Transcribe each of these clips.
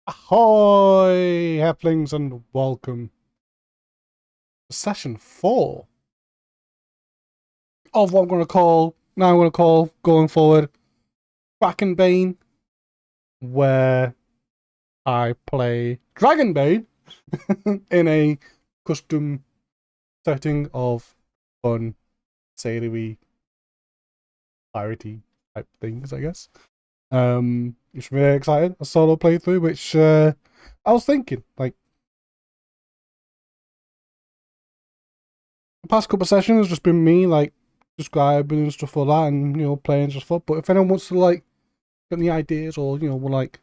Ahoy, Hefflings, and welcome to session 4 of what I'm going to call, going forward, Krakenbane, where I play Dragonbane in a custom setting of fun, sailory, piratey type things, I guess. Which I'm very excited. A solo playthrough, which I was thinking, like, the past couple of sessions has just been me, like, describing and stuff like that, and, playing just fun. But if anyone wants to, like, get any ideas or, will, like,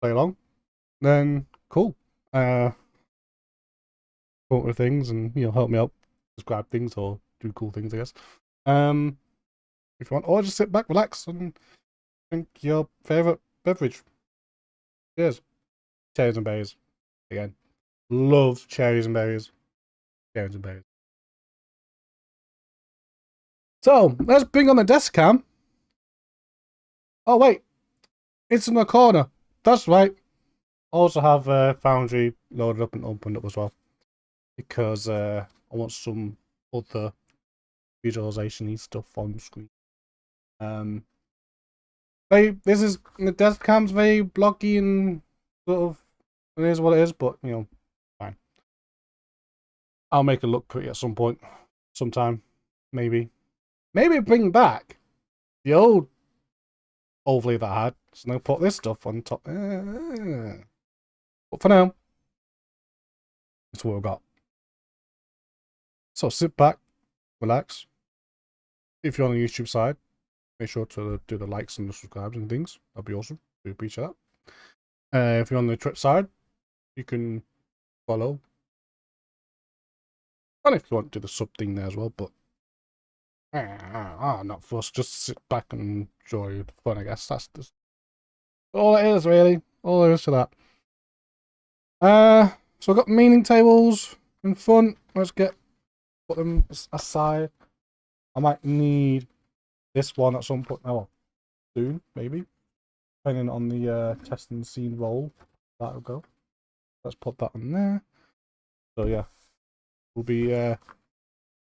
play along, then cool. Come up with things and, help me out, describe things or do cool things, I guess. If you want, or just sit back, relax, and drink your favourite beverage. Cheers. Cherries and berries. Again. Love cherries and berries. Cherries and berries. So, let's bring on the desk cam. Oh, wait. It's in the corner. That's right. Also have Foundry loaded up and opened up as well. Because I want some other visualization-y stuff on screen. The desk cam's very blocky and sort of, it is what it is, but, fine. I'll make it look pretty at some point. Sometime. Maybe. Maybe bring back the old overlay that I had. So now put this stuff on top. But for now, that's what we've got. So sit back, relax. If you're on the YouTube side, make sure to do the likes and the subscribes and things. That'd be awesome. We appreciate that. If you're on the Twitch side, you can follow. And if you want to do the sub thing there as well, but not fussed. Just sit back and enjoy the fun, I guess. That's just all it is, really. All there is to that. So I've got meaning tables in front. Let's put them aside. I might need this one at some point. Oh, soon, maybe. Depending on the testing scene roll. That'll go. Let's put that on there. So yeah. We'll be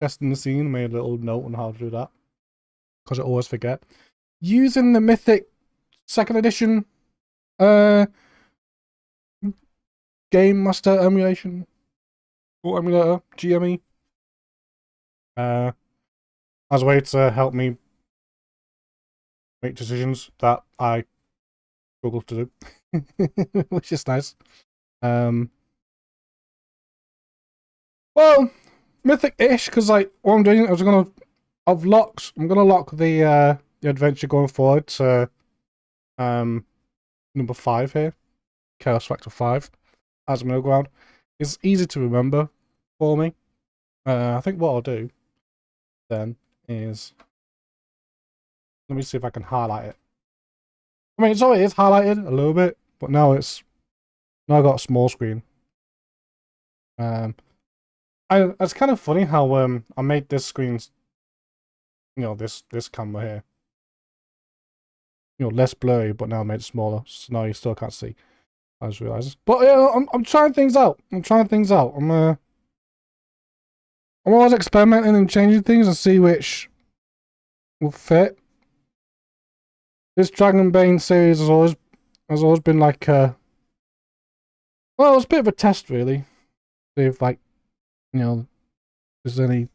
testing the scene. Made a little note on how to do that. Because I always forget. Using the Mythic 2nd edition Game Master emulation. Or emulator, GME. As a way to help me make decisions that I struggle to do. Which is nice. Well, Mythic-ish, because like what I'm doing, I'm gonna lock the adventure going forward to number 5 here. Chaos Factor 5 as a middle ground. It's easy to remember for me. I think what I'll do then is, let me see if I can highlight it. I mean, it's highlighted a little bit, but now I've got a small screen. It's kind of funny how I made this screen, this camera here, less blurry, but now I made it smaller, so now you still can't see. I just realized. But yeah, I'm trying things out. I'm always experimenting and changing things and see which will fit. This Dragonbane series has always been like well, it's a bit of a test really. See if like, if there's any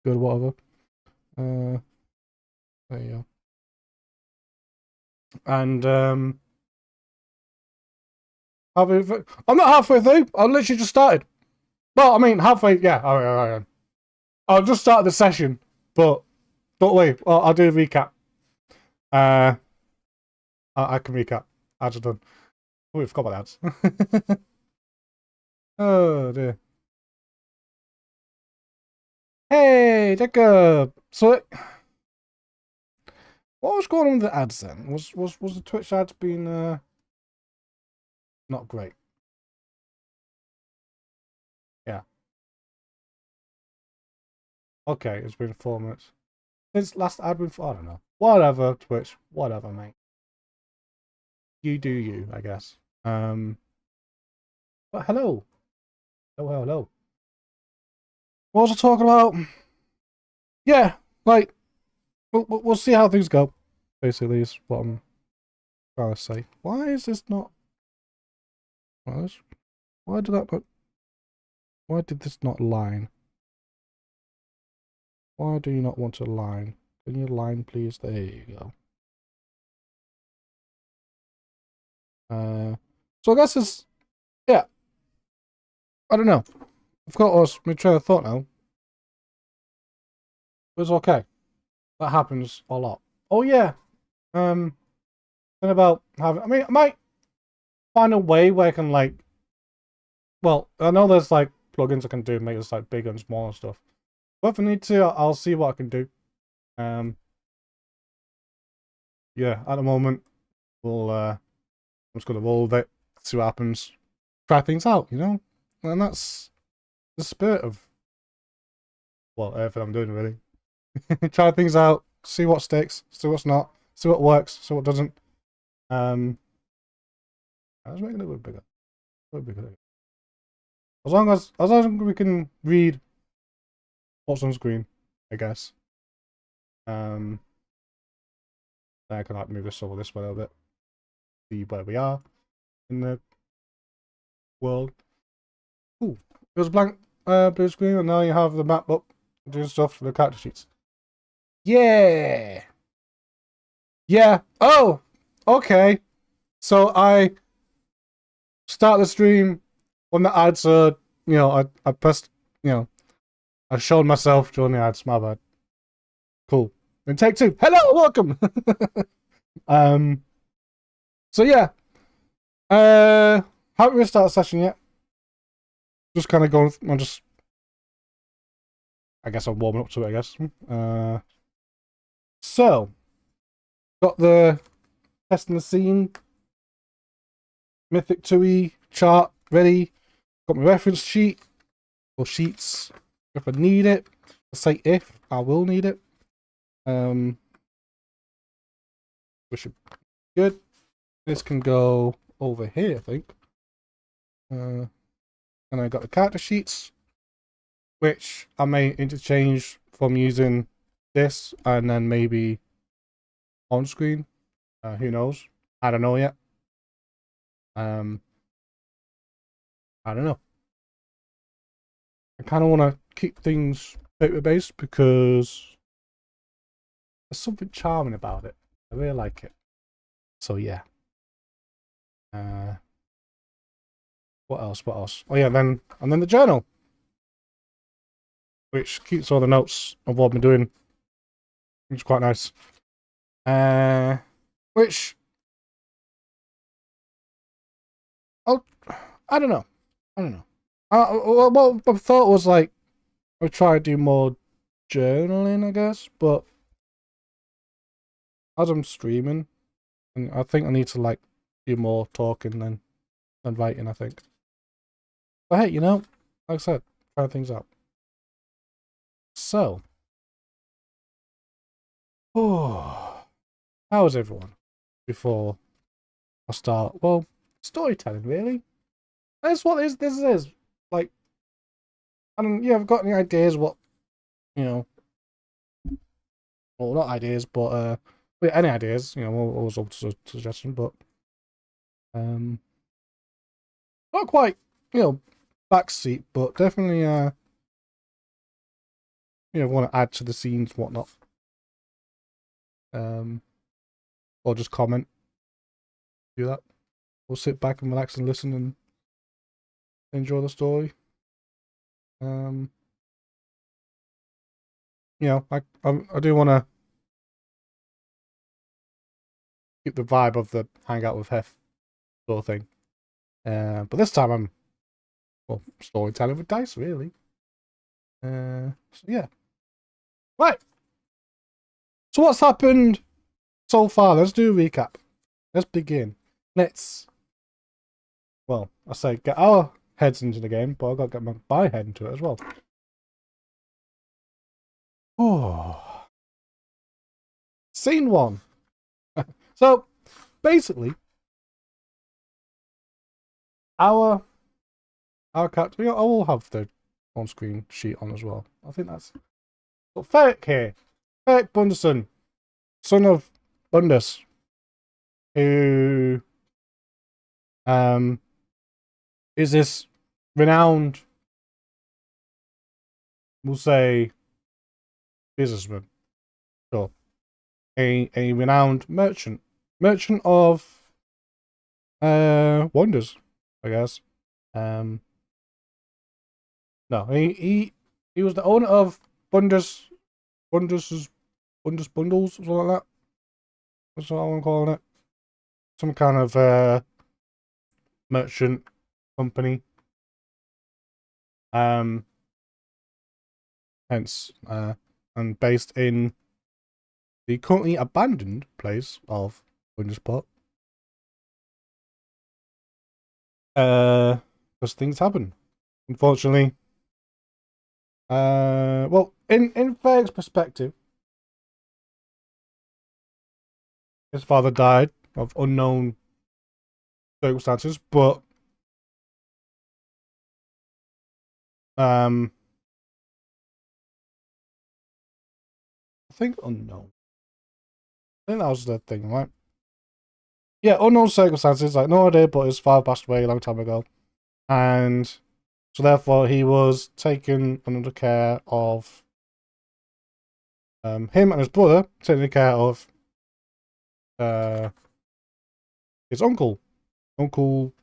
good whatever. There you go. And I'm not halfway through. I literally just started. Well, I mean halfway. Yeah, all right. I'll just start the session, but don't worry. I'll do a recap. I can recap. I just done. Oh, we forgot about that. Oh dear. Hey, Jacob. So, what was going on with the ads then? Was the Twitch ads being not great? Yeah. Okay, it's been 4 minutes since last ad. I don't know. Whatever, Twitch. Whatever, mate. you do you, I guess. But hello. Hello. What was I talking about? Yeah, like, we'll see how things go. Basically, is what I'm trying to say. Why is this not... Why did that not... Why did this not line? Why do you not want to line? Can you line, please? There you go. So I guess it's... Yeah. I don't know. I've got my train of thought now. It's okay. That happens a lot. Oh yeah. Then about having... I mean, I might find a way where I can, like... Well, I know there's, like, plugins I can do, make this, like, big and small and stuff. But if I need to, I'll see what I can do. Yeah, at the moment, I'm just gonna roll with it, see what happens, try things out, you know? And that's the spirit of, well, everything I'm doing, really. Try things out, see what sticks, see what's not, see what works, see what doesn't. I was making it a bit bigger. As long as we can read what's on screen, I guess. Then I can, like, move this over this way a little bit. See where we are in the world. Ooh, it was blank blue screen, and now you have the map up doing stuff for the character sheets. Yeah. Yeah. Oh, okay. So I start the stream when the ads are, you know, I pressed, you know, I showed myself during the ads. My bad. Cool. Then take two. Hello, welcome. So yeah. Haven't really started a session yet. Just kind of going. I guess I'm warming up to it. I guess. So got the testing the scene Mythic 2E chart ready. Got my reference sheet or sheets if I need it. I say if I will need it. We should be good. This can go over here, I think. And I got the character sheets, which I may interchange from using this and then maybe on screen. Who knows? I don't know yet. I don't know. I kind of want to keep things paper-based because there's something charming about it. I really like it. So yeah. What else? Oh yeah, then the journal, which keeps all the notes of what I've been doing. Which is quite nice. Which I don't know. What I thought was, like, I'd try to do more journaling, I guess, but as I'm streaming, and I think I need to, like, do more talking than writing, I think. But hey, you know, like I said, try things out. So, how's everyone? Before I start, well, storytelling, really. That's what this is. Like, I don't, yeah, I've got any ideas what, you know, well, not ideas, but any ideas, you know, always up to suggestion, but not quite, you know, backseat, but definitely you know, want to add to the scenes, whatnot. Or just comment. Do that. Or sit back and relax and listen and enjoy the story. You know, I do want to keep the vibe of the hangout with Heff sort of thing. But this time I'm, well, storytelling with dice, really. So yeah. Right. So what's happened so far? Let's do a recap. Let's begin. Well, I say get our heads into the game, but I've got to get my head into it as well. Oh. Scene 1. So, basically, our character, you know, I will have the on-screen sheet on as well. I think that's... So Ferrick here. Ferrick Bundusson, son of Bundus, who is this renowned, we'll say, businessman. Sure. A renowned merchant. Merchant of wonders, I guess. No, he was the owner of Bundus Bundus Bundles, something like that. That's what I'm calling it. Some kind of merchant company. Hence, and based in the currently abandoned place of Bundusport. Because things happen, unfortunately. Well, in Ferrick's perspective, his father died of unknown circumstances, but I think unknown. I think that was the thing, right? Yeah, unknown circumstances, like no idea, but his father passed away a long time ago. And so therefore he was taken under care of him and his brother, taking care of his uncle. Uncle,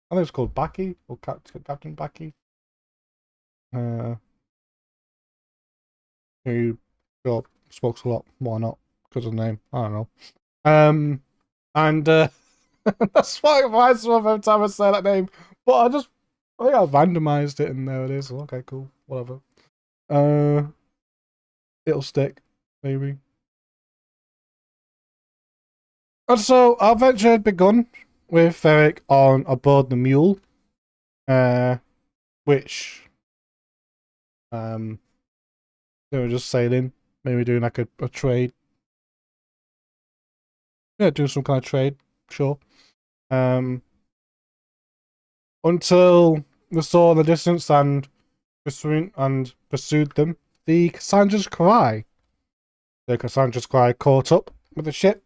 I think it's called Backy, or Captain Backy. Who smokes a lot. Why not? Because of the name. I don't know. And that's why it reminds me of every time I say that name. But I think I randomized it and there it is. Okay, cool. Whatever. It'll stick, maybe. And so our adventure had begun with Ferrick on aboard the mule. Which they were just sailing, maybe doing like a trade. Yeah, doing some kind of trade, sure. Until we saw in the distance and pursued them, the Cassandra's Cry. The Cassandra's Cry caught up with the ship,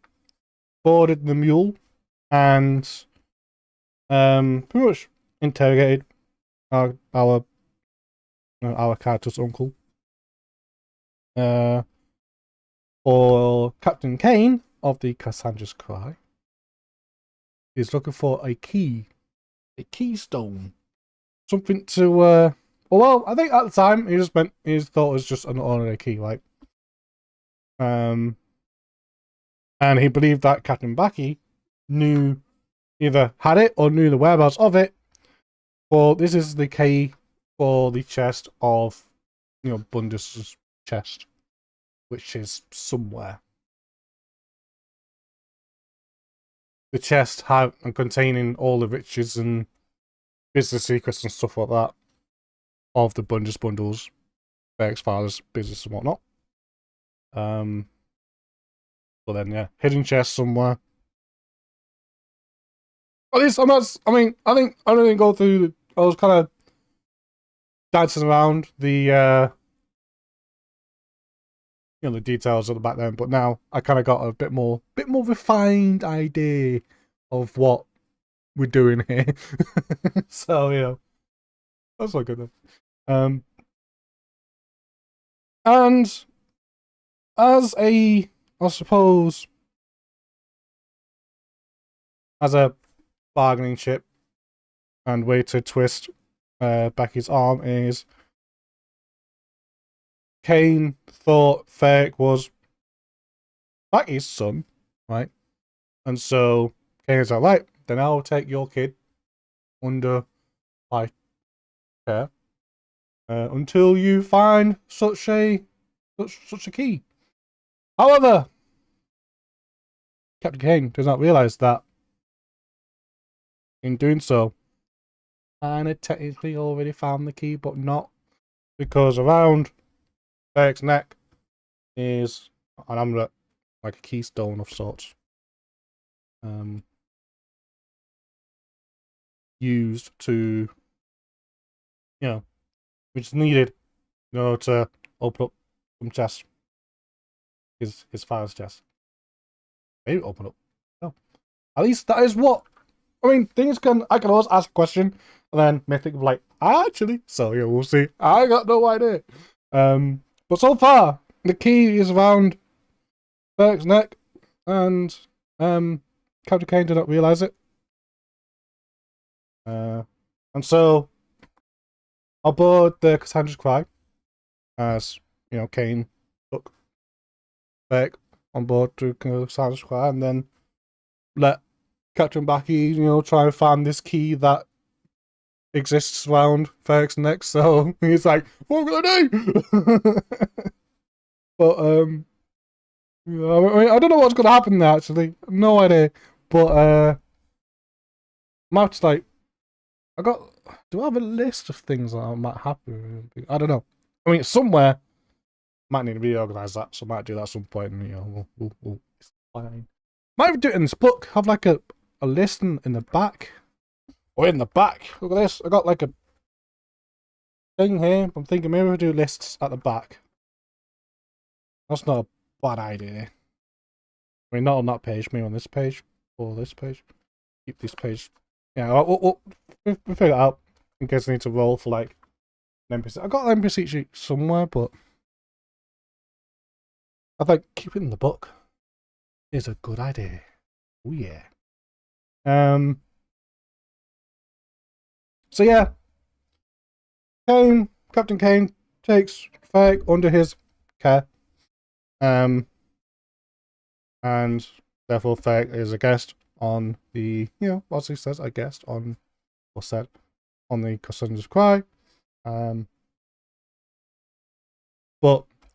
boarded the mule, and pretty much interrogated our character's uncle. Or Captain Kane of the Cassandra's Cry is looking for a keystone, something to well, I think at the time he thought it was just an ordinary key, like and he believed that Captain Backy either had it or knew the whereabouts of it. Well, this is the key for the chest of, Bundus's chest, which is somewhere. The chest containing all the riches and business secrets and stuff like that of the Bundus bundles, Ferrick's father's business and whatnot. So then, yeah, hidden chest somewhere. At least I think I didn't go through. I was kind of dancing around the the details of the back then, but now I kind of got a bit more refined idea of what we're doing here. So that's not good then. And as I suppose, as a bargaining chip and way to twist Becky's arm is Kane thought Ferrick was Becky's son, right? And so Kane's like, right, then I'll take your kid under my care until you find such a key. However, Captain Kane does not realize that in doing so, kinda technically already found the key, but not, because around Ferrick's neck is an amulet, like a keystone of sorts. used to, which needed, to open up some chests. His father's chest. Maybe open up. No. At least that is what. I mean, I can always ask a question and then may think of like, actually. So yeah, we'll see. I got no idea. But so far, the key is around Ferrick's neck, and Captain Kane did not realize it. And so I'll board the Cassandra's Cry, as Kane took Ferrick on board to Cassandra's Cry, and then let Captain Backy, try and find this key that exists around Ferrick's neck. So he's like, "What am I gonna do?" But I don't know what's gonna happen there. Actually, no idea. But might like, do I have a list of things that might happen? I don't know. I mean, somewhere might need to reorganize that, so I might do that at some point. And we'll it's fine. Might even do it in this book. Have like a list in the back. Or in the back. Look at this. I got like a thing here. I'm thinking maybe we'll do lists at the back. That's not a bad idea. I mean, not on that page. Maybe on this page. Or this page. Keep this page. Yeah, we'll figure it out. In case I need to roll for like an NPC. I got an NPC sheet somewhere, but I think keep it in the book is a good idea. Oh yeah. So yeah, Captain Kane takes Ferrick under his care, and therefore Ferrick is a guest on the, as he says, a guest on, or said, on the Cassandra's Cry. But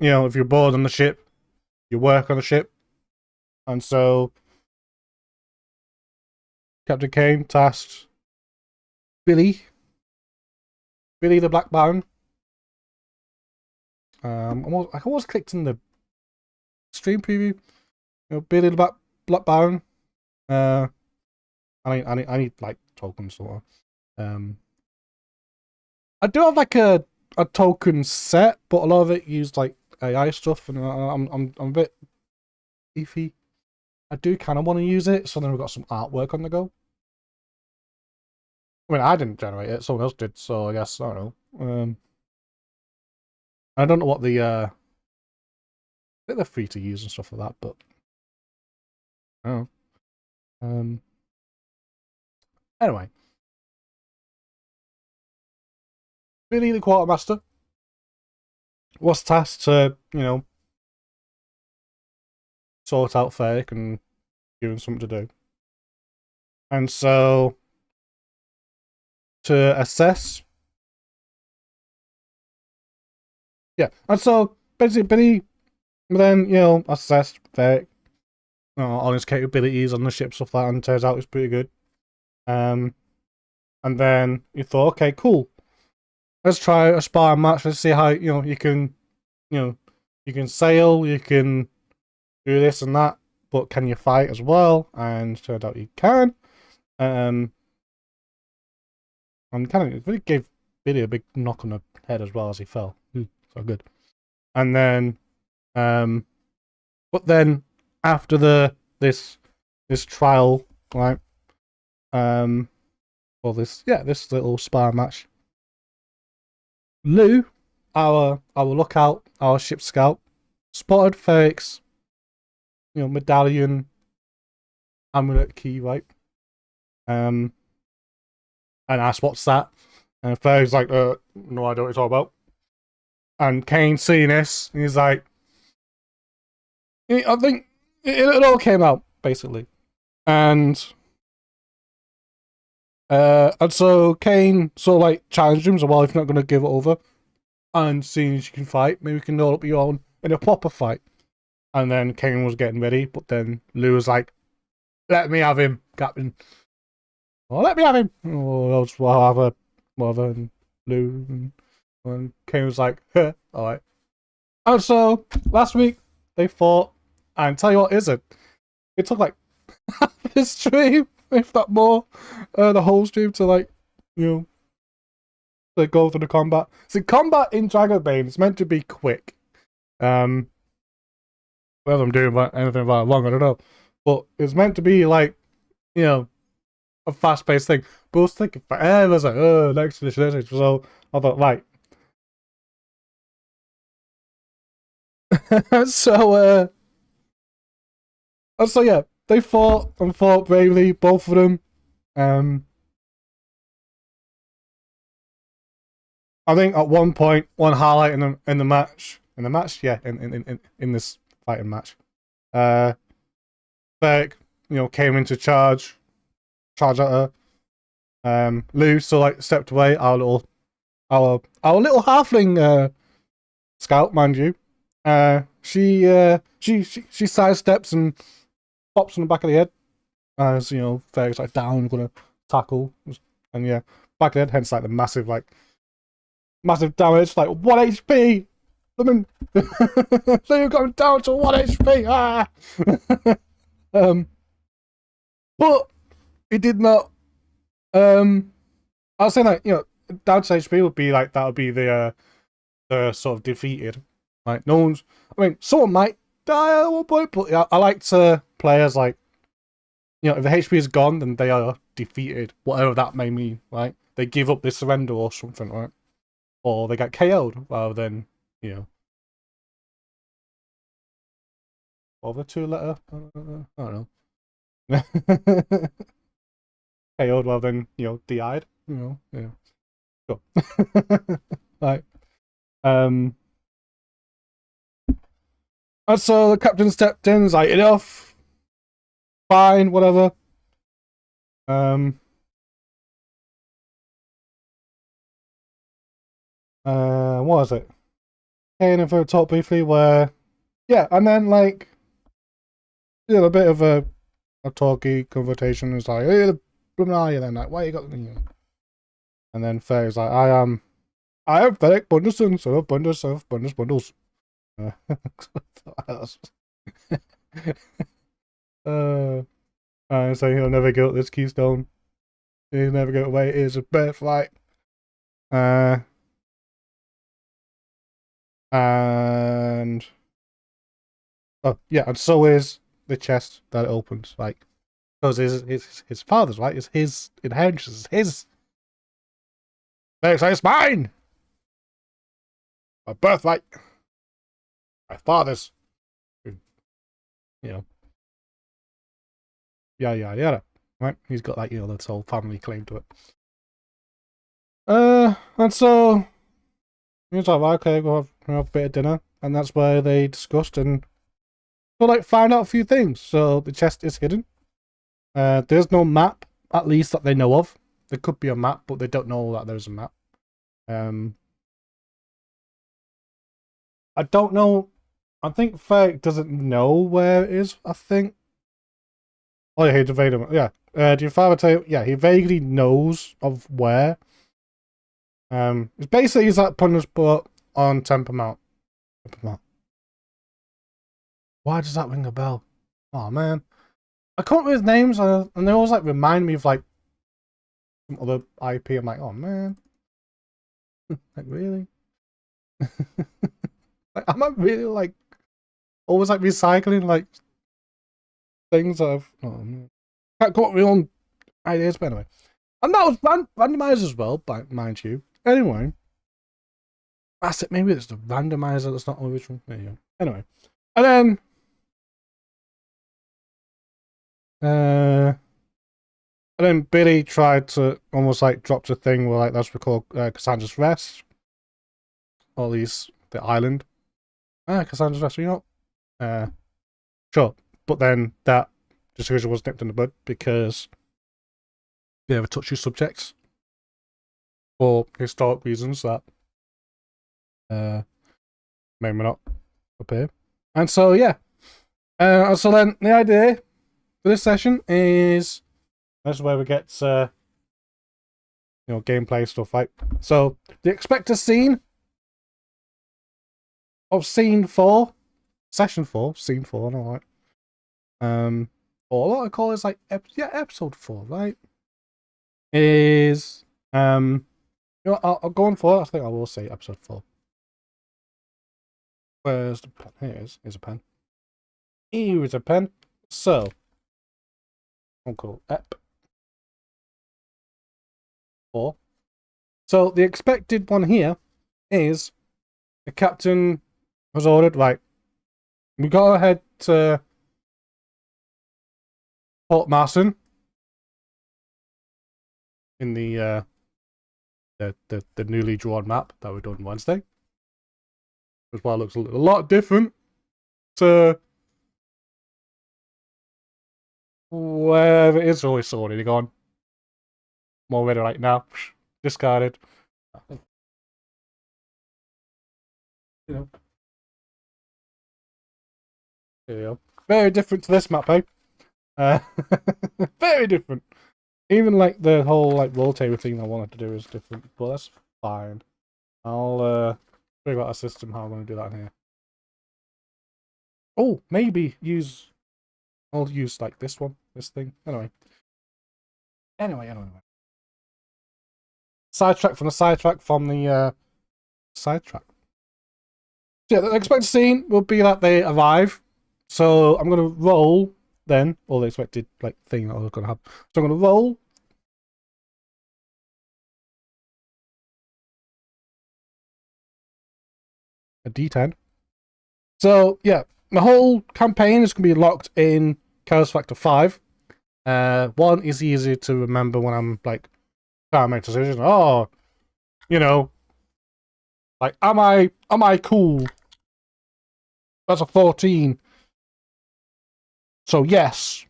if you're bored on the ship, you work on the ship, and so Captain Kane tasked Billy the Black Baron. I almost clicked in the stream preview. Billy the Black Baron. I need like tokens sort of. I do have like a token set, but a lot of it used like AI stuff, and I'm a bit iffy. I do kind of want to use it, so then we've got some artwork on the go. I mean, I didn't generate it, someone else did, so I guess, I don't know. I don't know what the, I think they're free to use and stuff like that, but, I don't know. Anyway. Billy the Quartermaster was tasked to, sort out Ferrick and give him something to do. And so, to assess. Yeah, and so basically Billy then, assessed Ferrick on his capabilities on the ship, stuff like that, and turns out it's pretty good. And then you thought, okay, cool. Let's try a sparring match. Let's see how you can sail, you can do this and that, but can you fight as well? And turned out you can. And it really gave Billy a big knock on the head as well as he fell. So good. And then, but then after this trial, right? Or this little sparring match. Lou, our lookout, our ship scout, spotted Ferrick's, medallion amulet key, right? And asked, "What's that?" And Ferrick's like, "No idea what you're talking about." And Kane seeing this, he's like, I think it all came out basically, and so Kane sort of like challenged him, so well, if you're not going to give it over, and seeing as you can fight, maybe we can all up your own in a proper fight. And then Kane was getting ready, but then Lou was like, "Let me have him, Captain." "Oh, let me have him." "Oh, I'll have a whatever." And Lou and Kane was like, "Huh, alright." And so last week they fought, and tell you what, it took like half the stream, if not more, the whole stream to like you know, they go through the combat. See, combat in Dragonbane is meant to be quick. Whether I'm doing anything about it wrong, I don't know. But it's meant to be like, you know, a fast-paced thing. But I was thinking forever, I was like, oh, next edition. So I thought, right. So yeah, they fought and fought bravely, both of them. I think at one point, one highlight in the match, yeah, in this fighting match, Ferrick, you know, came into charge at her. Lou so like stepped away. Our little halfling scout, mind you. She sidesteps and pops on the back of the head as you know Ferrick's like down, gonna tackle, and yeah, back of the head. Hence like the massive damage, like 1 HP. I mean, they're going down to 1 HP. Ah. But it did not. I was saying like, you know, down to HP would be like, that would be the sort of defeated. Like no one's. I mean, someone might die at one point, but yeah, I like to play as like, you know, if the HP is gone, then they are defeated, whatever that may mean. Right? They give up, they surrender or something, right? Or they get KO'd rather than, you know, or the 2-letter. I don't know. KO'd rather than, you know, DI'd. You know, yeah. Sure. Right. And so the captain stepped in, was like, enough. Fine, whatever. What was it? Came in for a talk briefly where, yeah, and then like, you know, a bit of a talky confrontation. Is like, hey, the are you then? Like, why you got? You know? And then Ferrick's like, I am Ferrick Bundusson, son of Bundus. And saying he'll never get this keystone. He'll never get away. It is a birthright. And oh yeah, and so is the chest that opens, like, because his father's, right? It's his inheritance. It's his. It's mine. My birthright. My father's. You know. Yeah. Right? He's got like, you know, this whole family claim to it. And so he's like, okay, we'll have a bit of dinner, and that's where they discussed and so like find out a few things. So the chest is hidden. There's no map, at least that they know of. There could be a map, but they don't know that there's a map. I don't know. I think Ferrick doesn't know where it is, I think. Oh yeah, he's available. Yeah. Do your father tell you? Yeah, he vaguely knows of where. It's basically he's like putting us put on Temper Mount. Why does that ring a bell? Oh man. I can't remember his names, and they always like remind me of like some other IP. I'm like, oh man. Like really? Like, I'm not really like always like recycling like things that I've can't come up with my own ideas, but anyway. And that was randomized as well, but mind you. Anyway. That's it, maybe it's the randomizer that's not original. There you go. Anyway. And then Billy tried to almost like drop the thing where like that's called Cassandra's Rest. Or at least the island. Cassandra's Rest, you know? Sure. But then that decision was nipped in the bud because they have a touchy subject for historic reasons that may not appear. And so yeah. So then the idea for this session is that's where we get you know, gameplay stuff, right? So the expected scene of session 4, scene 4, all right. Or what I call is like episode 4, right? Is You know, I'll go on for it. I think I will say episode 4. Where's the pen? Here's a pen. Here is a pen. So, I'll go ep 4. So, the expected one here is the captain was ordered, right, we go ahead to Port Marston in the newly drawn map that we done Wednesday. As well, looks a lot different to wherever it is. Always already gone. I'm already right now. Discarded. You know. There you go. Very different to this map, eh? Very different. Even like the whole like roll table thing I wanted to do is different, but that's fine. I'll figure out a system how I'm going to do that in here. Oh, maybe I'll use like this one, this thing. Anyway. Sidetrack from the sidetrack from the sidetrack. So yeah, the expected scene will be that they arrive. So I'm gonna roll then, or the expected like thing that I was gonna have. So I'm gonna roll. A D10. So yeah, the whole campaign is gonna be locked in Chaos Factor 5. 1 is easy to remember when I'm like trying to make decisions. Oh, you know, like am I cool? That's a 14. So yes.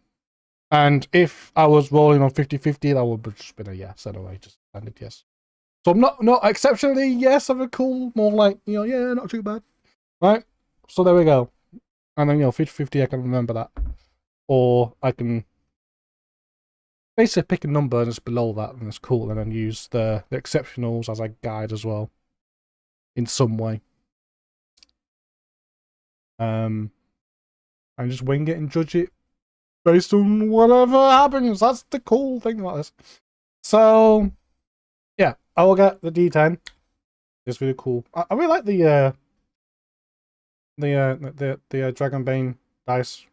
And if I was rolling on 50-50, that would have just been a yes anyway, just standard yes. So I'm not exceptionally yes, I'm a cool, more like, you know, yeah, not too bad. Right? So there we go. And then, you know, 50-50, I can remember that. Or I can basically pick a number and it's below that, and it's cool, and then use the exceptionals as a guide as well. In some way. And just wing it and judge it based on whatever happens. That's the cool thing about this. So, yeah, I will get the D10. It's really cool. I really like the Dragonbane dice.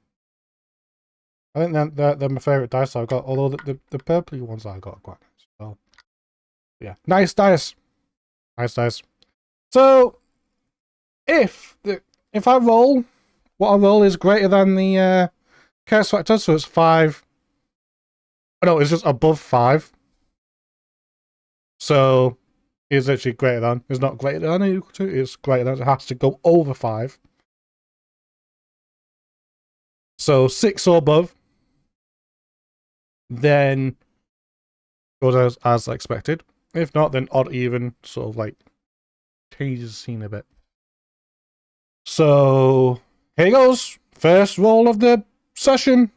I think they're my favourite dice I've got, although the purpley ones I got are quite nice. So, yeah, nice dice. Nice dice. So, if I roll, what I roll is greater than the Chaos Factor, so it's 5. No, it's just above 5. So, it's actually greater than. It's not greater than equal to, it's greater than. It has to go over 5. So, 6 or above. Then goes as expected. If not, then odd even, sort of like changes the scene a bit. So, here goes. First roll of the session.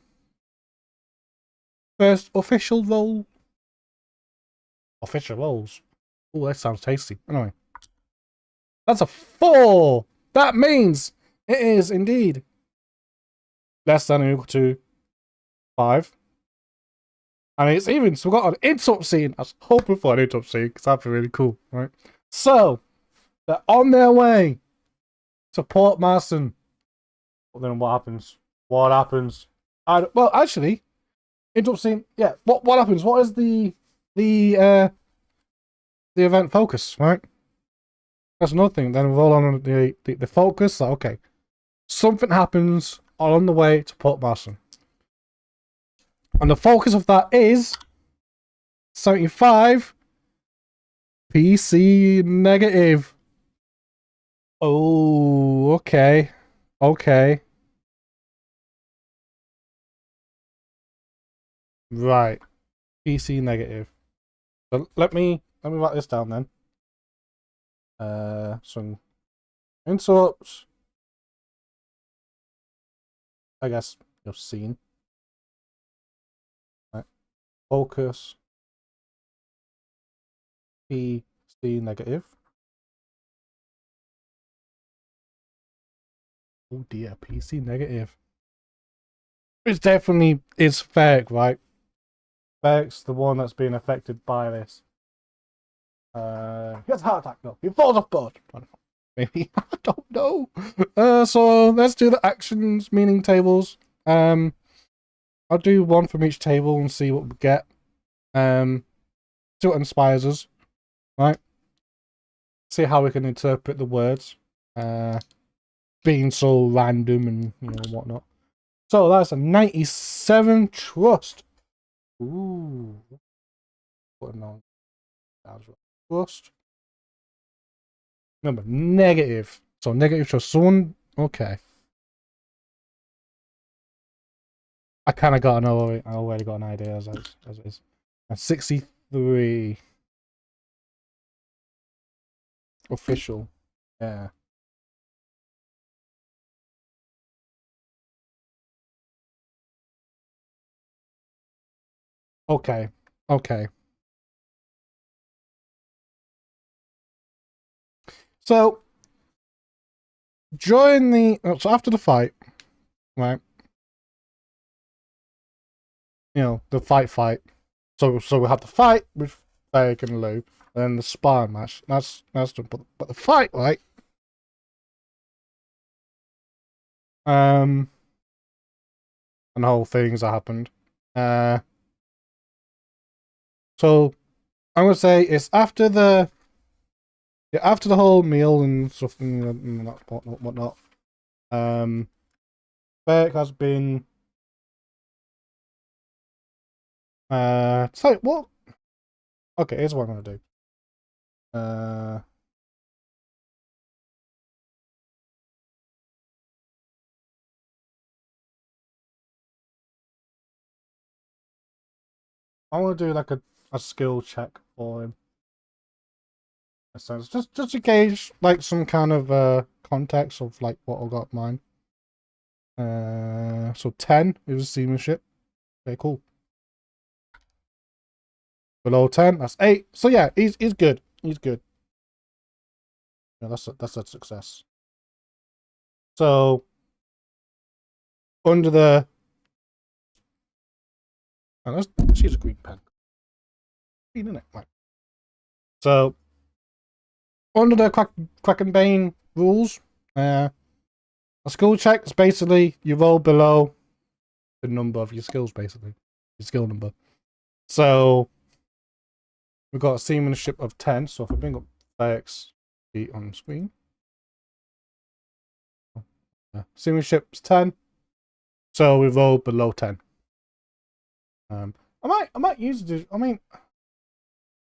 First official roll. Official rolls. Oh, that sounds tasty. Anyway. That's a 4. That means it is indeed less than or equal to 5. And it's even, so we've got an interrupt scene. I was hoping for an interrupt scene because that'd be really cool, right? So, they're on their way to Port Marston. But then what happens? What happens? Well, actually, interrupt scene. Yeah, what happens? What is the event focus, right? That's another thing. Then roll on the focus. Okay, something happens on the way to Port Marston. And the focus of that is 75 PC negative. Oh, okay. Okay. Right. PC negative. So let me write this down then. Some interrupts. I guess you've seen. Focus PC negative. Oh dear, PC negative. It's definitely Ferrick, right? Ferrick's the one that's being affected by this. He has a heart attack. No, he falls off board. Maybe. I don't know. So let's do the actions meaning tables. I'll do one from each table and see what we get. See what inspires us. Right. See how we can interpret the words. Being so random and whatnot. So that's a 97 trust. Ooh. Putting on trust. Remember, negative. So negative trust. Someone. Okay. I kind of got I already got an idea as it is. And 63. Official. Yeah. Okay. Okay. So during so after the fight, right? The fight. So we have the fight with Ferrick and Lou, and then the sparring match. That's done. But the fight, right? And the whole things that happened. So I'm gonna say it's after the whole meal and stuff and whatnot. Ferrick has been so what? Okay, here's what I'm gonna do. I want to do like a skill check for him. Sense. Just to gauge like some kind of context of like what I got mine. So 10 is seamanship. Okay, cool. Below 10, that's 8. So yeah, he's good. He's good. Yeah, that's a success. So under the let's use a green pen. Green, isn't it? Right. So under the Krakenbane rules, a skill check is basically you roll below the number of your skills, basically. Your skill number. So we've got a seamanship of 10, so if I bring up Ferrick's feet on screen. Seamanship's 10. So we roll below 10. I might use this. I mean,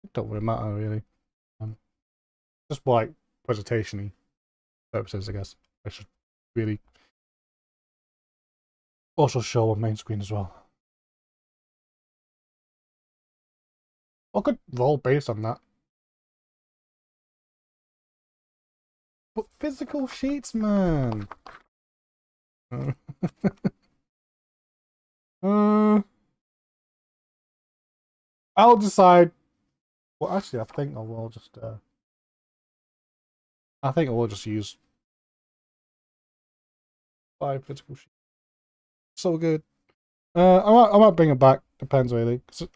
it don't really matter really. Just for like presentation purposes, I guess. I should really also show on main screen as well. I could roll based on that. But physical sheets, man. I'll decide. Well, actually, I think I will just. I think I will just use 5 physical sheets. So good. I might bring it back. Depends really. Cause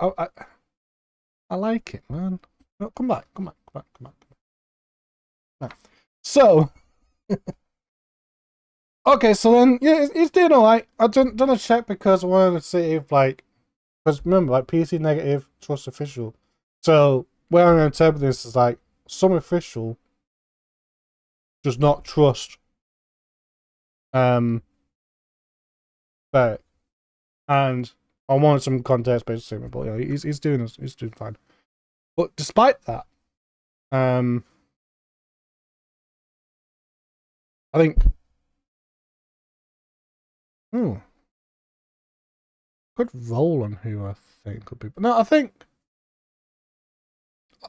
I like it, man. No, come back. No. So. Okay, so then yeah, it's doing alright. I done a check because I wanted to see if like, because remember like PC negative, trust official. So where I'm going to interpret this is like some official does not trust Ferrick, and I wanted some context based statement, but yeah, he's doing fine. But despite that, I think. Good roll on who I think could be. But no, I think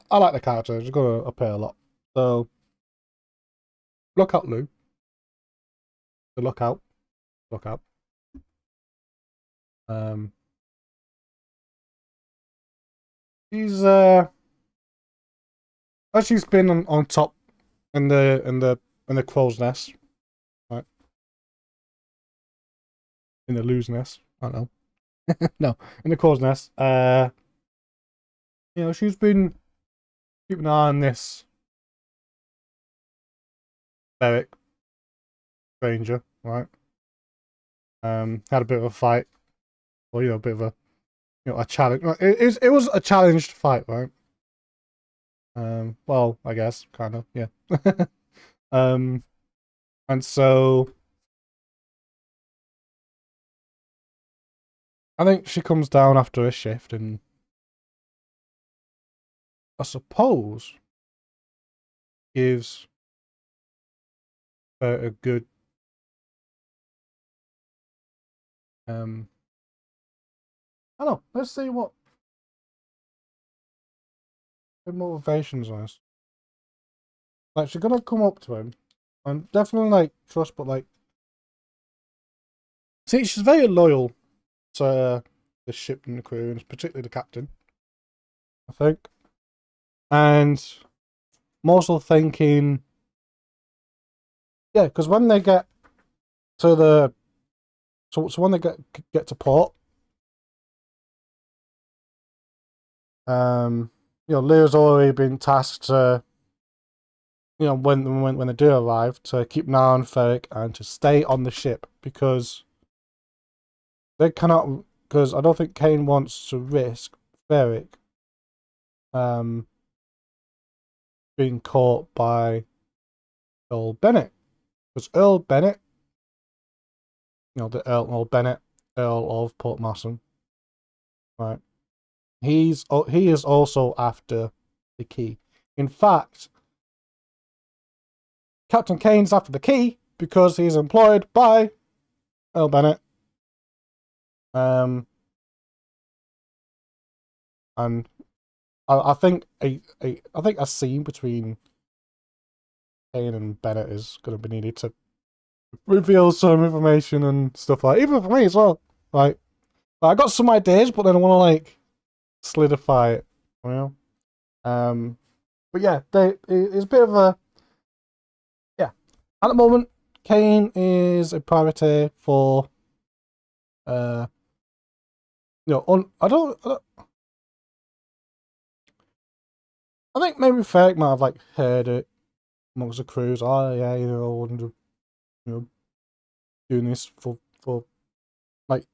I like the character. It's going to appear a lot. So, look out, Lou. Look out. He's actually he's been on top in the crow's nest, right? In the Lou's nest. I don't know. No, in the crow's nest. She's been keep an eye on this Ferrick stranger, right? Had a bit of a fight, or a bit of a a challenge. It was a challenged fight, right? Well, I guess kind of, yeah. um, and so I think she comes down after a shift, and I suppose gives her a good I don't know. Let's see what the motivations are. Like, she's gonna come up to him and definitely like trust, but like, see, she's very loyal to the ship and the crew, and particularly the captain, I think. And I'm also thinking, yeah, because when they get to the so when they get to port, Leo's already been tasked to, when they do arrive, to keep an eye on Ferrick and to stay on the ship, because they cannot, because I don't think Kane wants to risk Ferrick being caught by Earl Bennett, because Earl Bennett, the Earl Bennett, Earl of Port Masson, right? He is also after the key. In fact, Captain Kane's after the key because he's employed by Earl Bennett. And I think a scene between Kane and Bennett is going to be needed to reveal some information and stuff like that. Even for me as well. Like I got some ideas, but then I want to like solidify it. But yeah, it's a bit of a At the moment, Kane is a priority for I think maybe Ferrick might have like heard it amongst the crews. Oh yeah, I want to doing this for like,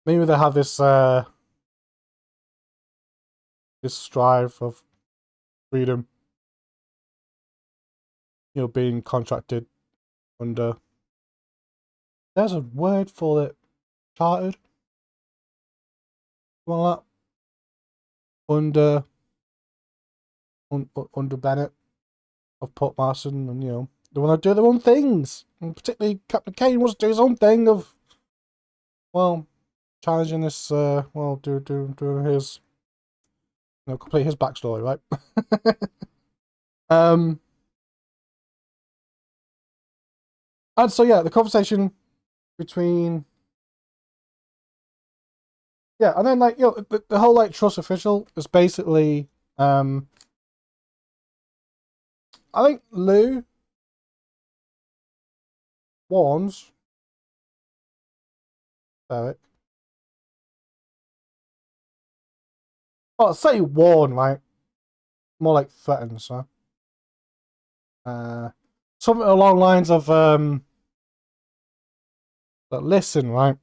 maybe they have this this strive of freedom, being contracted under, there's a word for it, chartered, well, that under Bennett of Port Marston, and they want to do their own things, and particularly Captain Kane wants to do his own thing of, well, challenging this, do his, complete his backstory, right? And so yeah, the conversation between, and then like the whole like trust official is basically I think Lou warns Ferrick. Well, say warn, like more like threatens, huh? Something along the lines of but listen, right?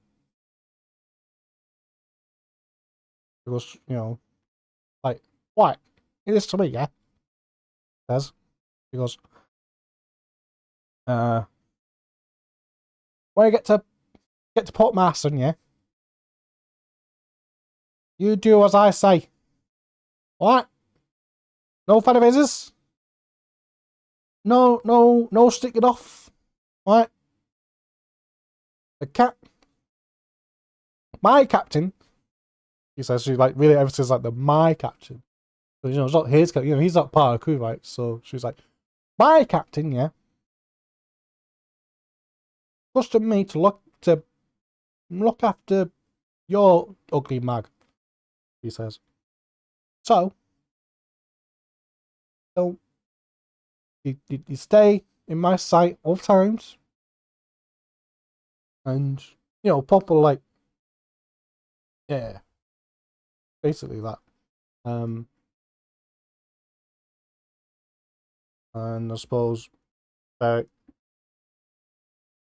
Because like, what? It is to me, yeah. Says, because when you get to Port Marston, yeah, you do as I say. What? No fan of business. No sticking off. Right? My captain. He says, she like really emphasizes like the my captain. So, it's not his captain. He's not part of the crew, right? So she's like, my captain, yeah, trusted me to look after your ugly mag. He says. So, don't you stay in my sight all times, and proper like, yeah, basically that. And I suppose Ferrick.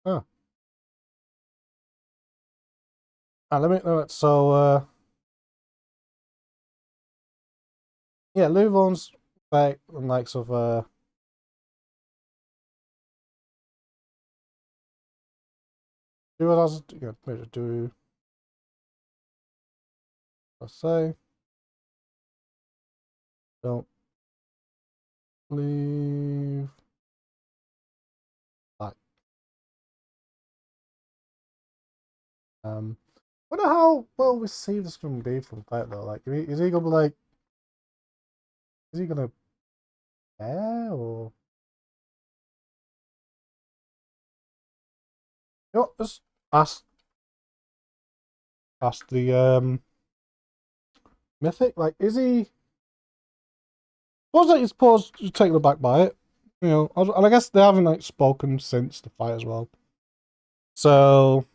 Oh. Let me know it. So yeah, Lou owns Ferrick and likes of do what I was do let's say don't leave like wonder how well received this gonna be from Ferrick though. Like is he gonna be like is he gonna care or you know just ask the Mythic, like is he suppose that he's supposed to taken aback by it. You know, and I guess they haven't like spoken since the fight as well. So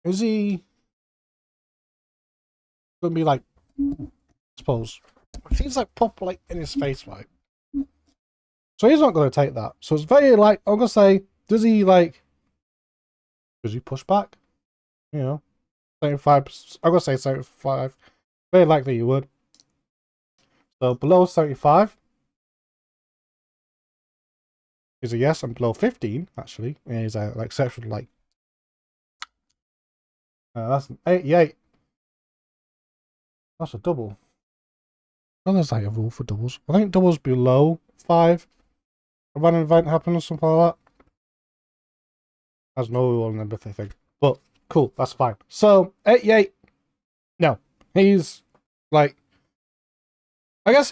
is he gonna be like I suppose he's like pop like in his face, right? So he's not gonna take that. So it's very like I'm gonna say, does he push back? You know, 75 I'm gonna say 75. Very likely you would. So below 75 is a yes, and below 15 actually is a like exception like that's an 88. That's a double. And there's like a rule for doubles. I think doubles below 5 when an event happens or something like that. There's no rule on the thing. But cool, that's fine. So 88. No. He's like I guess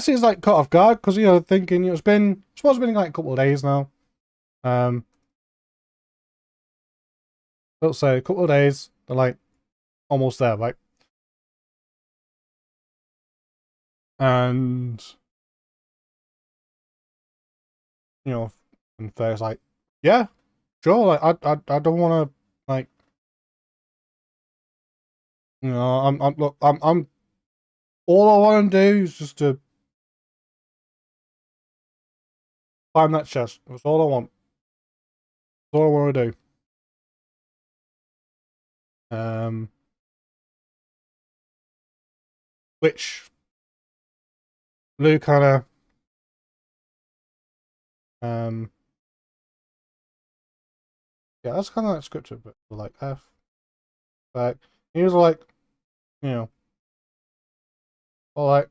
he's like caught off guard because thinking it's supposed to be like a couple of days now. Let's say a couple of days, they're like almost there, right? And and Fair's like, yeah, sure. Like I don't want to like, I'm all I want to do is just to find that chest. That's all I want. That's all I want to do. Which Lou kind of yeah, that's kind of like scripted, but like Heff, like he was like, all right,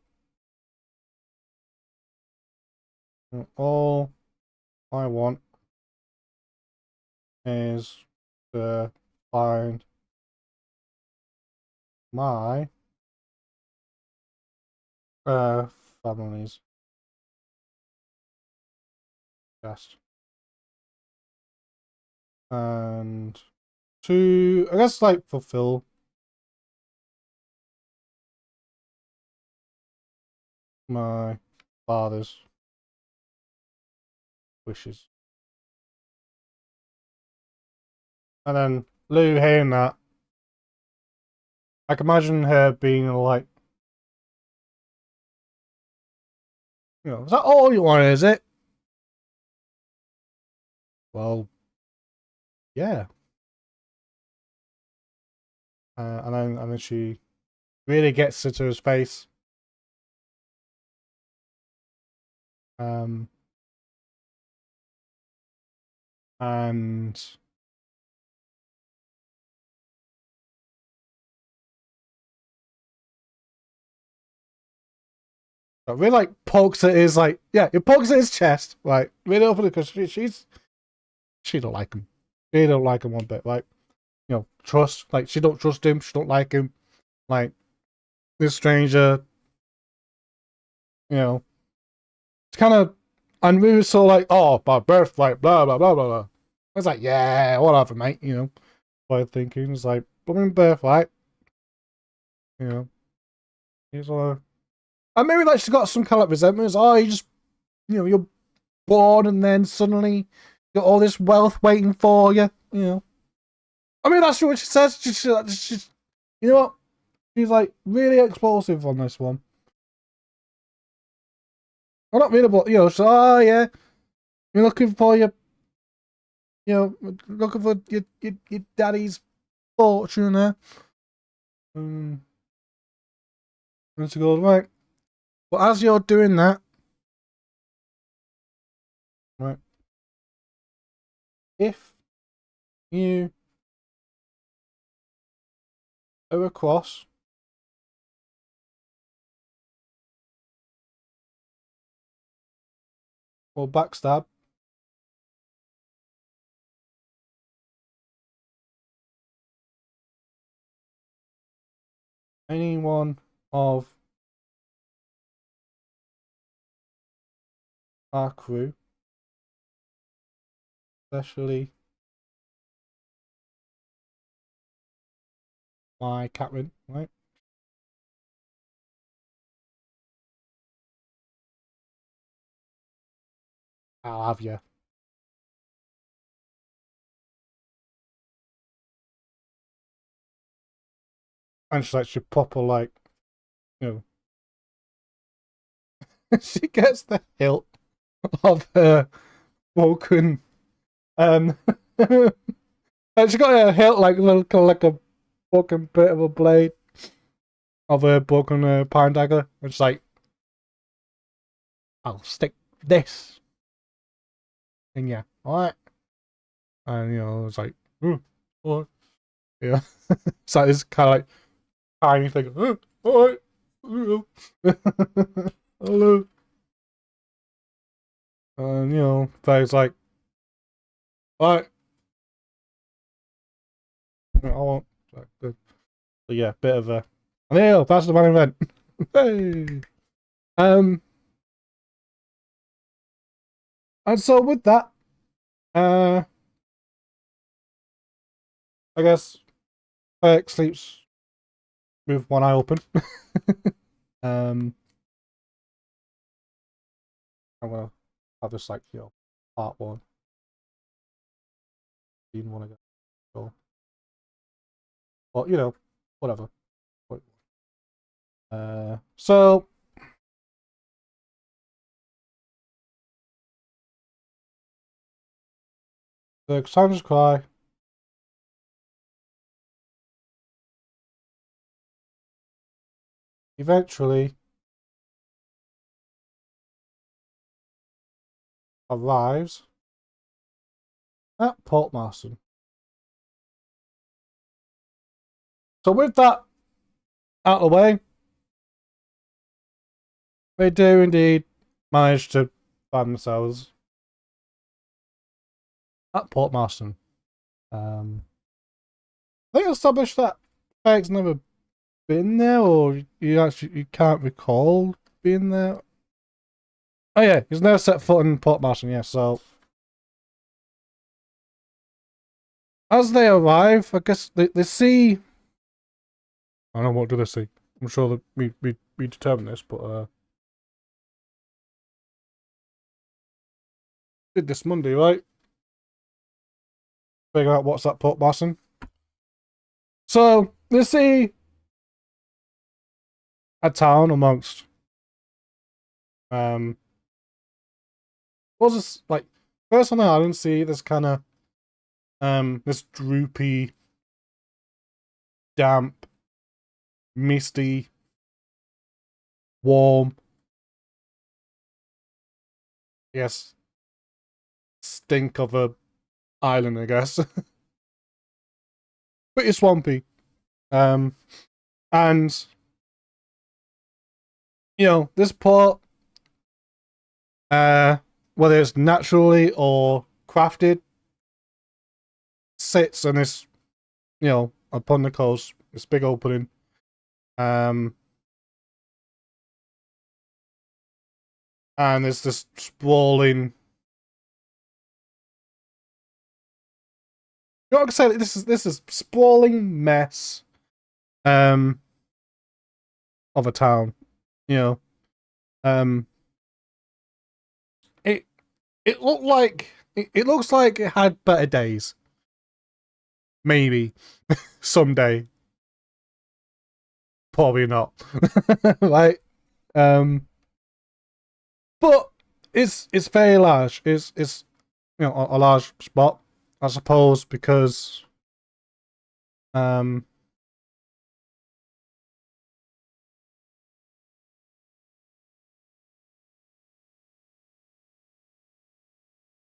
all I want is to find my family's chest. And to, I guess, like, fulfill my father's wishes. And then Lou hearing that, I can imagine her being like, is that all you want, is it? Well, yeah. And then she really gets into his face. And really like pokes at his like it pokes at his chest, right? Really open because she don't like him. She don't like him one bit, like trust, like she don't trust him, she don't like him. Like this stranger, it's kind of, and we were so like, oh, my birthright, blah blah blah blah blah. I was like, yeah, whatever, mate. By thinking it's like, blooming birthright. He's like, and maybe like she's got some kind of resentment. It's, oh, you just, you're born and then suddenly you got all this wealth waiting for you. I mean, that's what she says. She's you know what? She's like really explosive on this one. well, not really, but, you know, so, oh, yeah, you're looking for your, you know, looking for your daddy's fortune there. And she goes, right. But as you're doing that, right, if you go across or backstab any one of our crew, especially my captain, right? I'll have you. And she's like, she proper, like, you know, she gets the hilt of her broken, and she got her hilt like a broken bit of a blade of her broken pine dagger. And she's like, I'll stick this in you, alright? And, you know, it's like, alright. Yeah. It's like this kind of like tiny thing. Alright. Hello. And, you know, Faye's like, alright. I won't. So, yeah, bit of a. And yeah, that's the main event. Hey. And so with that, I guess Ferrick sleeps with one eye open. I'm gonna have this like, you know, part one. Didn't want to go. But you know, whatever. So the Cassandra's cry. Eventually arrives at Port Marston. So with that out of the way, they do indeed manage to find themselves at Port Marston. They established that Ferrick's never been there, or you can't recall being there. Oh yeah, he's never set foot in Port Marston. Yeah, so as they arrive, I guess they see. I don't know, what do they see? I'm sure that we determine this, but did this Monday, right? Figure out what's at Port Marston. So they see a town amongst what's this like? First on the island, see this kind of this droopy, damp, misty, warm, yes, stink of a island, I guess. Pretty swampy. And you know, this port, whether it's naturally or crafted, sits on this, you know, upon the coast, this big opening. And there's this sprawling. You know what I say? This is sprawling mess, of a town. You know, it looked like it looks like it had better days. Maybe someday. Probably not. Right? but it's very large. It's you know a large spot, I suppose, because um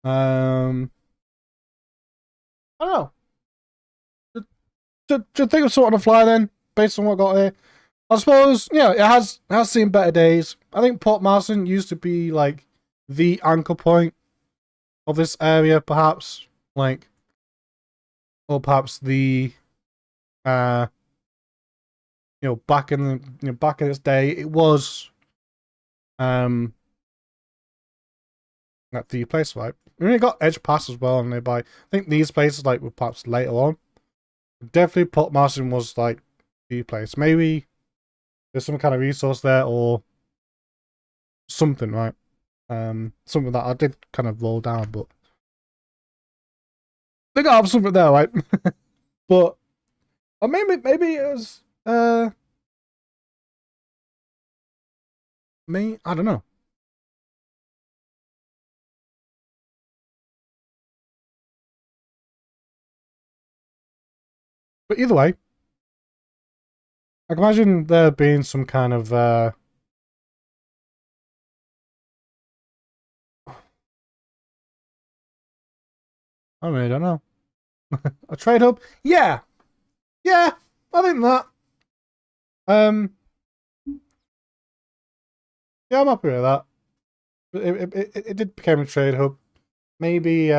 I don't know. To think of something on the fly then, based on what I got here. I suppose, yeah, it has seen better days. I think Port Marston used to be like the anchor point of this area, perhaps. Like, or perhaps the back in back in its day, it was at the place, right? We only got Edge Pass as well nearby. I think these places like were perhaps later on. Definitely Port Marston was like the place. Maybe there's some kind of resource there or something, right? Something that I did kind of roll down, but they gotta have something there, right? But or maybe it was me. I don't know. But either way, I can imagine there being some kind of I really don't know. A trade hub? Yeah. Yeah, I think that. Um yeah, I'm happy with that. It did become a trade hub. Maybe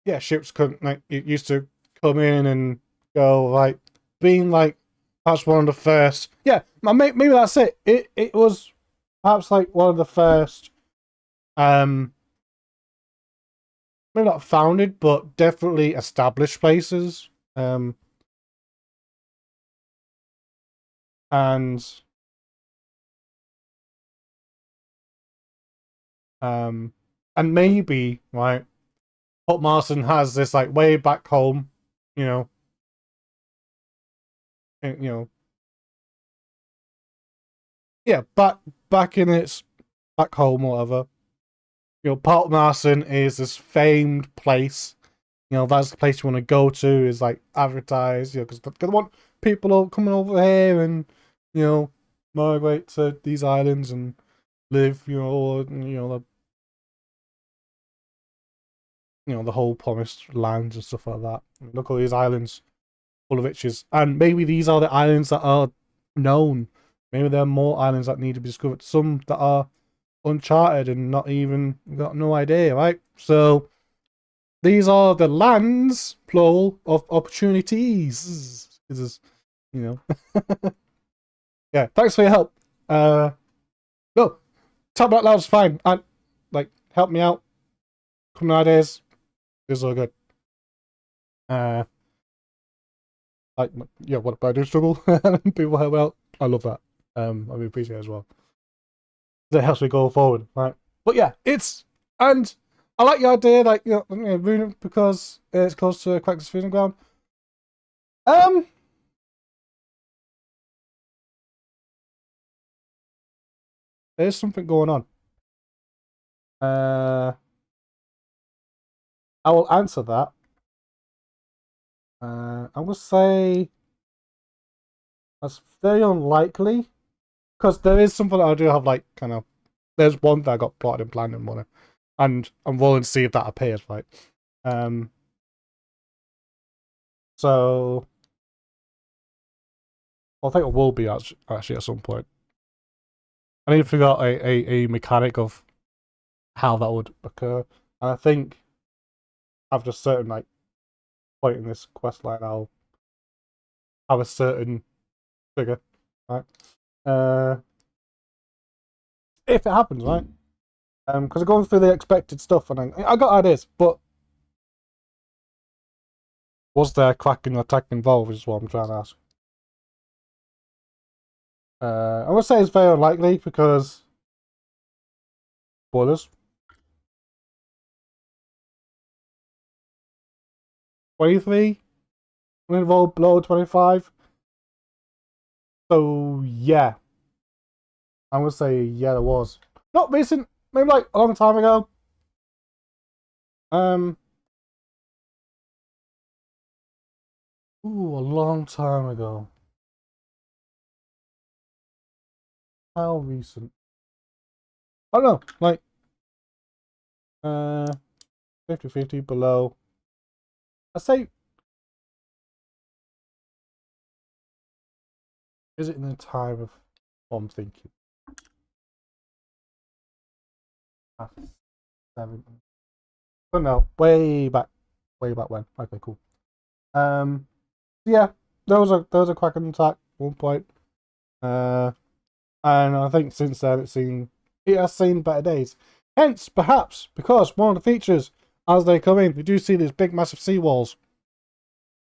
yeah, ships couldn't like it used to come in and go like being like perhaps one of the first. Yeah, maybe that's it. It was perhaps like one of the first. Maybe not founded, but definitely established places. And um, and maybe right, Port Marston has this like way back home, you know, you know, yeah, back in its back home, or whatever. You know, Port Marston is this famed place. You know, that's the place you want to go to. Is like advertised, you know, because they want people coming over here and you know migrate to these islands and live. You know, or, the whole promised lands and stuff like that. Look at these islands full of witches, and maybe these are the islands that are known. Maybe there are more islands that need to be discovered. Some that are uncharted and not even got no idea, right? So these are the lands, plural, of opportunities. This is, you know. Yeah, thanks for your help. No, talk about loud is fine. And like, help me out. Come nowadays. This is all good. Uh, like, yeah, what about I do struggle? People help out. I love that. I really appreciate it as well. That helps me go forward, right? But yeah, and I like the idea, like Rune because it's close to Quack's feeding ground. Um, there's something going on. I will answer that. I will say that's very unlikely because there is something that I do have, like kind of. There's one that I got plotted and planned and money, and I'm willing to see if that appears, right? Um, so I think it will be actually at some point. I need to figure out a mechanic of how that would occur, and I think after a certain like point in this quest line, I'll have a certain figure, right? Uh, if it happens, right? Because I'm going through the expected stuff, and I got ideas, but was there cracking attack involved? Is what I'm trying to ask. I would say it's very unlikely because spoilers. 23 involved below 25. So yeah, I'm gonna say yeah, there was. Not recent, maybe like a long time ago. Ooh, a long time ago. How recent? I don't know, like 50-50 below. I say, is it in the time of what I'm thinking? Seven. Oh no, way back when. Okay, cool. Yeah, there was a Kraken attack at one point. And I think since then it has seen better days. Hence, perhaps because one of the features as they come in, we do see these big, massive seawalls.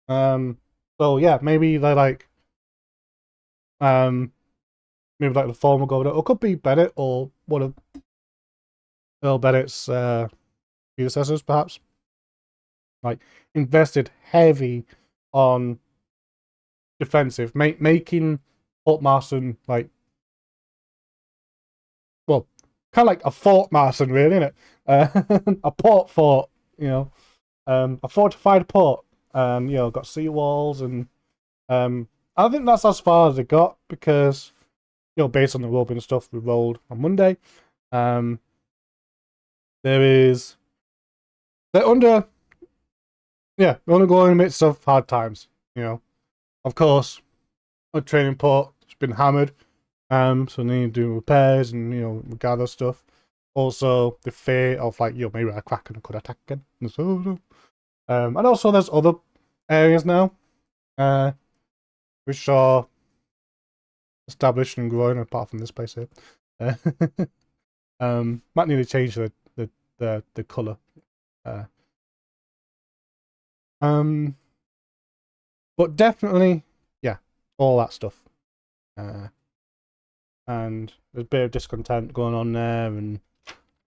So yeah, maybe they're like, maybe like the former governor, or could be Bennett or one of Earl Bennett's predecessors, perhaps. Like invested heavy on defensive, making Port Marston like, well, kind of like a Fort Marston, really, isn't it? A port fort, you know, a fortified port, and got seawalls, and I think that's as far as it got because based on the roping stuff we rolled on Monday, there is they're under they're undergoing in the midst of hard times. Of course, a training port has been hammered, so they need to do repairs and gather stuff. Also, the fear of maybe a Kraken could attack again. And also there's other areas now, which are established and growing apart from this place here. Might need to change the colour. But definitely, yeah, all that stuff. And there's a bit of discontent going on there and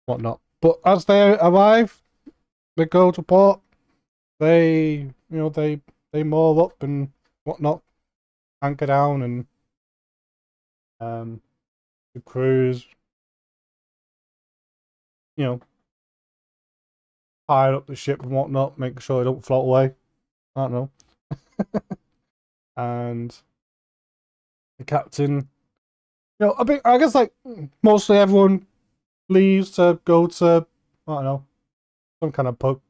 whatnot. But as they arrive, they go to port. They moor up and whatnot, anchor down, and the crews, fire up the ship and whatnot, make sure they don't float away. I don't know. And the captain, I guess mostly everyone leaves to go to, I don't know, some kind of pub.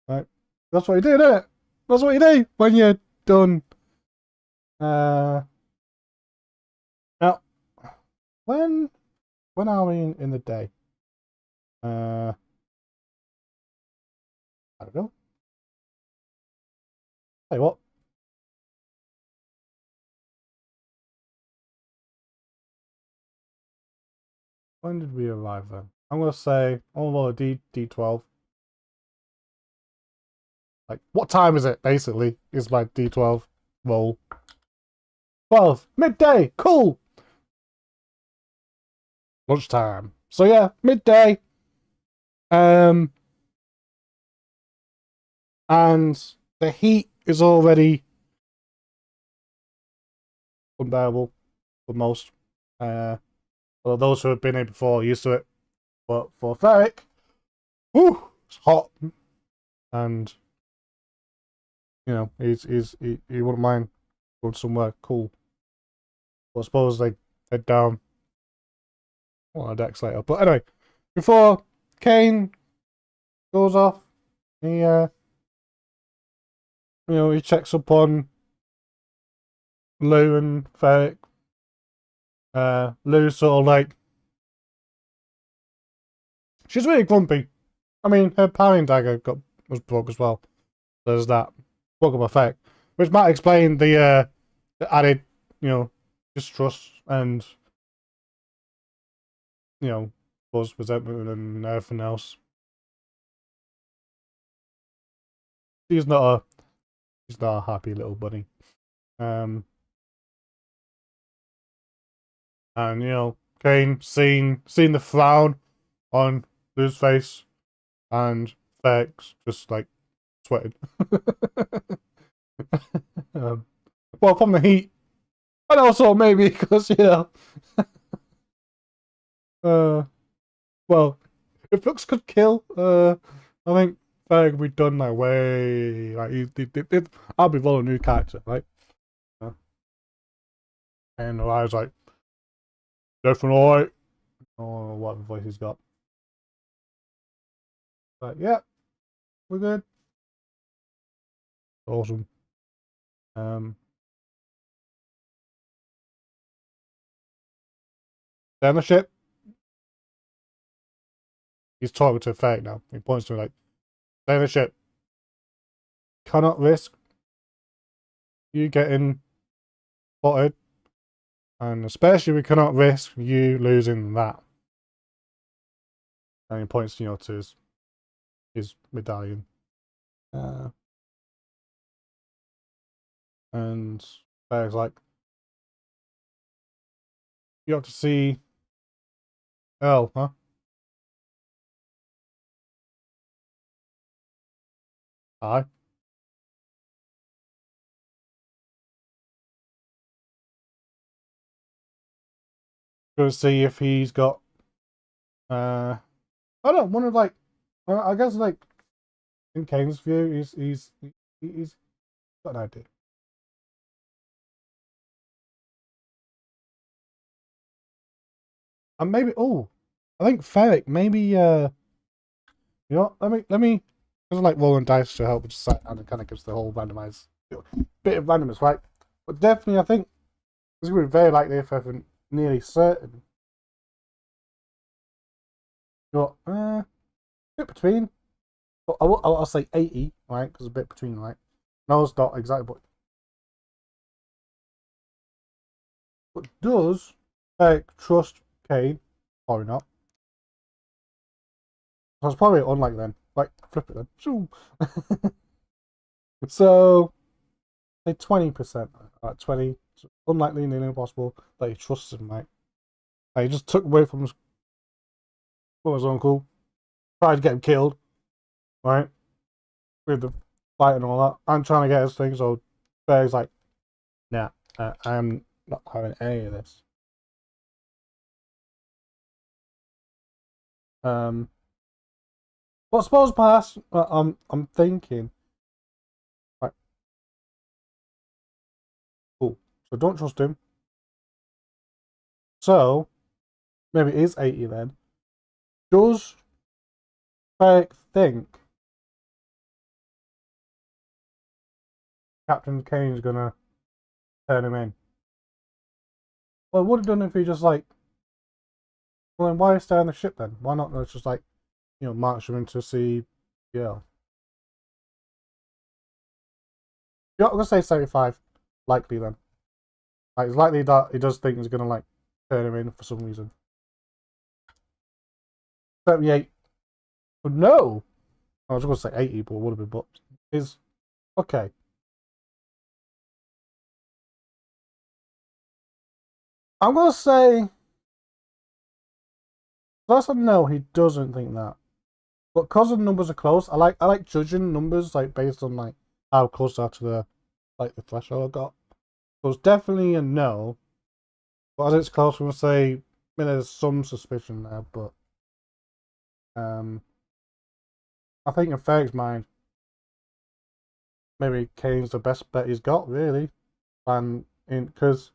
Right. That's what you do, isn't it? That's what you do when you're done. Now, when are we in the day? I don't know. Hey, what? When did we arrive then? I'm gonna say a D12. Like, what time is it? Basically, is my D12 roll. 12 midday. Cool. Lunchtime. So yeah, midday. And the heat is already unbearable for most. Well, those who have been here before are used to it. But for Ferrick, whoo, it's hot, and he wouldn't mind going somewhere cool. But I suppose they head down on a decks later. But anyway, before Kane goes off, he he checks up on Lou and Ferrick. Lou's sort of she's really grumpy. I mean, her parrying dagger was broke as well. There's that broke up effect, which might explain the added, distrust and was resentment and everything else. She's not a happy little bunny. And Kane seeing the frown on Lou's face, and Ferrick's just sweating. Well, from the heat, and also maybe because well, if looks could kill, I think Ferrick would be done that way. Like I'll be rolling a new character, right? And I was like, definitely, or whatever voice he's got. But yeah, we're good. Awesome. Down the ship. He's talking to Ferrick now. He points to me like, down the ship. Cannot risk you getting spotted. And especially we cannot risk you losing that. And he points, to his medallion. And Ferrick's like, you have to see Earl, huh? Aye. Go see if he's got I don't know, one of like I guess like in Kane's view, he's got an idea. And maybe I think Ferrick, maybe let me because like rolling dice to help just and it kinda gives the whole randomized bit of randomness, right? But definitely I think it's gonna be very likely if I'm nearly certain. Bit between. But I'll say 80, right? Because a bit between, right? No, it's not exactly, but does Ferrick trust Kane? Probably not. So it's probably unlike then. Like, flip it then. So, say 20%. Like 20. It's unlikely, nearly impossible that he trusts him, right? Like, he just took away from his uncle, tried to get him killed, right? With the fight and all that. I'm trying to get his thing, so Ferrick's like, nah, I'm not having any of this. But I suppose perhaps I'm thinking, right, cool. So don't trust him. So maybe it is 80 then. Does Ferrick think Captain Kane's gonna turn him in? Well, it would have done if he just like. Well, then why stay on the ship then? Why not just like, march him into sea? Yeah. Yeah, I'm gonna say 75. Likely then. Like it's likely that he does think he's gonna like turn him in for some reason. 78. But no. I was gonna say 80, but it would have been but is okay. I'm gonna say that's a no. He doesn't think that, but because the numbers are close, I like judging numbers like based on like how close they are to the threshold I got. So it's definitely a no, but as it's close, I'm gonna say there's some suspicion there, but I think in Ferrick's mind, maybe Kane's the best bet he's got really, and because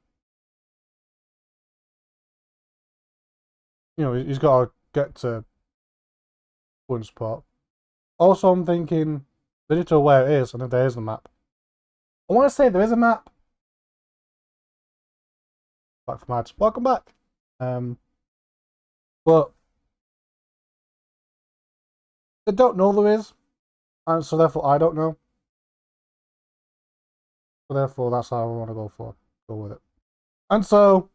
he's got to get to one spot. Also, I'm thinking they need to know where it is, and if there is a map. I want to say there is a map. Back from ads. Welcome back. But they don't know there is, and so therefore I don't know. So therefore that's how I want to go with it. And so,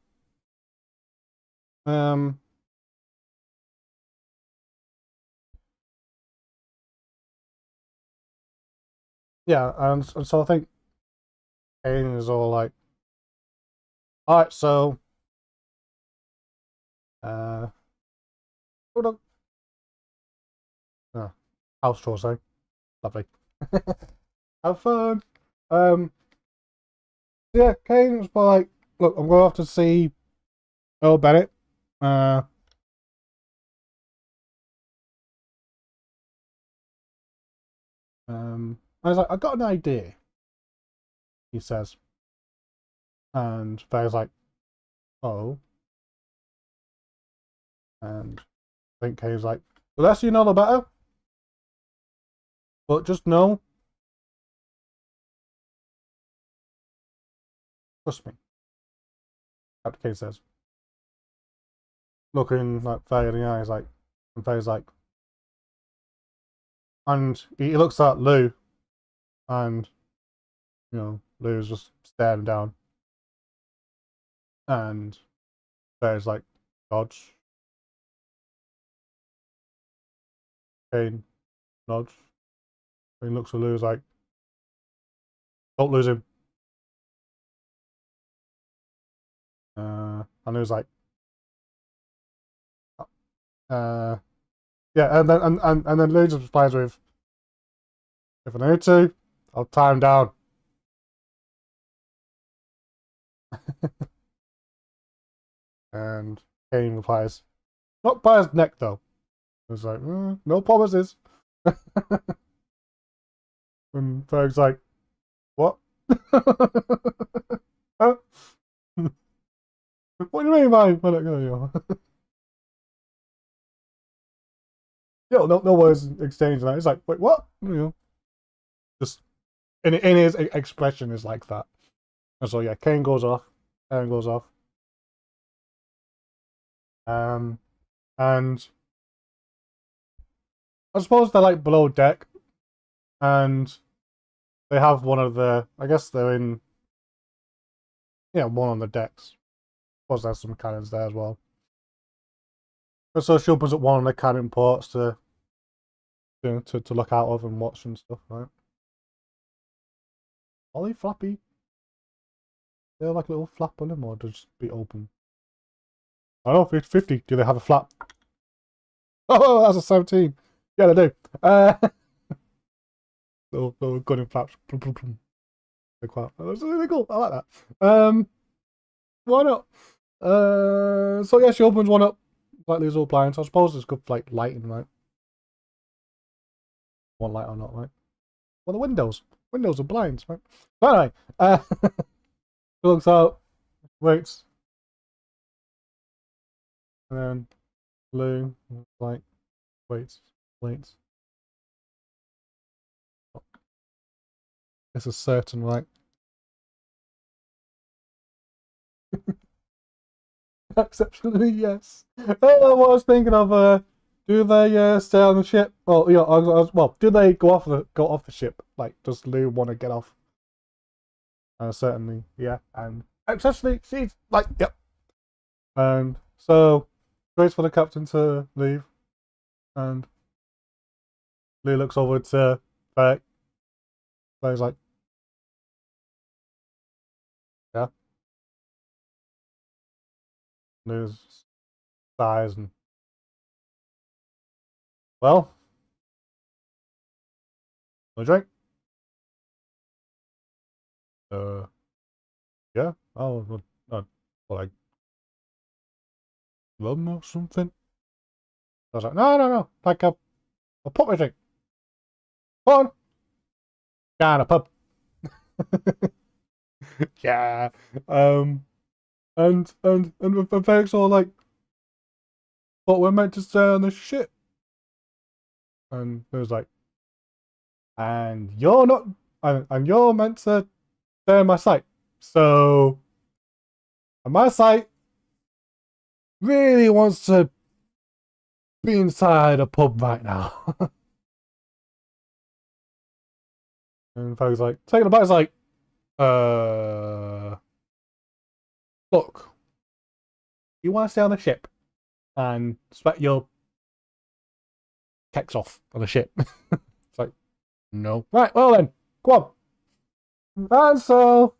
yeah, and so I think Kane is all like, all right, so, hold on. Oh, house chores, eh? Lovely. Have fun. Yeah, Kane was like, look, I'm going to have to see Earl Bennett. I was like, I got an idea, he says. And Faye's like, oh. And I think Kane's like, the less you know, the better. But just know, trust me, Captain Kane says. Looking like Faye in the eyes, like, and Faye's like, and he looks at Lou, and, Lou's just staring down. And Faye's like, dodge. Kane nods. Kane looks at Lou's like, don't lose him. And Lou's like, yeah, and then Lou just replies with, if I need to, I'll tie him down. And Kane replies, not by his neck though. It's like, no promises. And Ferg's like, what? Huh? What do you mean by let it go? No words exchanged. That. It's like, wait, what? Just in his expression is like that. And so yeah, Kane goes off. Aaron goes off. And I suppose they're like below deck, and they have one of the. I guess they're in. Yeah, one on the decks. I suppose there's some cannons there as well. And so she opens up one of the cannon ports to look out of and watch and stuff, right? Are they flappy? They're like a little flap on them, or just be open? I don't know, 50. Do they have a flap? Oh, that's a 17. Yeah, they do. Little gunning flaps. That's really cool. I like that. Why not? So yeah, she opens one up. Like these all blinds. So I suppose it's good for like lighting, right? One light or not, right? Well, the windows. Windows are blinds, right? But anyway, she looks out, waits, and then Lou like waits. This is certain, right? Exceptionally, yes. What I was thinking of, do they stay on the ship? Well, well, do they go off the ship? Like, does Lou want to get off? Certainly, yeah. And essentially, she's like, yep. And so, waits for the captain to leave, and Lou looks over to Ferrick. Ferrick's like, yeah. Lou sighs and, well, no drink. Uh, yeah. Oh, like rum or something. I was like, no. Like a put my drink. Come on. Down a pub. Yeah. And Felix all like, but we're meant to stay on the ship. And it was like, and you're not, and you're meant to stay on my site. So, and my site really wants to be inside a pub right now. And Felix like, taking a bite, is like, look, you want to stay on the ship and sweat your kecks off on the ship. It's like, no. Right, well then, go on. And so,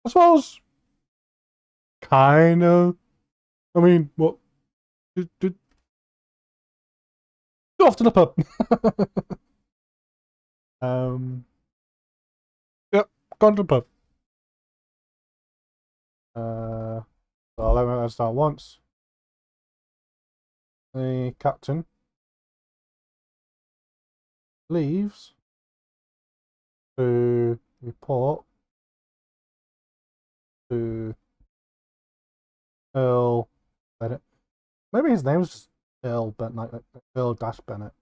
I suppose, kind of, I mean, what? Too often a pub. um, yep, gone to the pub. So let me write this down once. The captain leaves to report to Earl Bennett. Maybe his name's just Earl Bennett, like Earl Dash Bennett.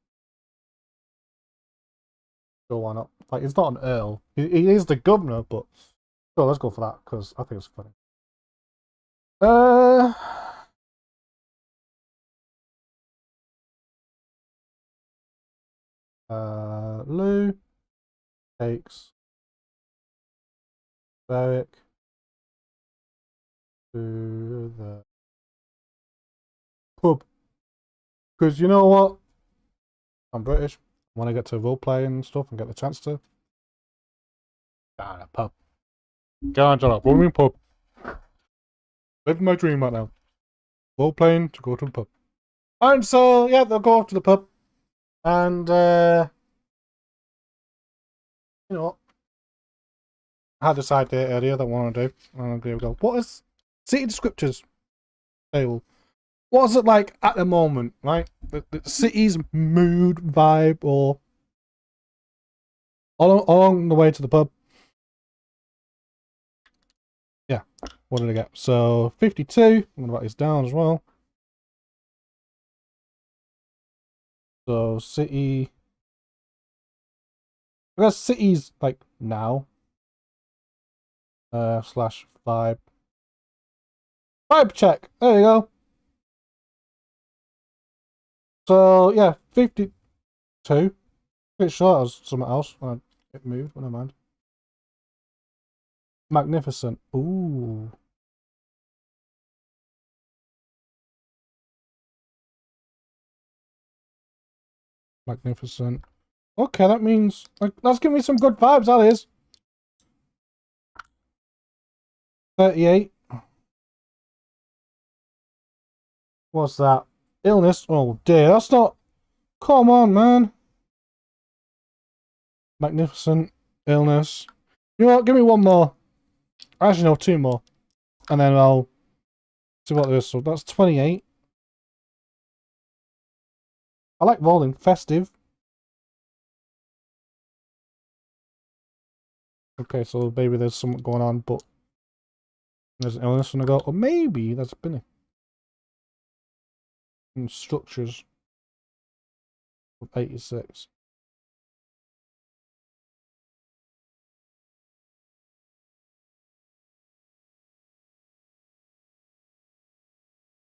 Sure, why not? Like, he's not an Earl. He is the governor, but so let's go for that because I think it's funny. Lou takes Ferrick to the pub because you know what? I'm British. When I get to role play and stuff and get the chance to, a pub. Go on, John. What do you mean pub? Living my dream right now. Role playing to go to the pub. And so yeah, they'll go off to the pub, and you know what? I had this idea earlier that I want to do, and here we go. What is city descriptors table? What is it like at the moment, right? The city's mood, vibe, or along the way to the pub. Yeah, what did I get? So 52. I'm gonna write this down as well. So city. I guess city's like now. Slash vibe. Vibe check. There you go. So yeah, 52. Pretty sure that was something else when it moved. Never mind. Magnificent. Ooh. Magnificent. Okay, that means like that's giving me some good vibes. That is 38. What's that? Illness. Oh dear, that's not. Come on, man. Magnificent. Illness. You know what? Give me one more. Actually, no, two more, and then I'll see what there is. So that's 28. I like rolling festive. Okay, so maybe there's something going on, but there's an illness when I go, or maybe that's been in structures of 86.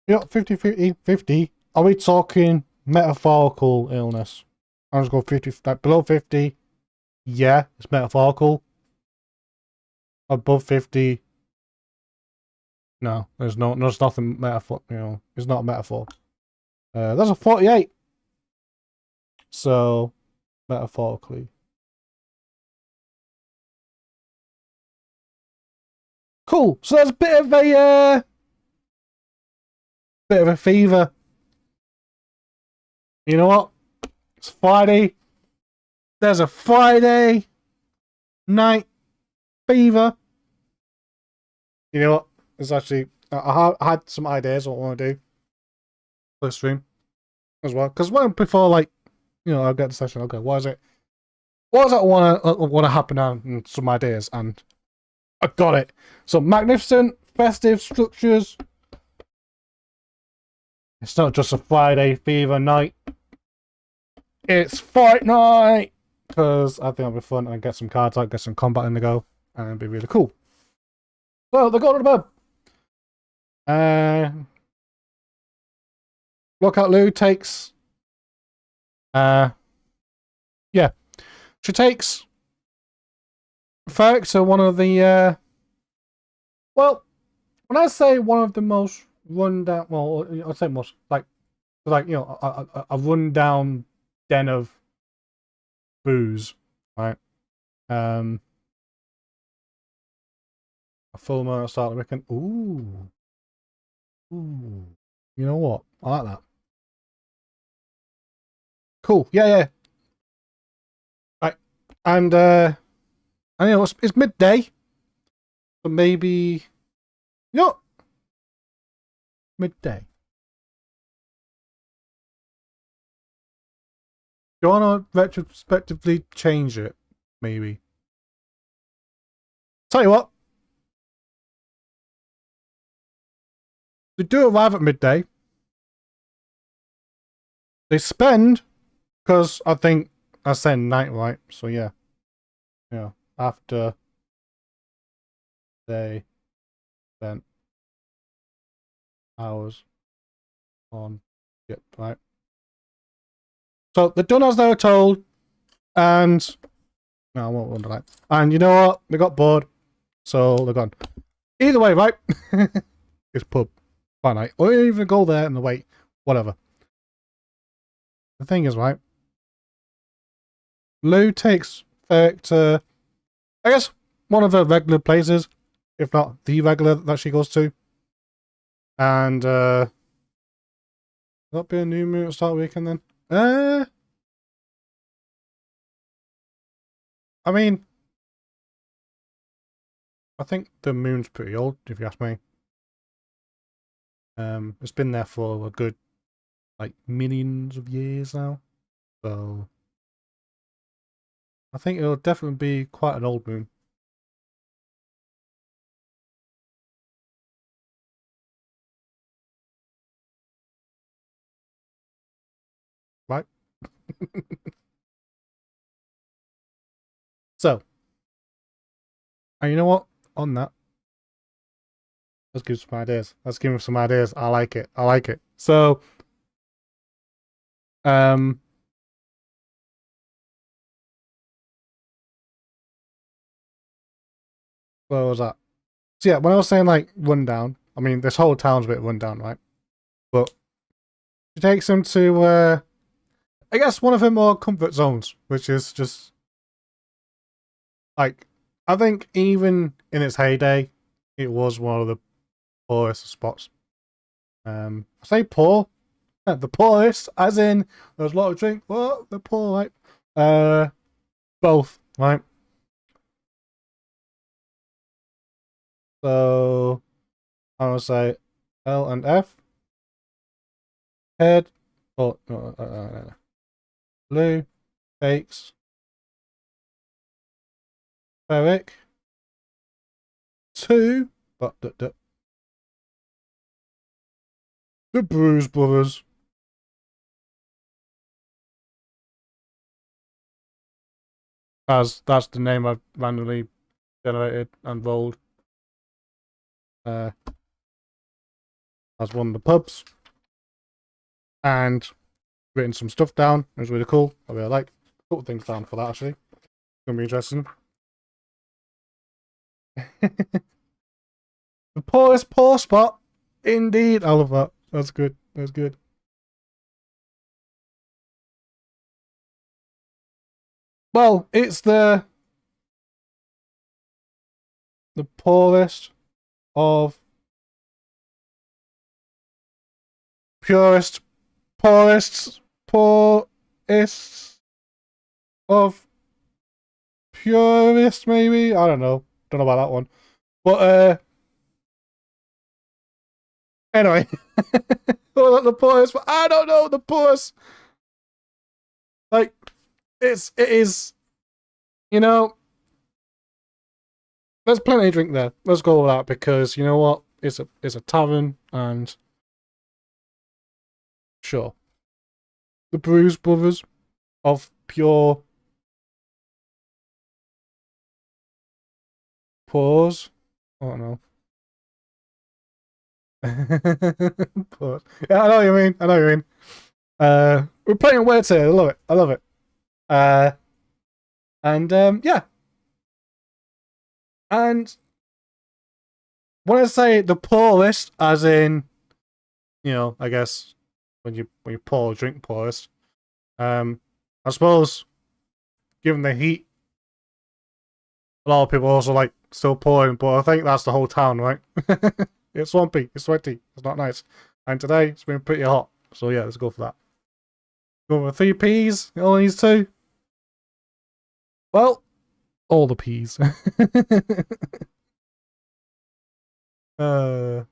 Yeah, 50, 50, 50. Are we talking metaphorical illness? I'm just going 50, like below 50. Yeah, it's metaphorical. Above 50. No, there's nothing metaphor, it's not a metaphor. That's a 48. So, metaphorically. Cool. So that's a bit of a fever. You know what? It's Friday. There's a Friday night fever. You know what? It's actually I had some ideas what I want to do for the stream as well. Because when before, like, I'll get the session. Okay, what is it I want to happen now? And some ideas, and I got it. So magnificent, festive structures. It's not just a Friday fever night. It's fight night because I think it'll be fun and get some cards out, get some combat in the go, and it'll be really cool. So they go to the pub. Lookout Lou takes. Yeah, she takes Ferrick to one of the. Well, when I say one of the most rundown, well, I'd say most like a rundown den of booze, right? A full amount of start making. Ooh. You know what? I like that. Cool. Yeah. Right. And it's midday. So maybe You know, midday. Do you want to retrospectively change it? Maybe. Tell you what. They do arrive at midday. They spend, because I think I said night, right? So yeah. Yeah. After they spent hours on ship, right? So they're done as they were told, and no, I won't wonder that. And you know what? They got bored, so they're gone. Either way, right? It's pub. Fine, right? Or even go there and wait, whatever. The thing is, right? Lou takes Ferrick to, I guess, one of her regular places, if not the regular that she goes to. And that'll be a new moon at start weekend then. I mean, I think the moon's pretty old, if you ask me. It's been there for a good, like, millions of years now. So I think it'll definitely be quite an old moon. Right? So, and you know what? On that, let's give some ideas. Let's give him some ideas. I like it. I like it. So, where was that? So yeah, when I was saying like rundown, I mean this whole town's a bit rundown, right? But she takes him to I guess one of her more comfort zones, which is just like I think even in its heyday, it was one of the poorest spots. I say poor, the poorest, as in there's a lot of drink. Well, the poor, right? Both, right? So I would say L and F. Head. Oh no. Blue takes Ferrick to the Bruise Brothers. As that's the name I've randomly generated and rolled. As one of the pubs. And written some stuff down. It was really cool. I really like. Put things down for that actually. It's gonna be interesting. The poorest poor spot. Indeed. I love that. That's good. That's good. Well, it's the poorest of purest, poorest of purest, maybe? I don't know. Don't know about that one. But, anyway. Well, the poorest, but I don't know, the poorest. Like, it is, you know, there's plenty of drink there. Let's go with that because, you know what? It's a tavern and sure. The Bruise Brothers of pure pause. I don't know. Pause. Yeah, I know what you mean. I know what you mean. We're playing words here. I love it. I love it. Yeah. And when I say the poorest, as in, you know, I guess when you pour, drink poorest. I suppose, given the heat, a lot of people also like still pouring, but I think that's the whole town, right? It's swampy, it's sweaty, it's not nice. And today it's been pretty hot, so yeah, let's go for that. Go for 3 P's, all these 2. Well, all the P's. All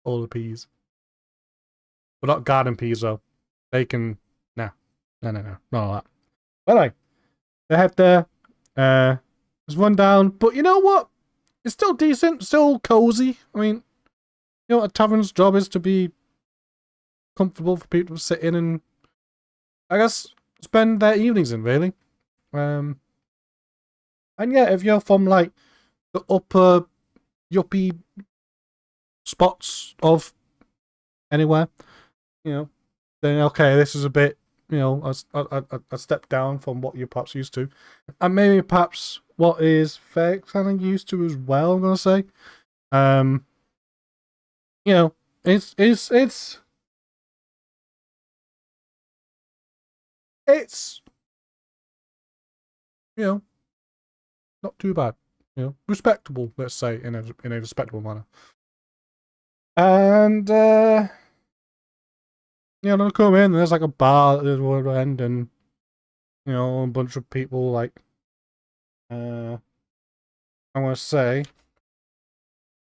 the peas. But not garden peas, though. They can... Nah. No, not all that. But anyway, they head there. There's one down. But you know what? It's still decent. Still cozy. I mean, you know, a tavern's job is to be comfortable for people to sit in and, I guess, spend their evenings in, really. And yeah, if you're from, like, the upper yuppie spots of anywhere, you know, then okay, this is a bit, you know, a step down from what you're perhaps used to. And maybe perhaps what is Ferrick kind of used to as well, I'm going to say. You know, it's you know, not too bad. You know, respectable, let's say, in a respectable manner. And you know, they'll come in and there's like a bar at the other end and you know, a bunch of people like I wanna say,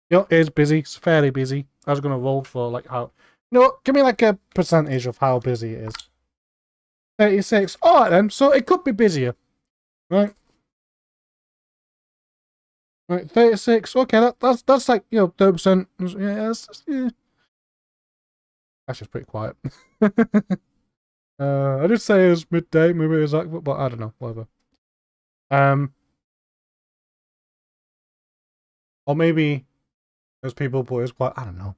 you know, it's busy, it's fairly busy. I was gonna roll for like how, you know what, give me like a percentage of how busy it is. 36. Alright then, so it could be busier. Right? Right, 36. Okay, that's like, you know, 30%. Yeah, yeah. That's just pretty quiet. I did say it was midday, maybe it was like, but I don't know, whatever. Or maybe there's people, but it's quite, I don't know.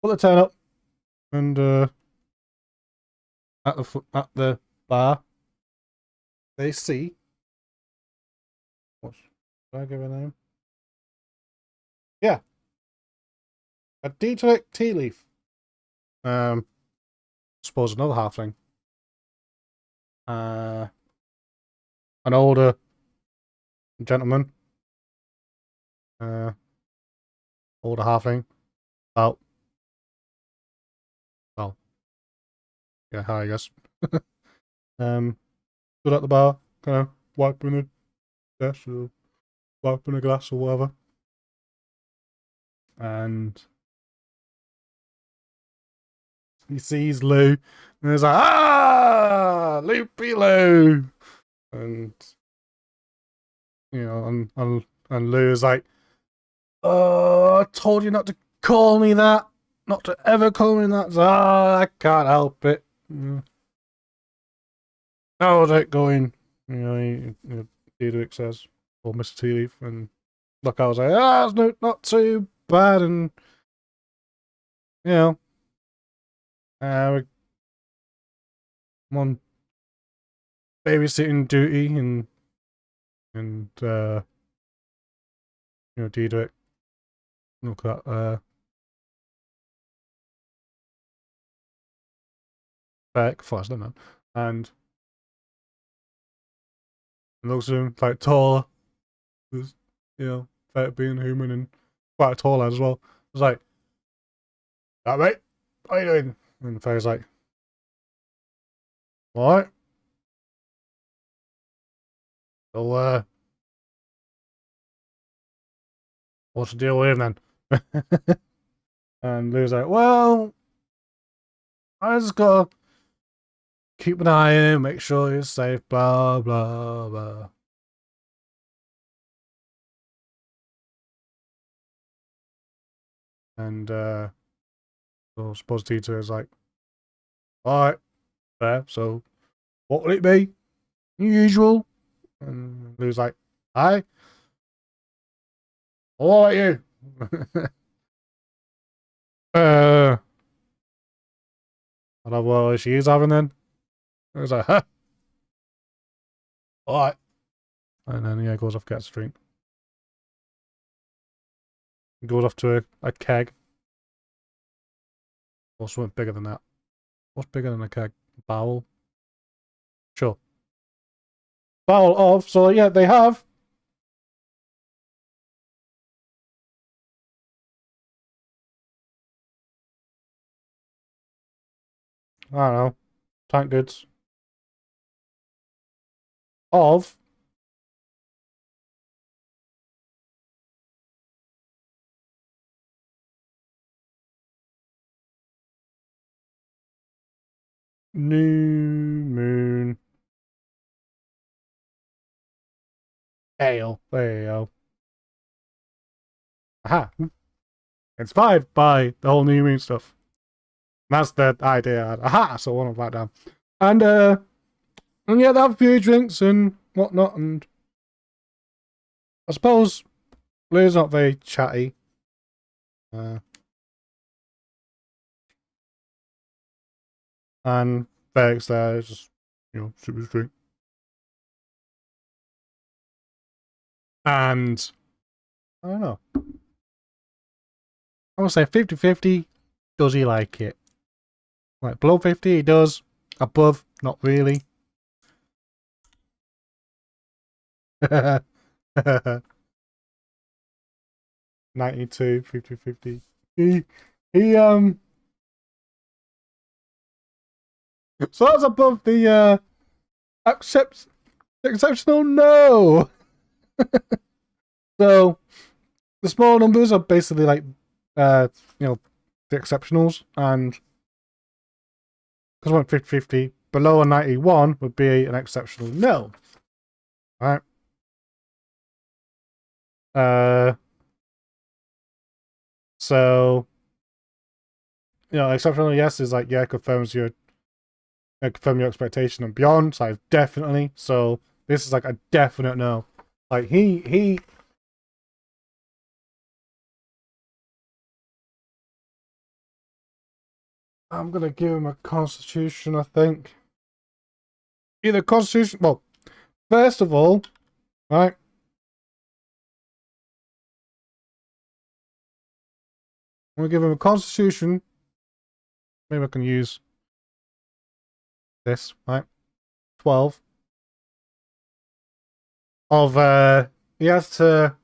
But they turn up and at the bar, they see. What should I give a name? Yeah, a Dietrich tea leaf. I suppose another halfling. An older gentleman. Older halfling. About, well, yeah, hi, I guess. Stood at the bar, kind of wiping the desk or wiping a glass or whatever. And he sees Lou, and he's like, ah, Loopy Lou! And, you know, and Lou is like, oh, I told you not to call me that. Not to ever call me that. I can't help it. How's it going? You know, Diedrich says, or Mr. Tea Leaf, and look, I was like, it's not too bad, and, you know, we're on babysitting duty, and you know, Diedrich, look at Beck, first, I don't know, and looks at him like taller, because, you know, Beck being human and quite a tall lad as well. I was like, that mate, how you doing? And Faye's like, alright. So, what's the deal with him then? And Lou's like, well, I just gotta keep an eye on him, make sure he's safe, blah, blah, blah. And, so I suppose Tita is like, alright, fair, so what will it be? Usual. And Lou's like, hi. What about you? I don't know what she is having then. I was like, huh. Alright. And then, yeah, goes off, gets a drink. Goes off to a keg. Or something bigger than that. What's bigger than a keg? Barrel? Sure. Barrel of, so yeah, they have. I don't know. Tank goods. Of. New moon. Ale. There you go. Aha. Inspired by the whole new moon stuff. That's the idea. Aha! So I want to write down. And yeah, they have a few drinks and whatnot, and I suppose Lou's not very chatty. And Ferrick's there, it's just, super straight. And I don't know. I would say 50-50. Does he like it? Like below 50, he does. Above, not really. 92, 50-50. He so that's above the exceptional no. So the small numbers are basically like the exceptionals, and because I went 50-50, below a 91 would be an exceptional no. All right. So exceptional yes is like, yeah, confirm your expectation and beyond. So definitely. So this is like a definite no. Like he I'm gonna give him a constitution, I think. Either constitution, well, first of all, right? I'm gonna give him a constitution. Maybe I can use this, right? 12. Of he has to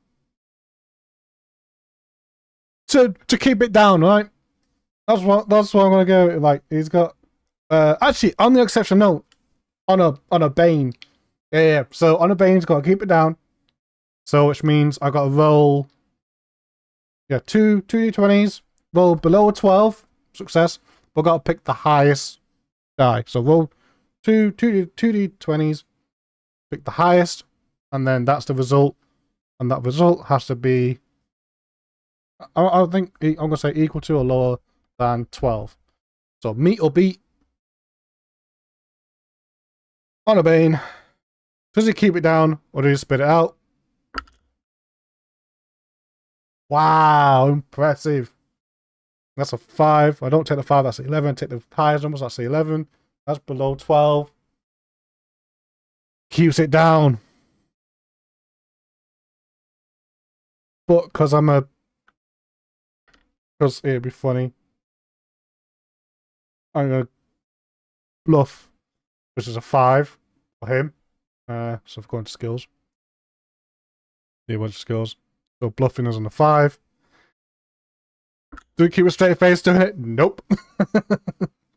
keep it down, right? That's what I'm gonna go with. Like he's got actually on the exception note, on a Bane. Yeah. So on a Bane he's gotta keep it down. So which means I gotta roll two d20s, roll below a 12, success, but gotta pick the highest die. So roll two d20s, pick the highest, and then that's the result. And that result has to be, I think I'm gonna say equal to or lower than 12. So meet or beat on a Bane. Does he keep it down or does he spit it out? Wow, impressive. That's a 5. I don't take the 5, that's 11. Take the highest numbers, that's 11. That's below 12. Keeps it down. But because it'd be funny, I'm gonna bluff, which is a 5 for him. So I've gone to skills. Yeah, bunch of skills. So bluffing is on the 5. Do we keep a straight face doing it? Nope.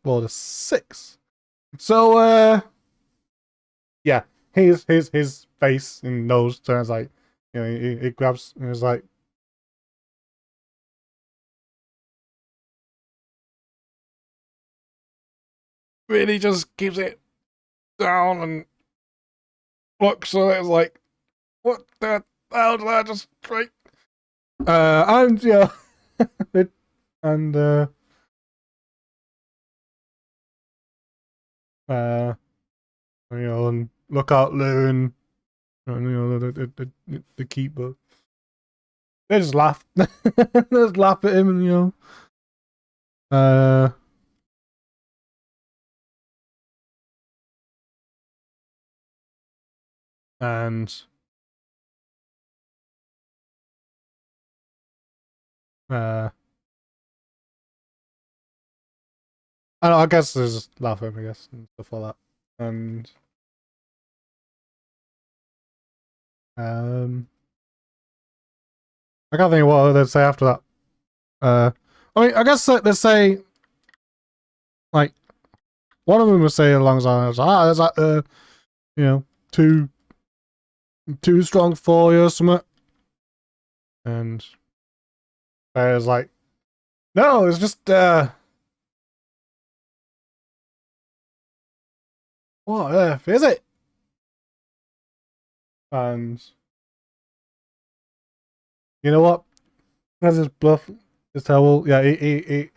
Well, the 6. So yeah, his face and nose turns like, he grabs and is like, really just keeps it down and looks at it like, what the hell did I just drink? And yeah, and and look out, Loon, and the keeper. They just laugh. They just laugh at him, and and I don't know, I guess there's just laugh at him, I guess, and stuff like that. And I can't think of what they'd say after that. I mean, I guess they say, like, one of them would say along the lines, there's like, too strong for you or something. And there's like, no, it's just, what on earth is it? And you know what? That's his bluff. It's terrible. Yeah, he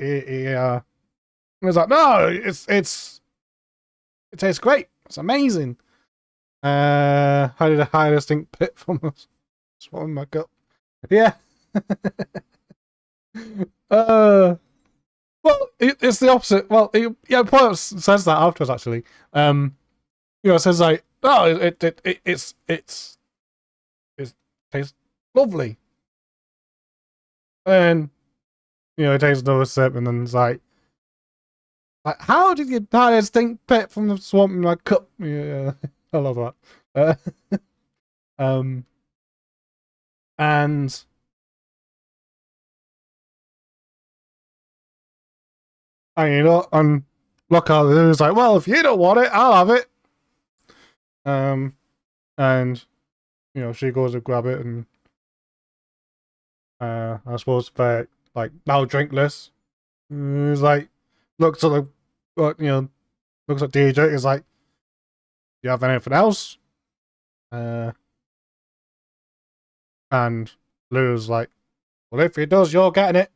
was like, no, it tastes great. It's amazing. How did I hide a stink pit from us? Swallowing my gut. Yeah. Well, it's the opposite. Well, Poirot says that afterwards. Actually, it says like, oh, it tastes lovely, and it takes another sip, and then it's like, how did you hide a stink pit from the swamp in my cup? Yeah, I love that. And and Lockhart was like, well, if you don't want it, I'll have it. And she goes to grab it, and I suppose they're like now drinkless. He's like, looks at DJ. He's like, do you have anything else? And Lou's like, well, if he does, you're getting it.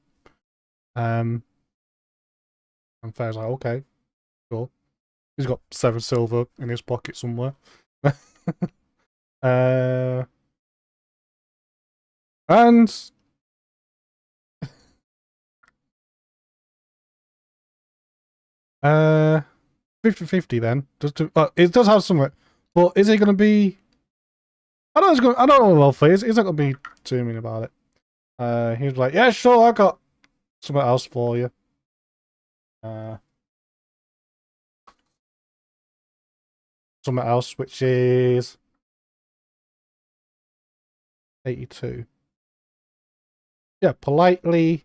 And Fair's like, okay, cool. He's got 7 silver in his pocket somewhere. And 50-50 then. It does have somewhere, but is he going to be? I don't know. Wealthy. He's not going to be too mean about it. He's like, yeah, sure, I got something else for you. Something else, which is 82. Yeah, politely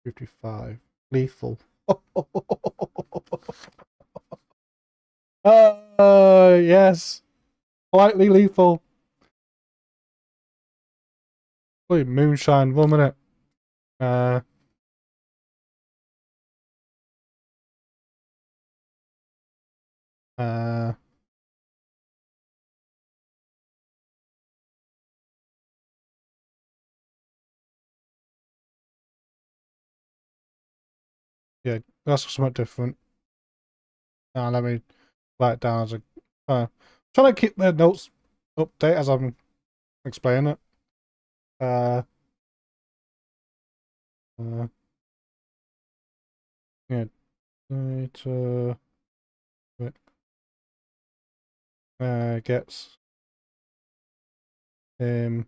55. Lethal. Yes. Politely lethal. Bloody moonshine, 1 minute. Yeah, that's something different. Now let me write it down as a. Trying to keep the notes update as I'm explaining it. Yeah. Gets yeah,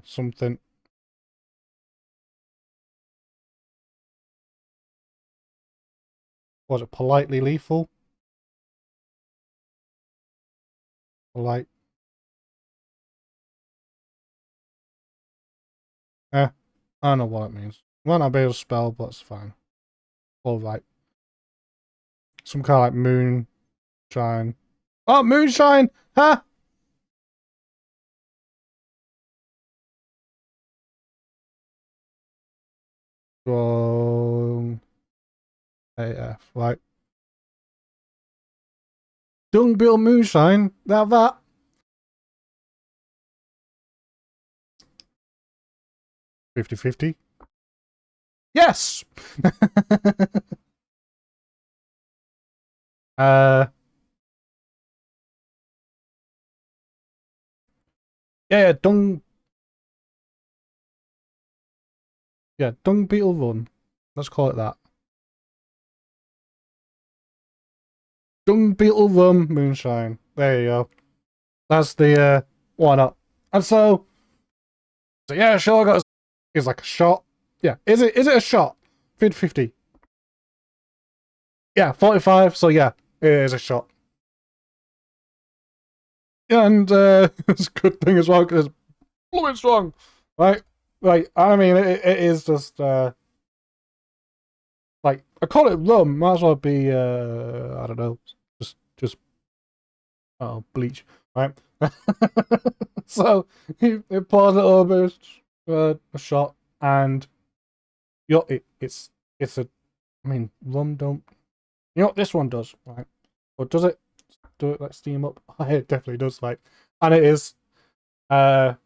something. Was it politely lethal? Polite. I don't know what it means. Might not be able to spell, but it's fine. Or like some kind of like moonshine. Oh, moonshine! Huh? Strong AF, right? Dung Bill Moonshine. Now that. $50-50. Yes! Yeah, Dung Beetle Run. Let's call it that. Dung Beetle Run Moonshine. There you go. That's the why not? And so yeah, sure, I got it's like a shot. Yeah, is it a shot? 50-50. Yeah, 45, so yeah, it is a shot. Yeah, and it's a good thing as well, because it's blooming strong. Right? Like, I mean, it is just like, I call it rum, might as well be I don't know, just bleach, right? So he pours it over a shot, and it's a, I mean, rum don't You know what this one does, right? Or does it do it like steam up? It definitely does, like, and it is proper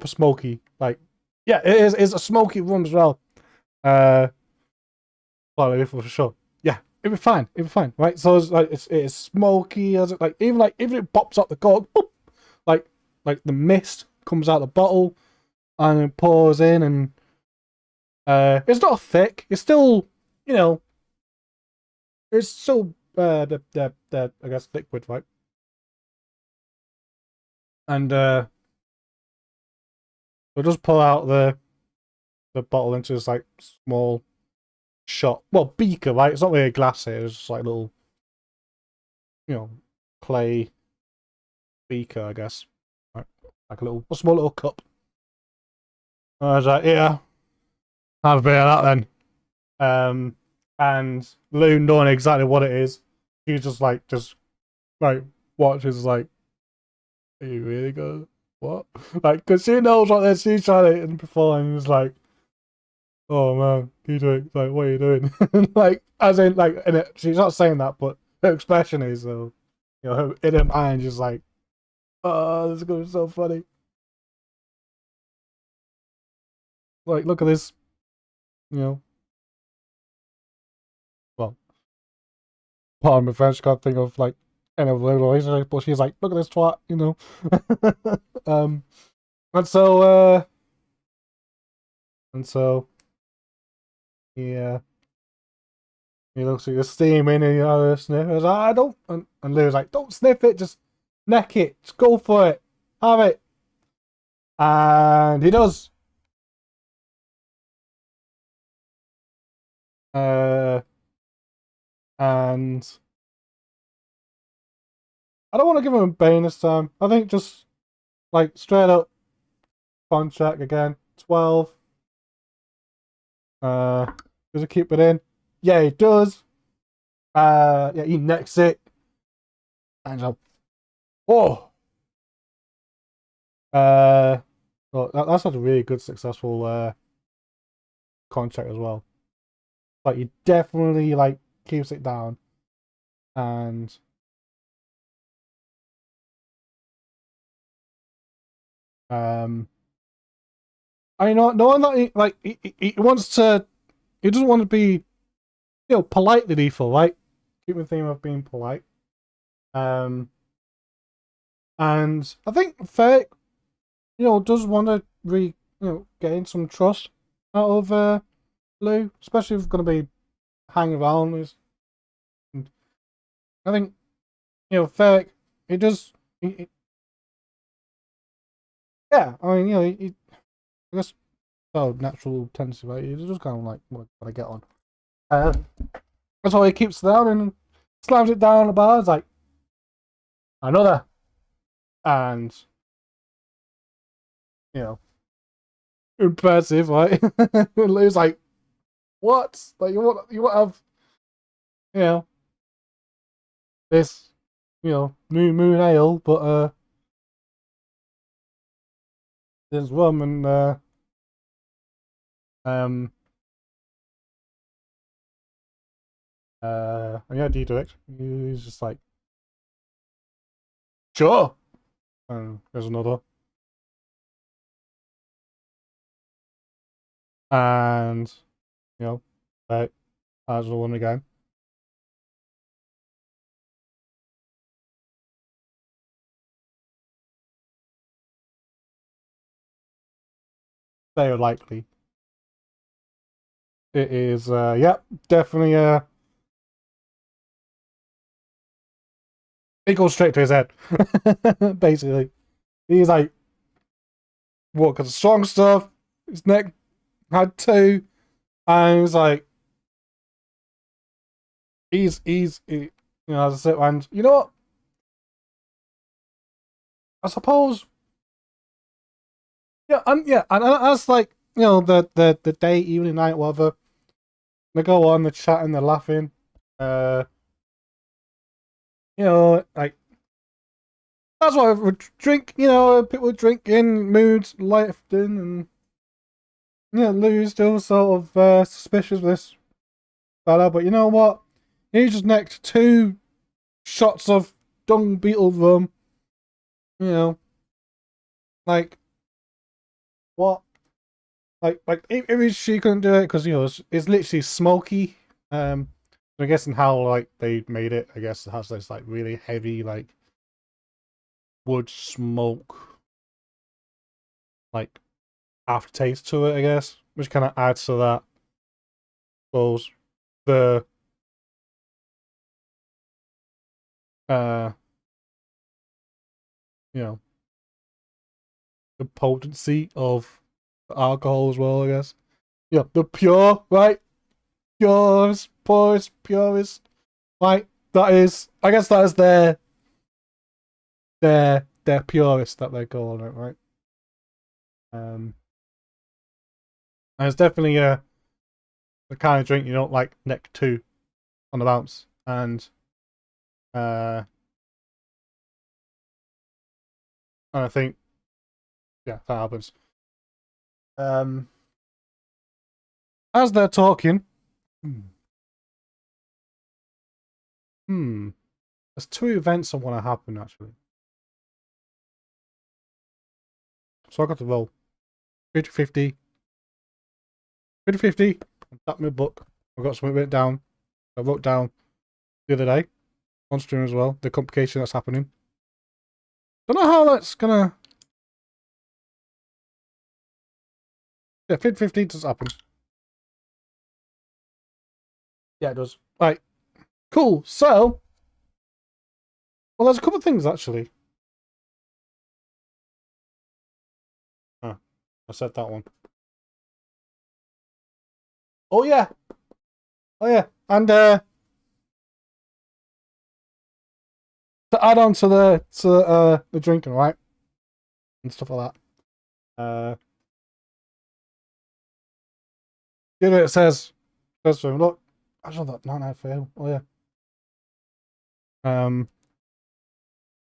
smoky. Like, yeah, it is. It's a smoky room as well. Well, for sure. Yeah, it'd be fine. It'd be fine, right? So it's like it is smoky. As it like even if it pops up the cork, boop, like the mist comes out the bottle and it pours in, and it's not thick. It's still, you know, it's still the I guess liquid, right? And we'll just pull out the bottle into this like small shot, well, beaker, right? It's not really a glass here. It's just like a little, you know, clay beaker, I guess. Right, like a small little cup. I was like, yeah, have a bit of that then. And Lou knowing exactly what it is, she just watches like, are you really good? What? Like, because she knows what they're, she's trying to before, and it's like, oh man, you doing? Like, what are you doing? Like, as in, like, she's not saying that, but her expression is, you know, in her mind, just like, oh, this is going to be so funny. Like, look at this, you know. Well, pardon my French, can't think of like any of the relationship, but she's like, look at this twat, you know. um, and so, yeah. He looks like you're steaming and you know, sniff. I was like, I don't. And Lou's like, don't sniff it, just neck it. Just go for it. Have it. And he does. Uh, and I don't want to give him a bane this time. I think just like straight up fun check again. 12. Does he keep it in? Yeah, he does. Yeah, he necks it. And so, oh. Well, that's a really good, successful contract as well. Like, he definitely like keeps it down, and I know knowing that he wants to, he doesn't want to be, you know, politely lethal, right? Keep the theme of being polite. And I think Ferrick, you know, does want to gain some trust out of Lou, especially if he's going to be hanging around with. I think, you know, Ferrick, he does. Yeah, I mean, you know, I guess so natural tendency, right? He just kind of like want to get on. That's why he keeps it down and slams it down on the bar. It's like another, and you know, impressive, right? Lou's like, what? Like you want to have, you know, this, you know, moon ale, but there's rum and and yeah, do you do it? He's just like, sure. And there's another. And you know, as the one again. Very likely. It is yeah, definitely it goes straight to his head. Basically. He's like, what, because of strong stuff, his neck had two, and he's like, you know, as I said, and you know what? I suppose, and as like, you know, the day, evening, night, whatever, they go on, they're chatting, they're laughing, you know, like, that's why we drink, you know, people drinking, moods lifting, and, you know, Lou's still sort of suspicious of this fella, but you know what? He just necked 2 shots of dung beetle rum. You know, like what? Like if she couldn't do it because you know it's literally smoky. I'm guessing how like they made it. I guess it has this like really heavy like wood smoke like aftertaste to it. I guess which kind of adds to that. Suppose the you know the potency of the alcohol as well. I guess. Yeah, the pure right, purest, purest. Like that is, I guess that is their purest that they're calling it, right? And it's definitely the kind of drink you don't like neck 2 on the bounce, and I think yeah that happens. As they're talking, there's 2 events that want to happen actually. So I got to roll 50-50. 50-50. Tap my book. I've got something written down. I wrote down the other day on stream as well. The complication that's happening. Don't know how that's gonna. Yeah, 50-50 does happen. Yeah, it does. Right. Cool. So, well, there's a couple of things actually. Oh, I said that one. Oh yeah. Oh yeah. And to add on to the drinking, right? And stuff like that. You know, it says to him, look, I saw that 9 fail. Oh yeah.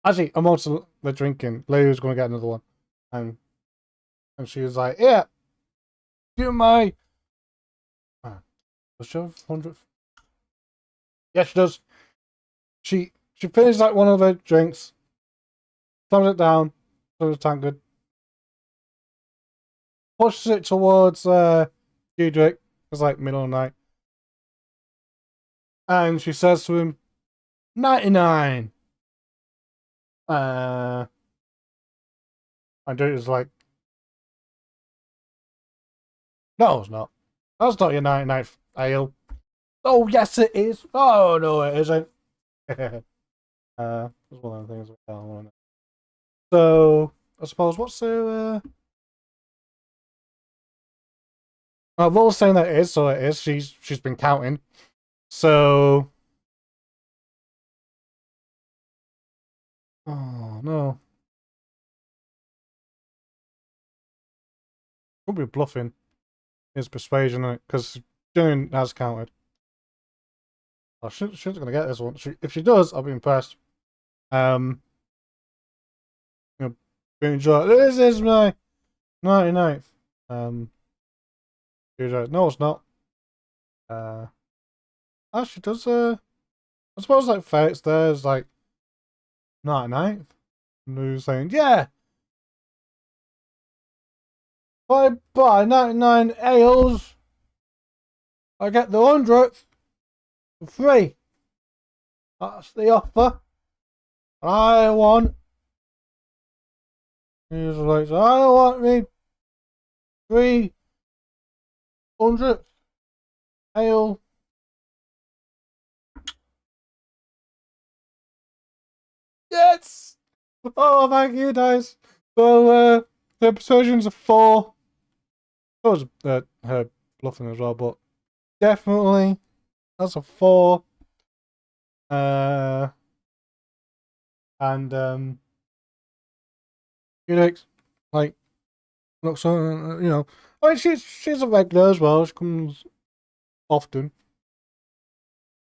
Actually, I'm also the drinking. Lady was going to get another one, and she was like, "Yeah, give my." Does she have 100th? Yeah, she does. She finished like one of her drinks, thumbs it down, so the tankard, pushes it towards Diedrich. It's like middle of the night, and she says to him, 99. And Diedrich's like, no, it's not. That's not your 99th ale. Oh, yes, it is. Oh, no, it isn't. That's one of the things. So, I suppose, what's the... Rol's saying that it is, so it is. She's been counting. So... Oh, no. Could be bluffing his persuasion, because Jillian has counted. Oh, she's going to get this one. If she does, I'll be impressed. You know, enjoy. This is my 99th. No, it's not. Actually, does I suppose like Ferrick's there is like 99th. And who's saying, yeah, if I buy 99 ales, I get the 100th for free. That's the offer. I want. He's like, I want me 300th ale. Yes! Oh, thank you, guys. So, the persuasion's a 4. That was her bluffing as well, but definitely that's a 4. And like, looks you know, I mean, she's a regular as well. She comes often.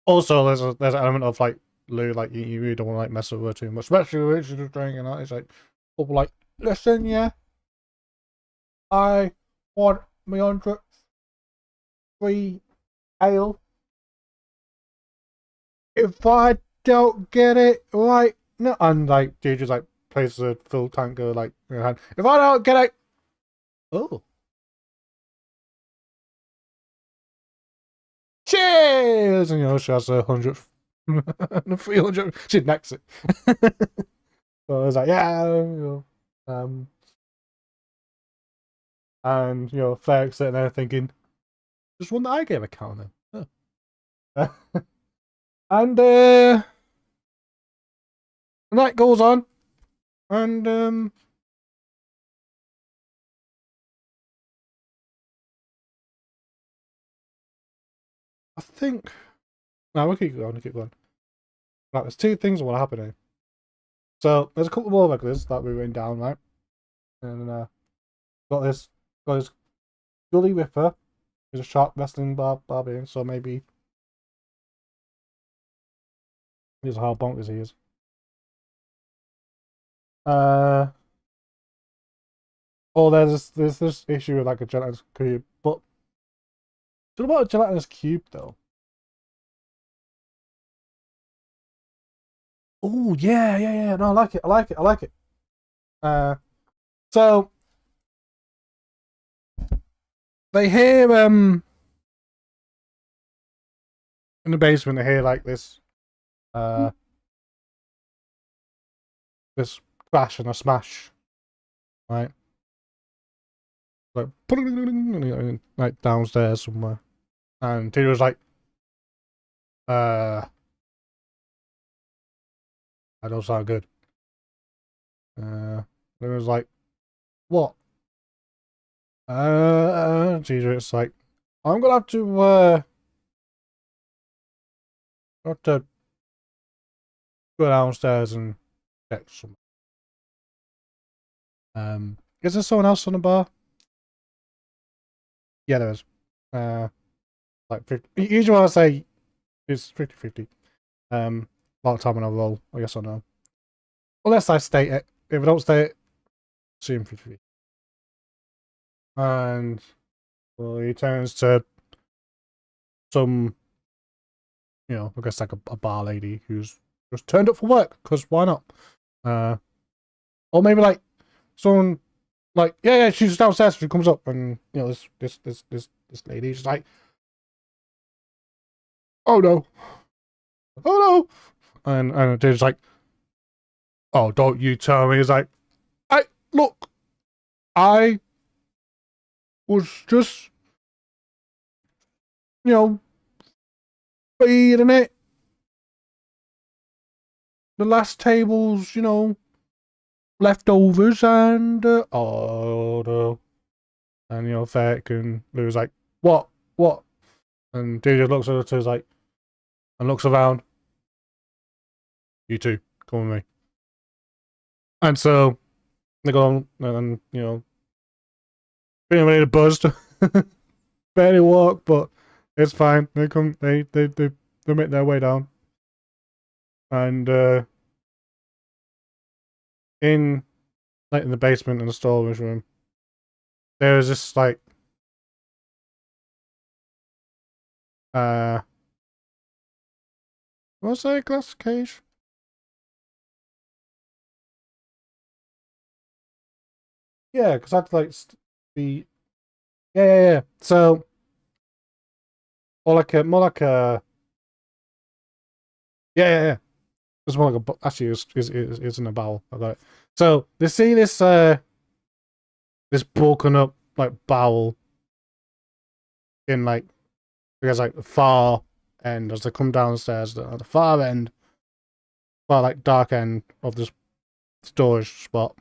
Also, there's an element of like Lou, like you really don't want to like mess with her too much, especially when she's just drinking. It's like, people like, listen, yeah, I want my 100th free ale. if I don't get it right, no, and like dude just like places a full tanker like in her hand. If I don't get it, oh, cheers, and she has 100, 300. She necks it. So I was like, yeah, and Ferrick's sitting there thinking, just one that I gave a counter. Huh. And the night goes on, and I think no, we'll keep going. Right, there's two things that want to happen here. So there's a couple more regulars that we went down, right? And got this Gully Ripper, who's a shark wrestling barbarian. So maybe here's how bonkers he is. Oh, there's this issue with like a gelatinous cube, but what about a gelatinous cube though? Oh yeah. No, I like it. So they hear in the basement. They hear like this this crash and a smash, right? Like like downstairs somewhere, and Tina was like, that don't sound good. It was like, what? It's like, I'm gonna have to go downstairs and check some. Is there someone else on the bar? Yeah, there is. Like 50. Usually when I say it's 50-50. A lot of time when I roll, I guess I know. Unless I state it. If I don't state it, assume 50. And well, he turns to some, I guess like a bar lady who's just turned up for work, because why not? Or maybe like someone like, yeah, she's downstairs, she comes up and this lady, she's like, oh no. And dude's like, oh, don't you tell me. He's like, look, I was just, feeding it. The last table's, leftovers, and, oh no. And, Ferrick and Lou's like, what? And dude just looks at the two, like, and looks around. You two, come with me. And so they go on and being really buzzed. Barely walk, but it's fine. They make their way down. And in the basement in the storage room, there is this like what's that, glass cage? Yeah, because I'd like be yeah. So more like a yeah. It's more like a actually it's in a barrel. I got it. So they see this this broken up like barrel in like the far end as they come downstairs at the far end, far like dark end of this storage spot.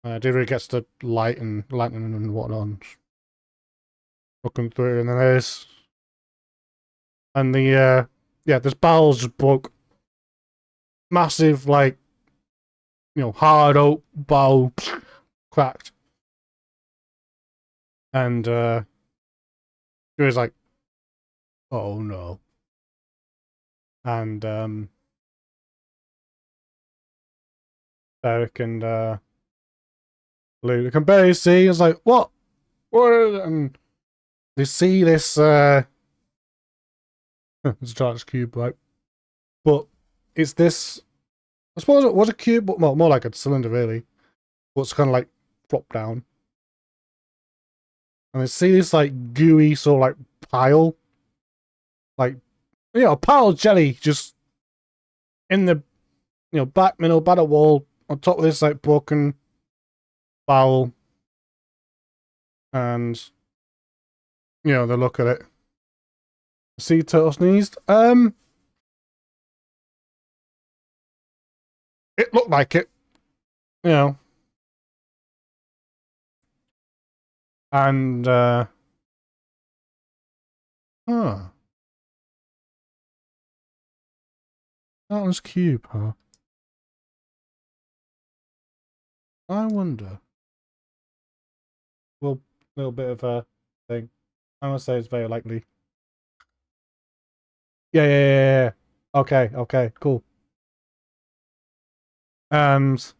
Didri gets the light and lightning and whatnot looking through, and then there's this barrel's just broke. Massive, like, hard oak barrel cracked. And he was like, oh no. And Ferrick and Lou, they can barely see. It's like, what? And they see this It's a giant cube, right? But it's this. I suppose it was a cube, but well, more like a cylinder, really. But it's kind of like flopped down. And I see this like gooey sort of like pile, like a pile of jelly just in the back middle, by the wall, on top of this like broken bowl, and they look at it. Sea turtle sneezed. It looked like it, and huh. That was cube, huh? I wonder. Well, a little bit of a thing. I'm gonna say it's very likely. Yeah. Okay, cool. And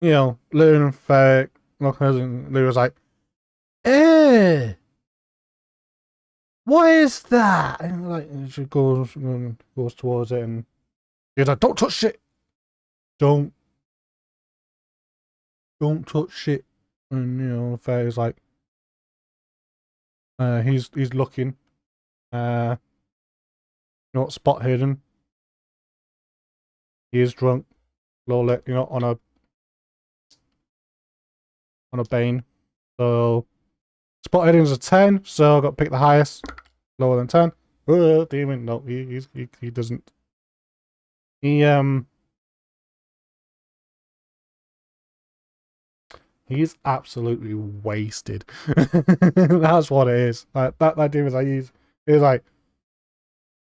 Lou and Ferrick, Lou was like, "Eh, what is that?" And she goes towards it, and he's like, "Don't touch shit. Don't touch shit." And Ferrick's like, he's looking, not spot hidden. He is drunk, low on a Bane. So spot hidden is a 10, so I've got to pick the highest. Lower than 10. Demon. No, he doesn't. He's absolutely wasted. That's what it is. Like that demon he's like,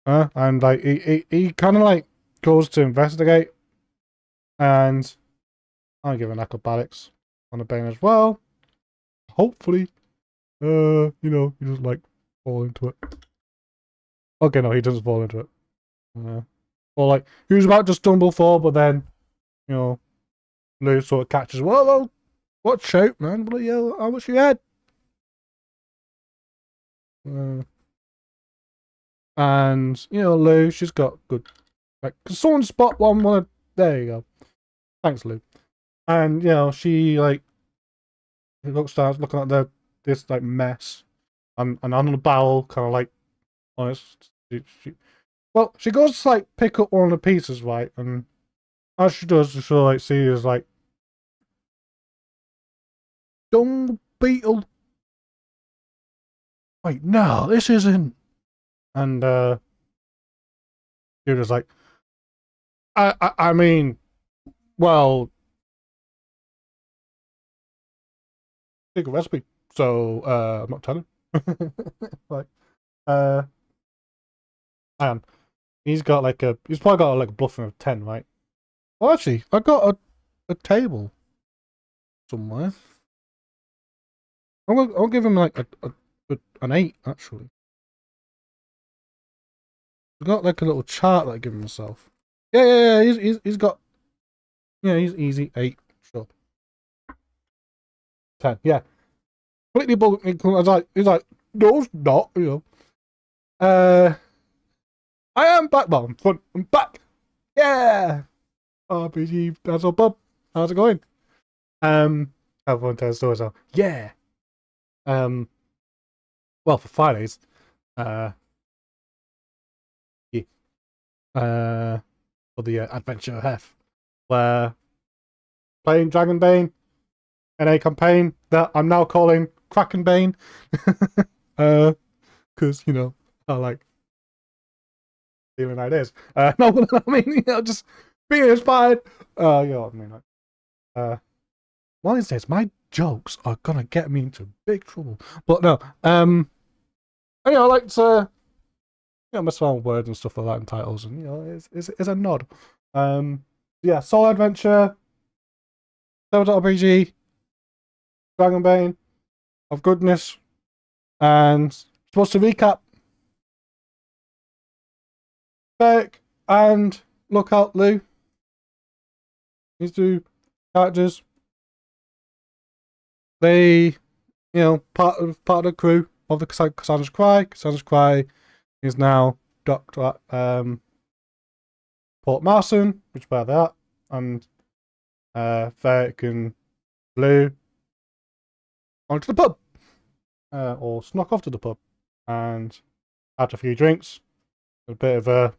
huh? And like he kind of like goes to investigate, and I'm giving acrobatics on the Bane as well. Hopefully, he doesn't like fall into it. Okay, no, he doesn't fall into it. Or like he was about to stumble forward, but then Lou sort of catches. Whoa, watch out, man! Bloody hell, how much you had? And Lou, she's got good. Like, can someone spot one? There you go. Thanks, Lou. And she like starts looking at this like mess, and on the barrel, kind of like honest. She goes to like pick up one of the pieces, right? And as she does, she sort of like sees like dung beetle. Wait, no, this isn't. And she was like, I mean, well, secret recipe. So I'm not telling. Like, and he's probably got like a bluffing of 10, right? Well, actually, I got a table somewhere. I'll give him like an 8 actually. I've got like a little chart that I give myself. Yeah. He's got. Yeah, he's easy 8. Sure. 10. Yeah. Completely bugged me. He's like, no, it's not. I am back. Well, I'm back. Yeah. RPG. That's all, bub. How's it going? Everyone tells stories. Yeah. Well, for Fridays, yeah. For the Adventure of Heff, where playing Dragonbane in a campaign that I'm now calling Krakenbane, because I like stealing ideas. No, I mean just being inspired. You know what I mean. Like, one of these days, my jokes are gonna get me into big trouble. But no, I like to mess around with words and stuff like that in titles, and it's a nod. Yeah, Solo Adventure, RPG, Dragonbane of goodness, and supposed to recap Ferrick and look out Lou. These two characters, they part of the crew of the Cassandra's Cry. Cassandra's Cry is now docked at Port Marson, which is where they're at, and Ferrick and Blue onto the pub, or snuck off to the pub, and had a few drinks, a bit of a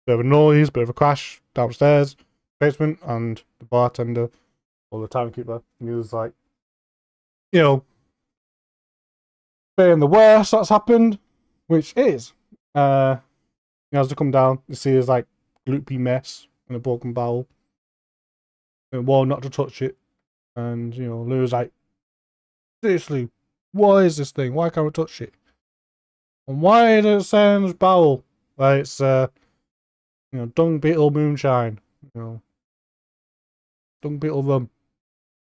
noise, bit of a crash downstairs, basement, and the bartender or the timekeeper, he was like, you know, being the worst that's happened, which is, he has to come down to see his like gloopy mess in a broken barrel, and warn not to touch it, and you know, Lou's like, seriously, what is this thing? Why can't we touch it? And why does it say in this barrel that it's you know, dung beetle moonshine, you know, dung beetle rum,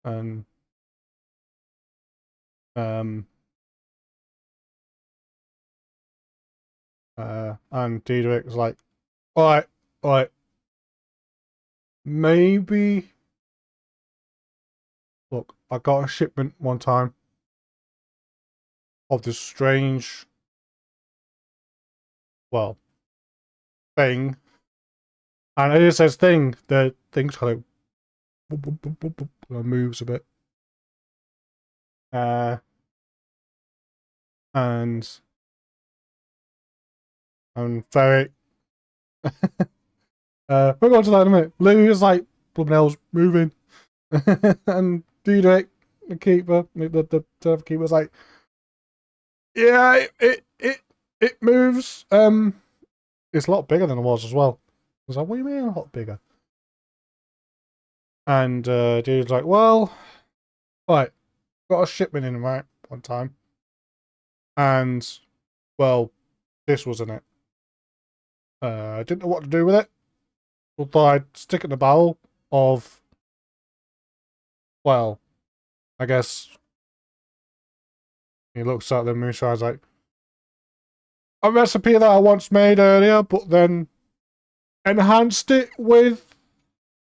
and and Diederik's like, all right, maybe. Look, I got a shipment one time of this strange, well, thing, and it says thing. The thing's kind of moves a bit, and Ferrick. We'll go to that in a minute. Lou is like, blooming hell's moving. And Diederik, the keeper, the turf keeper's like, yeah, it moves. It's a lot bigger than it was as well. I was like, what do you mean a lot bigger? And Diederik's like, well, right, got a shipment in, right, one time. And, well, this was in it. I didn't know what to do with it. So thought I'd stick it in the barrel of, well, I guess he looks at the moonshine's like, a recipe that I once made earlier, but then enhanced it with,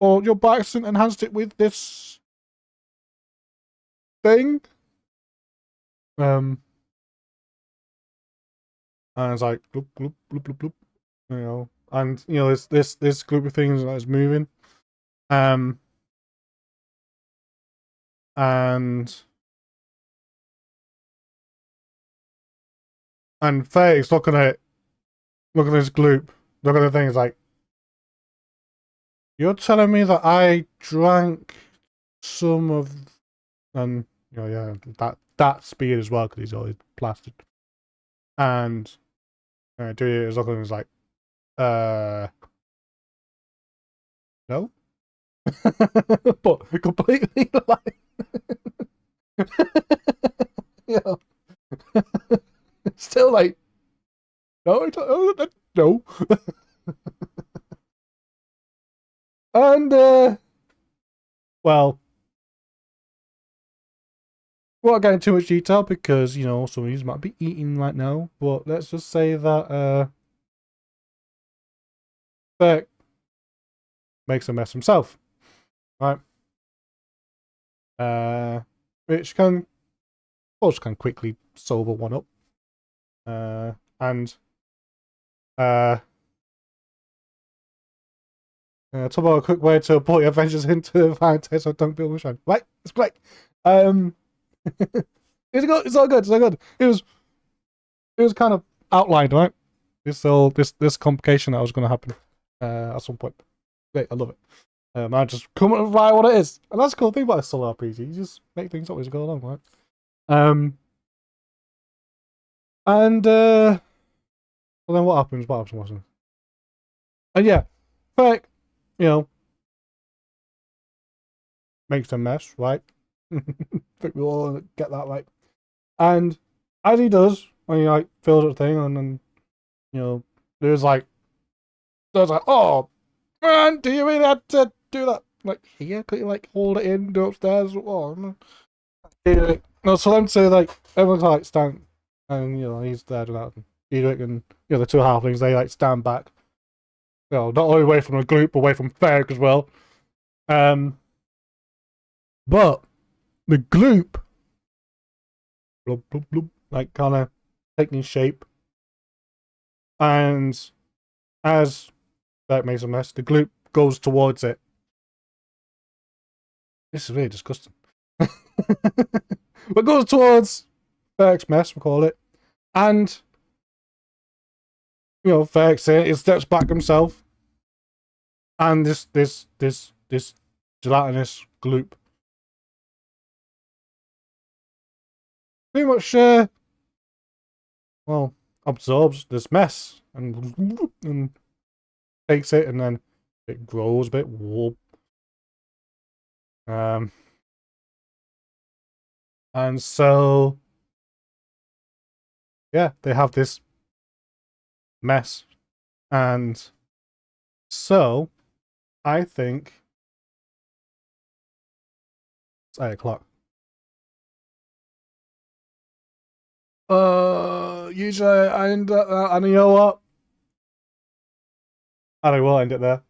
or your by accident enhanced it with this thing. And it's like, bloop, bloop, bloop, bloop, bloop, you know, and you know, this group of things that is moving. And Faye's looking at this gloop, looking at the things like, you're telling me that I drank some of, and you know, yeah, that speed as well because he's always plastered. And Dewey is looking at him, like, no, but completely like, you know, still like, no, I don't, no. And well, we won't get into too much detail because, you know, some of you might be eating right now, but let's just say that Beck makes a mess himself, right? Which can, of course, can quickly sober one up. And talk about a quick way to put your adventures into the Valentine's so don't build shine. Right, it's great. It's good. It's all good. It's all good. It was kind of outlined, right? This complication that was going to happen at some point. Great, I love it. I just come up with what it is, and that's the cool thing about a solo RPG. You just make things always go along, right? And well, then what happens? What happens? And yeah, Ferrick, you know, makes a mess, right? I think we all get that, right? And as he does, when he like fills up the thing, and then you know, there's like, oh man, do you really have to do that? Like, here, could you like hold it in, go upstairs? Oh, no, so them two, like, everyone's like stand, and you know, he's there doing that. Diederik and you know, the two halflings, they like stand back. You know, not only away from the group, but away from Ferrick as well. But the gloop, blub, blub, blub, like kind of taking shape, and as that makes a mess, the gloop goes towards it. This is really disgusting. But goes towards Ferrick's mess, we call it. And, you know, Ferrick's it, he steps back himself. And this gelatinous gloop pretty much, well, absorbs this mess and takes it, and then it grows a bit. And so, yeah, they have this mess, and so I think it's 8 o'clock. Usually I end up, and you know what? I will end it there.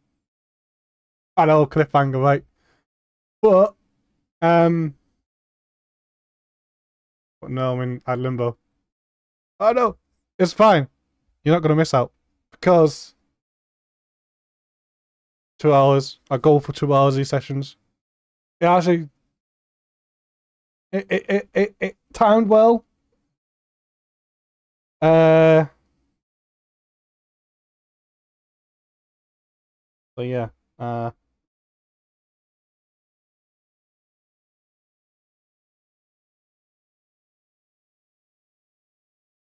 I know, cliffhanger, right? But no, I'm in ad limbo. Oh no, it's fine. You're not gonna miss out because 2 hours. I go for 2 hours these sessions. It actually it timed well. So yeah.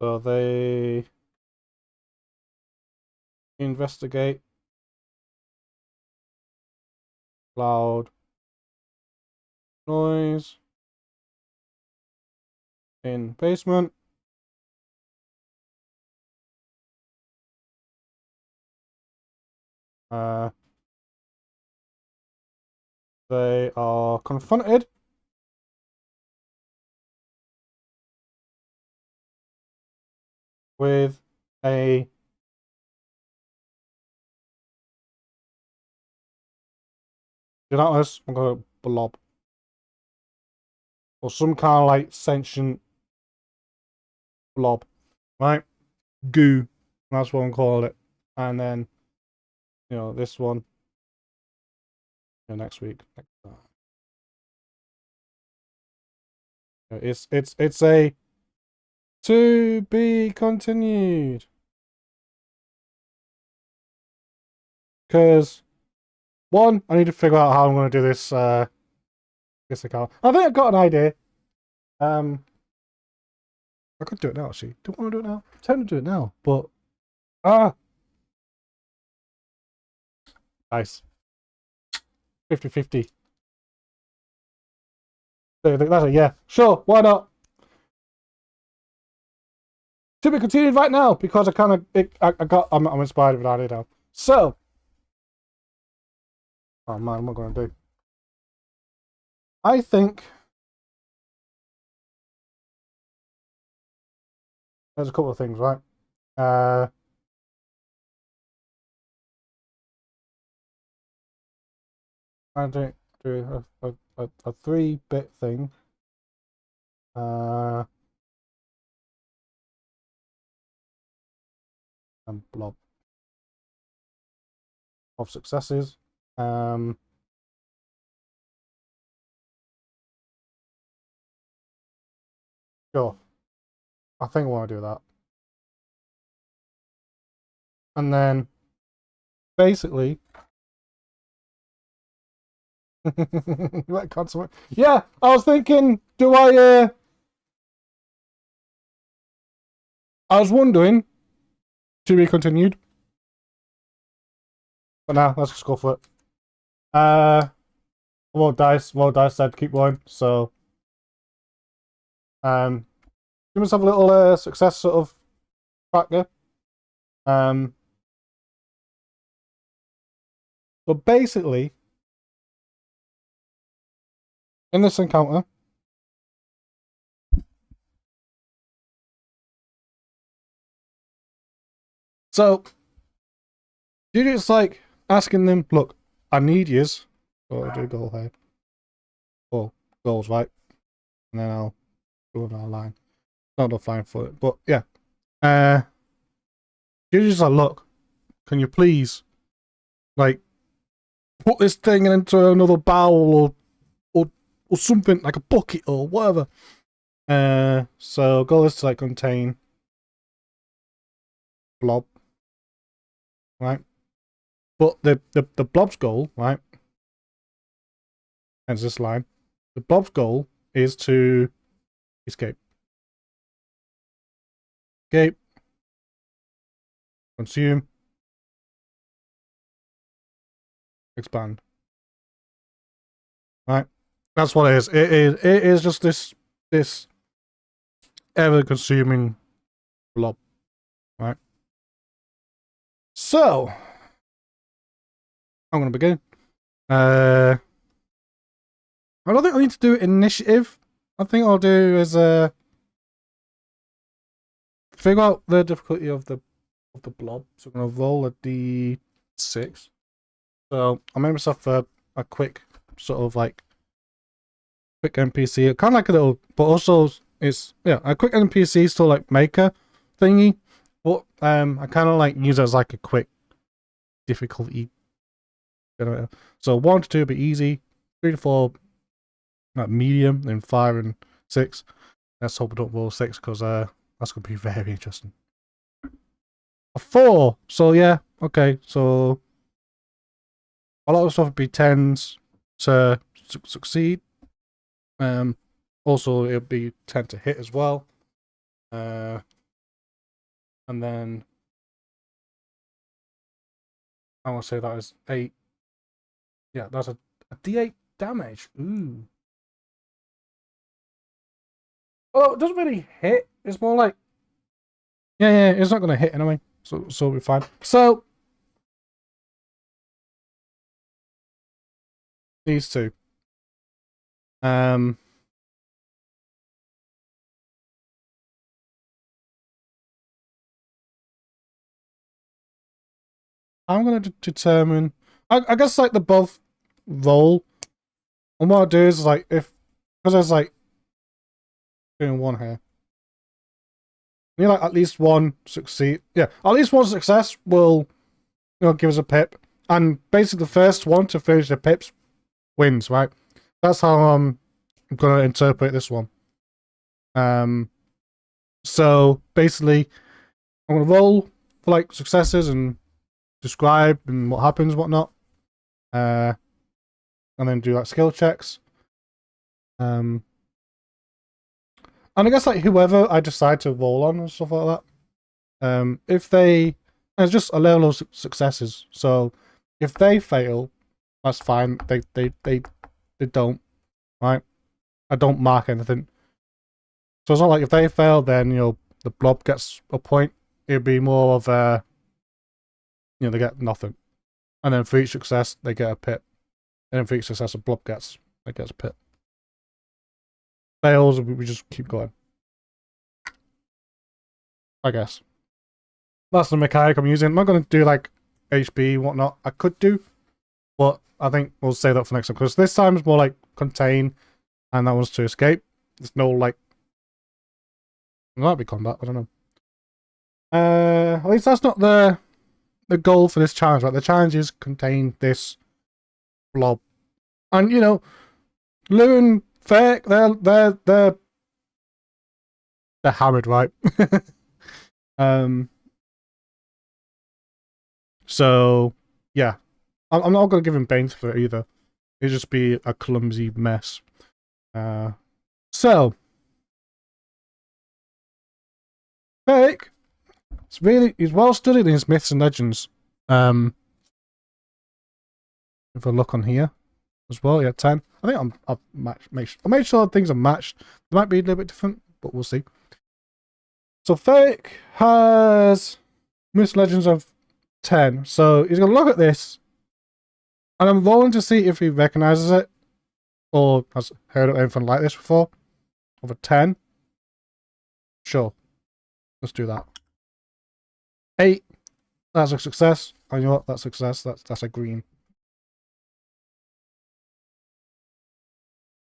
So they investigate loud noise in basement. They are confronted with a gelatinous, I'm gonna blob, or some kind of like sentient blob, right? Goo, that's what I'm calling it. And then, you know, this one, you know, next week. It's a to be continued. Because one, I need to figure out how I'm going to do this. This account. I think I've got an idea. I could do it now. Actually, do I want to do it now? I'm tempted to do it now, but nice. 50-50. That's it. Yeah, sure. Why not? To be continued right now because I kind of I'm inspired with an idea now. So, oh man, what am I going to do? I think there's a couple of things, right? I do a 3-bit thing. And blob of successes. Sure. I think I want to do that. And then basically yeah, I was thinking, do I was wondering, to be continued. But now let's just go for it. Well dice said keep going, so give myself a little success sort of factor. But basically, in this encounter, so you're just like asking them, look, I need yous. So I'll do goal here. Or goals, right? And then I'll do another line. Not enough line for it, but yeah. You're just like, look, can you please, like, put this thing into another bowl or something, like a bucket or whatever. So goal is to like contain blob, right? But the blob's goal, right? Hence this line. The blob's goal is to escape. Escape. Consume. Expand. Right? That's what it is. It is just this ever consuming blob. Right? So I'm gonna begin. I don't think I need to do initiative. I think I'll do is figure out the difficulty of the blob. So I'm gonna roll a d6. So I made myself a quick sort of like quick NPC, kind of like a little, but also it's a quick NPC still like maker thingy. But I kind of like use it as like a quick difficulty generator. So 1 to 2 be easy, 3 to 4 like medium, then 5 and 6. Let's hope I don't roll 6 because that's gonna be very interesting. A 4, so yeah, okay, so a lot of stuff would be 10s to succeed. Also it'll be 10 to hit as well. And then I want to say that is 8. Yeah, that's a d8 damage. Ooh. Oh, it doesn't really hit. It's more like yeah, it's not gonna hit anyway. So it'll be fine. So these two. I'm gonna determine. I guess like the both roll. And what I'll do is like because there's like doing one here. You know, like at least one succeed. Yeah, at least one success will give us a pip. And basically the first one to finish the pips wins, right? That's how I'm gonna interpret this one. So basically I'm gonna roll for like successes and describe and what happens, whatnot. And then do like skill checks. And I guess like whoever I decide to roll on and stuff like that. If they, it's just a level of successes. So if they fail, that's fine. They don't, right? I don't mark anything. So it's not like if they fail, then the blob gets a point. It'd be more of a, they get nothing. And then for each success, they get a pip. And then for each success, a blob gets a pip. Fails, we just keep going. I guess. That's the mechanic I'm using. I'm not going to do like HB, whatnot. I could do, but I think we'll save that for next time. Because this time is more like contain, and that one's to escape. There's no like... It might be combat, I don't know. At least that's not the goal for this challenge, right? The challenge is contain this blob. And, Lou and Ferrick, they're hammered, right? So yeah, I'm not gonna give him Bane for it either. It'd just be a clumsy mess. So Ferrick, he's well studied in his myths and legends. If I look on here as well, yeah, 10. I think I've made sure things are matched. They might be a little bit different, but we'll see. So Ferrick has myths and legends of 10. So he's gonna look at this, and I'm rolling to see if he recognizes it or has heard of anything like this before. Of a 10. Sure. Let's do that. 8. That's a success. And you know what? That's a success. That's a green.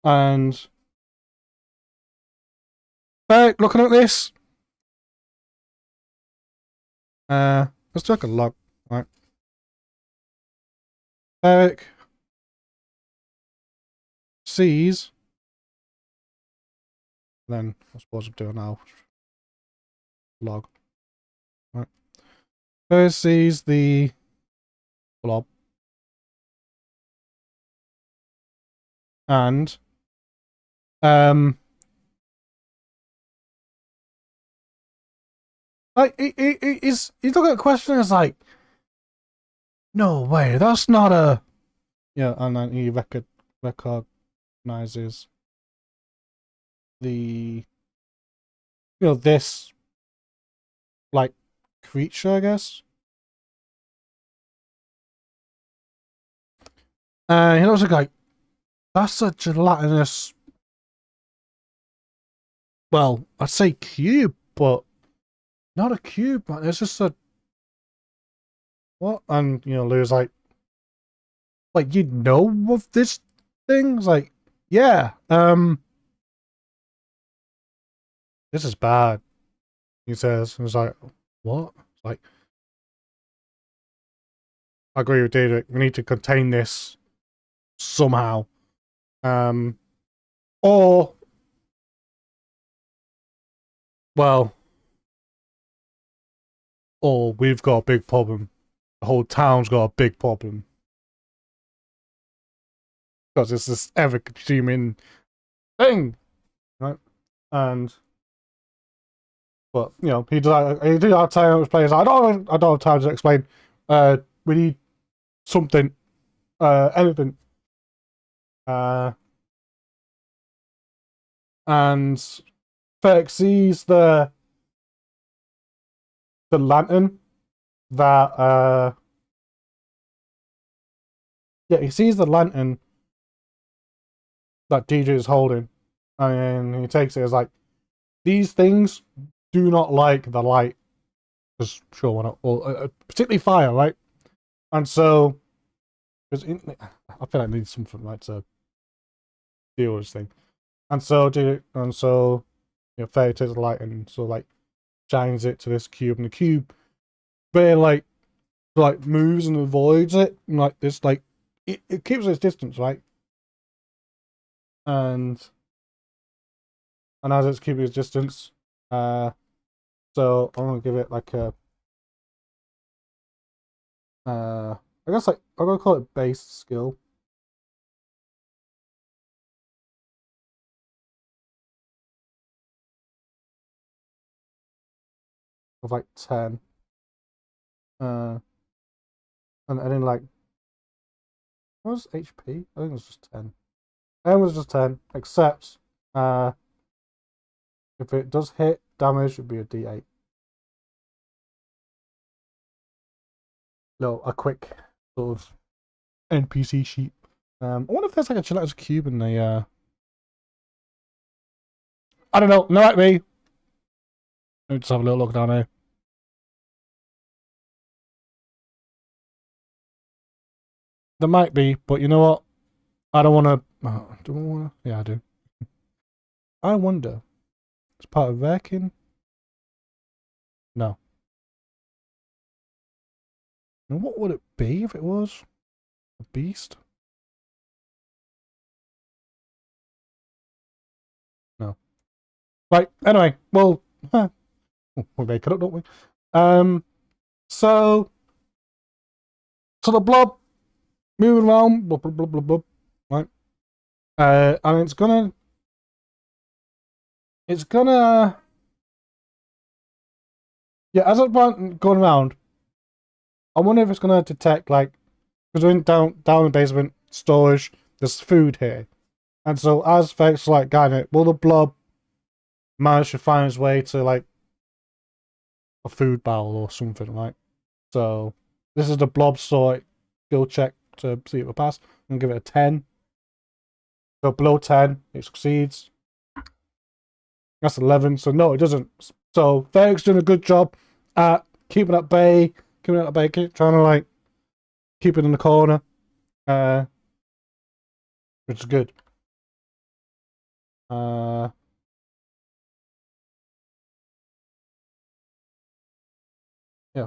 And looking at this. Let's take a log. Right. Ferrick sees, then I suppose I'm doing now. Log. Right. First sees the blob. And like he's looking at the question and it's like, no way, that's not a, yeah, and then he recognizes the, this like creature, I guess. And he looks like that's a gelatinous, well, I'd say cube, but not a cube, man. It's just a, what? And Lou's like you know of this thing? It's like, yeah, this is bad, he says. And it's like, what? It's like, I agree with David. We need to contain this somehow. Or, well, or we've got a big problem. The whole town's got a big problem. Because it's this ever-consuming thing, right? And, but, he did have time to players. I don't have time to explain. We need something, anything. And Ferrick sees the lantern that yeah, he sees the lantern that DJ is holding, and he takes it as like, these things do not like the light, because sure, why not? Or particularly fire, right? And so, because I feel like I need something like to deal with this thing. And so, Ferrick takes the light and so like shines it to this cube, and the cube barely like moves and avoids it, and like this, like it keeps its distance, right? And as it's keeping its distance, so I'm gonna give it like a I guess like I'm gonna call it base skill of like 10. And then like, what was HP? I think it was just 10. M was just 10, except if it does hit, damage would be a D8. No, a quick sort of NPC sheet. I wonder if there's like a gelatinous cube in the I don't know, no at me. Let me just have a little look down here. There might be, but you know what? I don't want to. Do I want to? Yeah, I do. I wonder. It's part of Verkin? No. And what would it be if it was a beast? No. Right. Anyway, well, we make it up, don't we? So the blob moving around, blah blah blah blah blah. Right. And it's gonna. Yeah, as it's going around, I wonder if it's gonna detect like, because we're in down in the basement storage. There's food here, and so as Vex like guiding it, will the blob manage to find its way to like a food barrel or something, right? So this is the blob sort skill check to see if it pass. I'm gonna give it a 10. So below 10, it succeeds. That's 11. So no, it doesn't. So Ferrick's doing a good job at keeping at bay, trying to like keep it in the corner, which is good. Yeah,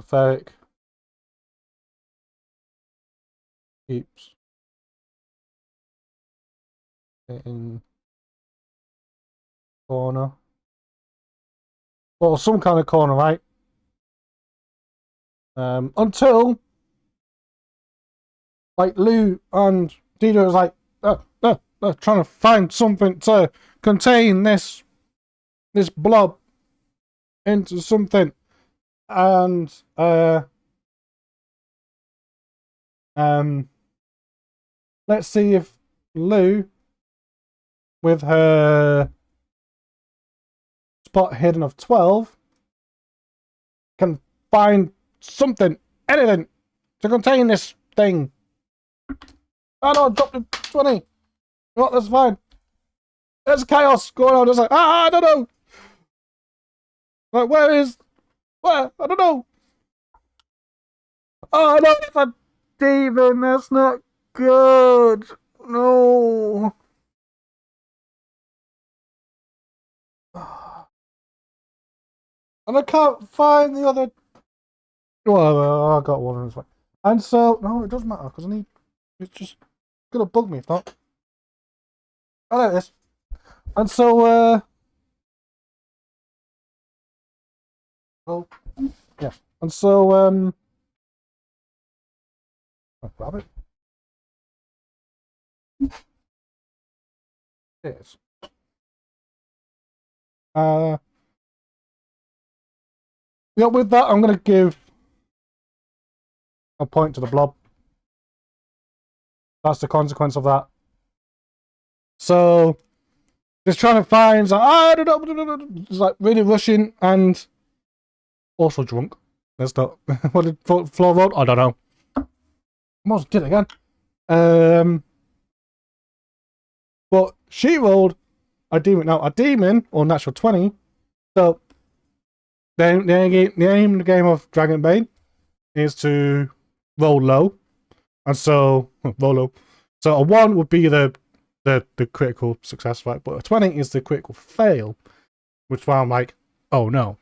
Ferrick. keeps hitting corner. Or some kind of corner, right? Until like Lou and Dita was like trying to find something to contain this blob into something, and let's see if Lou, with her spot hidden of 12, can find something, anything, to contain this thing. Oh no, I dropped a 20. No, that's fine. There's chaos going on. It's like, I don't know. Like, where? I don't know. Oh no, it's a demon. That's not good. No. And I can't find the other. Well, I got one as well. And so, no, it doesn't matter because I need. It's just gonna bug me if not. Oh, there it is. And so, oh, yeah. And so, I'll grab it. It is. Yeah, with that, I'm gonna give a point to the blob. That's the consequence of that. So, just trying to find, like, I don't know, just like really rushing and also drunk. That's not what did Flo roll? I don't know. Almost did it again. But she rolled a demon. Now, a demon or natural 20. So, the aim of the game of Dragonbane is to roll low, and so roll low. So a 1 would be the critical success, right? But a 20 is the critical fail, which is why I'm like, oh no.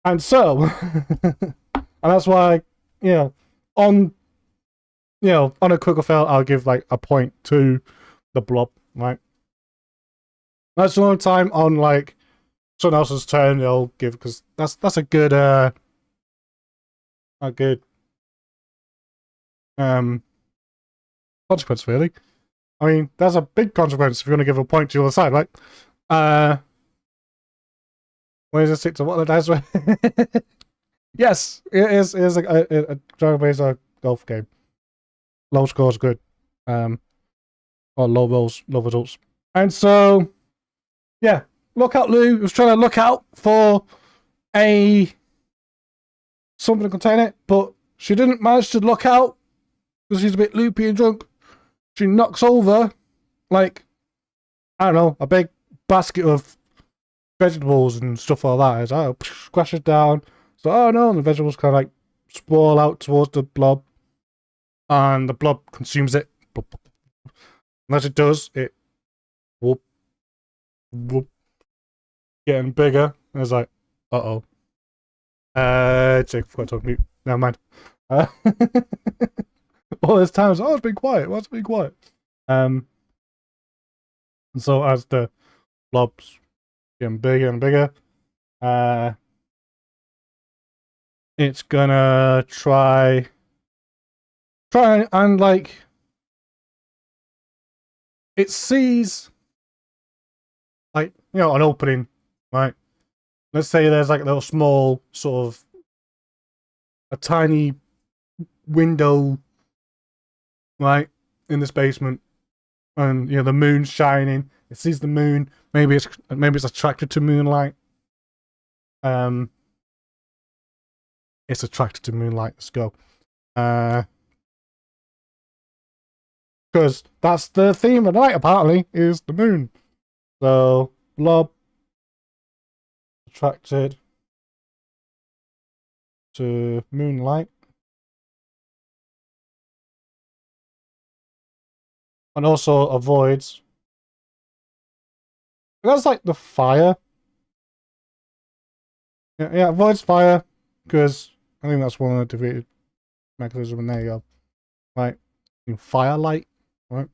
And so, and that's why, on a critical fail, I'll give like a point to the blob, right? That's the only time on like someone else's turn they'll give, because that's a good consequence, really. I mean, that's a big consequence if you're going to give a point to the other side, right? Where's the 6 of what the dice were? Yes, it is a Dragonbane golf game. Low scores good. Or low rolls, low results. And so, yeah, Lookout Lou was trying to look out for something to contain it, but she didn't manage to look out because she's a bit loopy and drunk. She knocks over, like, I don't know, a big basket of vegetables and stuff like that. It's like, crashes down. So, oh no, and the vegetables kind of like sprawl out towards the blob, and the blob consumes it. And as it does, it whoop, getting bigger. And it's like, uh-oh. Jake, forgot to mute. Never mind. All this time, it's been quiet. What's been quiet? And so as the blob's getting bigger and bigger, it's gonna try and like it sees like an opening, right? Let's say there's like a little small sort of a tiny window, right, in this basement, and the moon's shining. It sees the moon. Maybe it's attracted to moonlight. It's attracted to moonlight. Let's go. Because that's the theme of the night, apparently, is the moon. So, blob attracted to moonlight. And also avoids. That's like the fire. Yeah, avoids fire, because I think that's one of the defeated mechanisms, and there you go. Right. firelight, right?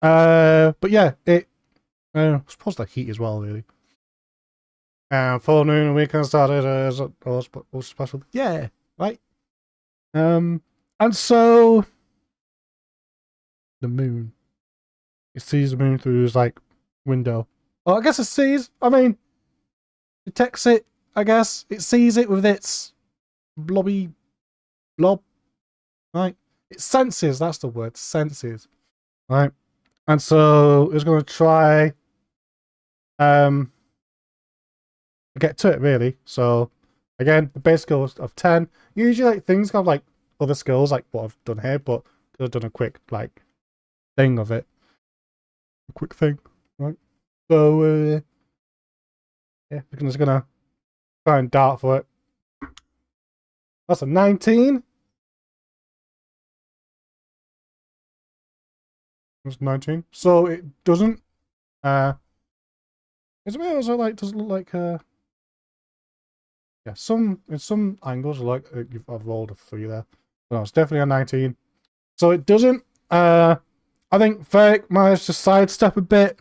But yeah, I suppose the heat as well, really. Full moon and weekend started as all special. Yeah, right. And so the moon. It sees the moon through his like window. Well, I guess it sees. I mean, detects it. I guess it sees it with its blobby blob. Right. It senses. That's the word. Senses. Right. And so it's going to try get to it really. So again, the base skills of 10. Usually like things have like other skills like what I've done here, but I've done a quick like thing of it. A quick thing, right? So yeah, we're just gonna try and dart for it. That's a 19. That's 19. So it doesn't is it also like doesn't look like yeah, in some angles like I've rolled a 3 there. No, it's definitely a 19. So it doesn't I think Ferrick managed to sidestep a bit.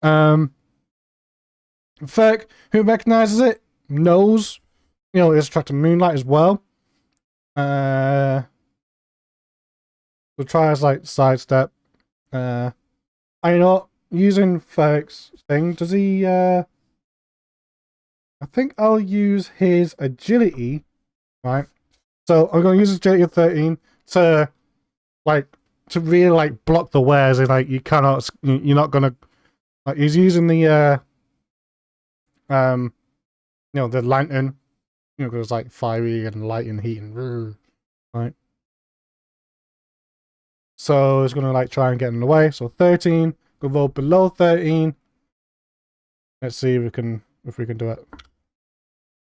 Ferrick, who recognizes it, knows, it's attracting moonlight as well. So tries like sidestep. I know using Ferrick's thing, does he I think I'll use his agility, right? So I'm gonna use his agility of 13 to really like block the wares and like you're not gonna like he's using the the lantern, because it's like fiery and light and heat and right. So it's gonna like try and get in the way. So 13, go roll below 13. Let's see if we can do it.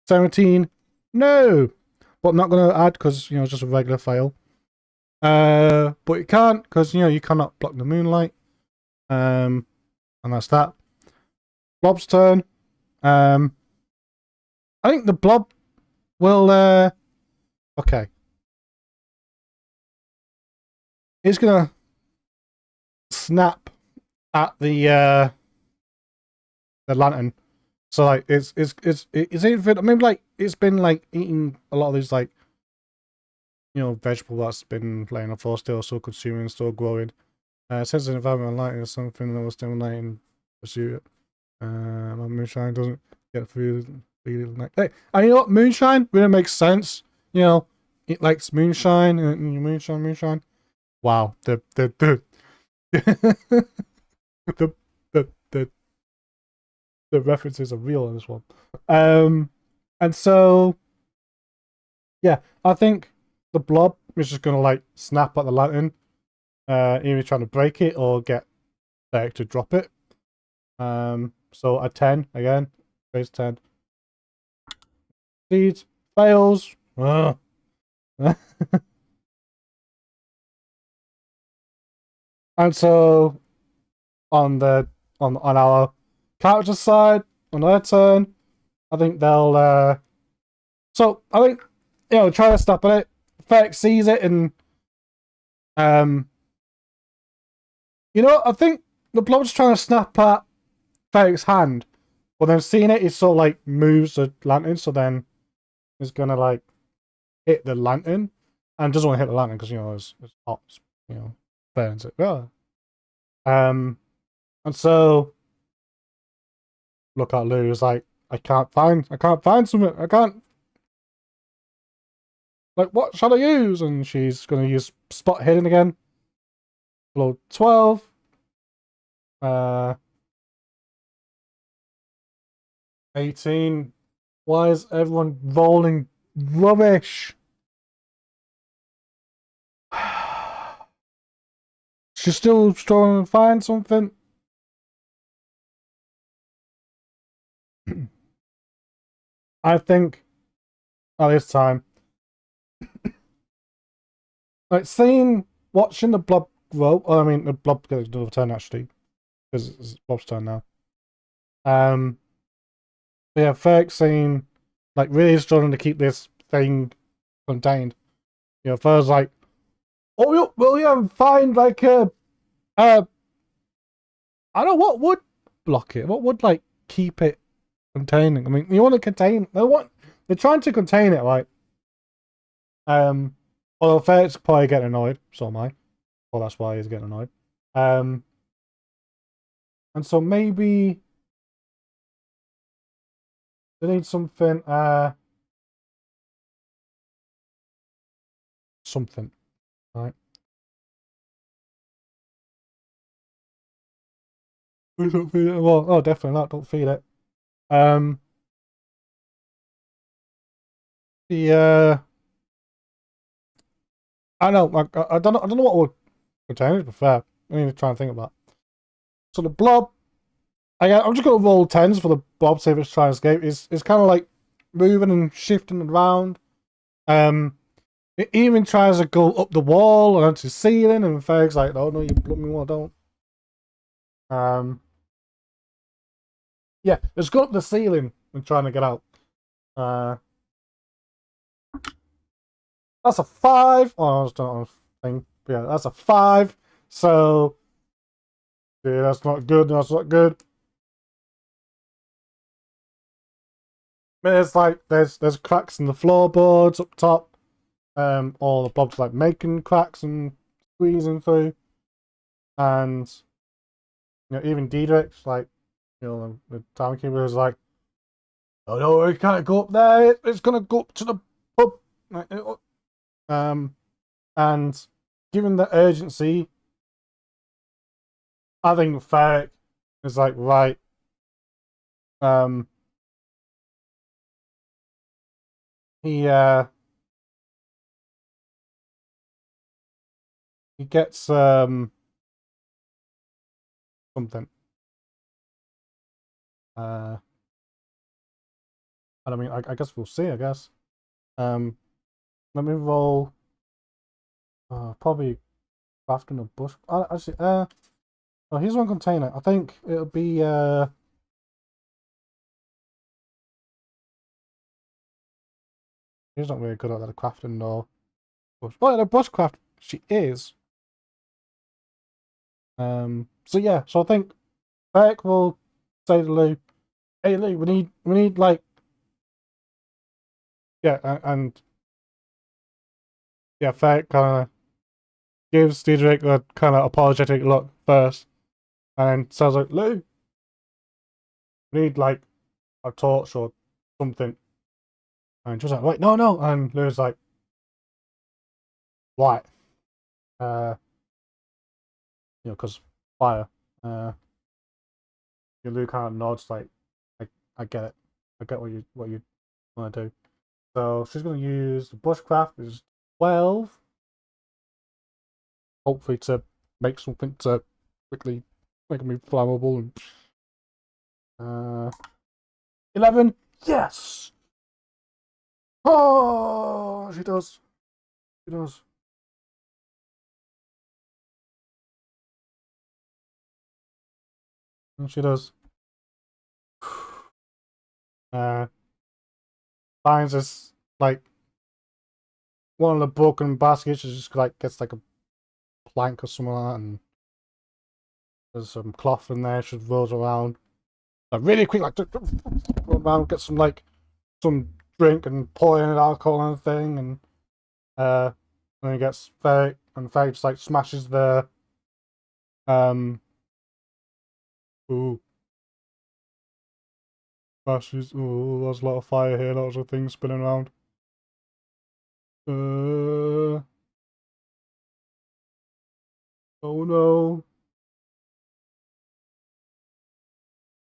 17, no, but I'm not gonna add because it's just a regular fail. But you can't because you cannot block the moonlight. And that's that. Blob's turn. I think the blob will okay. It's gonna snap at the lantern. So like it's infinite. I mean, like it's been like eating a lot of these like vegetable that's been laying on floor still consuming, still growing. Sense of environmental light is something that will stimulate and pursue it. Moonshine doesn't get food. Hey, and you know what? Moonshine really makes sense. It likes moonshine and moonshine. Wow, the the the references are real on this one. And so yeah, I think the blob is just gonna like snap at the lantern, either trying to break it or get Derek to drop it. So a 10 again, base 10. Seeds fails. And so on our character side, on their turn, I think they'll so I think try to stop at it. Ferrick sees it and I think the blob's trying to snap at Ferrick's hand, but then seeing it, sort of like moves the lantern, so then it's gonna like hit the lantern and doesn't want to hit the lantern because it's hot, burns it. And so look at Lou's like I can't find something. I can't, like, what shall I use? And she's gonna use spot hidden again. Below 12. 18. Why is everyone rolling rubbish? She's still struggling to find something. I think at this time, like watching the blob grow. I mean, the blob gets another turn actually, because it's Blob's turn now. But yeah, Ferrick like really struggling to keep this thing contained. First like Oh, William, find like I don't know what would block it. What would like keep it containing? I mean, you want to contain. They're trying to contain it, right? Although Ferrick's probably getting annoyed, so am I. Well, that's why he's getting annoyed. And so maybe they need something. Something, right? We don't feed it. Well, oh, definitely not. Don't feed it. Um, the I know. I don't know. I don't know what would contain it. To be fair, I need to try and think about. So the blob. I'm just gonna roll tens for the blob. See if it's trying to escape. It's kind of like moving and shifting around. It even tries to go up the wall and onto the ceiling, and Ferrick's like, "Oh no, you blood me, well, don't." Yeah, it's going up the ceiling and trying to get out. Uh, that's a 5. Oh, I was doing a thing. Yeah, that's a 5. So, yeah, that's not good. That's not good. It's like there's cracks in the floorboards up top. All the blobs like making cracks and squeezing through, and even Diedrich's like, the timekeeper is like, "Oh no, it can't go up there. It's gonna go up to the pub." And given the urgency, I think Ferrick is like, right. He gets something. I mean, I guess we'll see. I guess. Let me roll. Probably crafting a bush. Actually, oh, here's one container. I think it'll be He's not really good at that crafting, no. Bush. Oh, yeah, the bushcraft she is. So yeah, so I think Ferrick will say to Lou, "Hey Lou, we need like, yeah," and yeah, Ferrick kind of gives Diedrich a kind of apologetic look first, and then says like, "Lou, we need like a torch or something." And she's like, "Wait, no, no," and Lou's like, "Why?" Uh, because fire. Lou kind of nods like, I get it. I get what you want to do." So she's going to use the bushcraft, which is 12. Hopefully to make something to quickly make me flammable. And 11. Yes! Oh, she does. She does. And she does. Finds this, like, one of the broken baskets. She just, like, gets, like, a plank or something like that. And there's some cloth in there. She rolls around. Like, really quick, like, roll around, get some, like, some drink and pour in alcohol and thing. And then he gets Ferrick, and Ferrick just, like, smashes the, ooh. Smashes, ooh, there's a lot of fire here, lots of things spinning around. Oh no.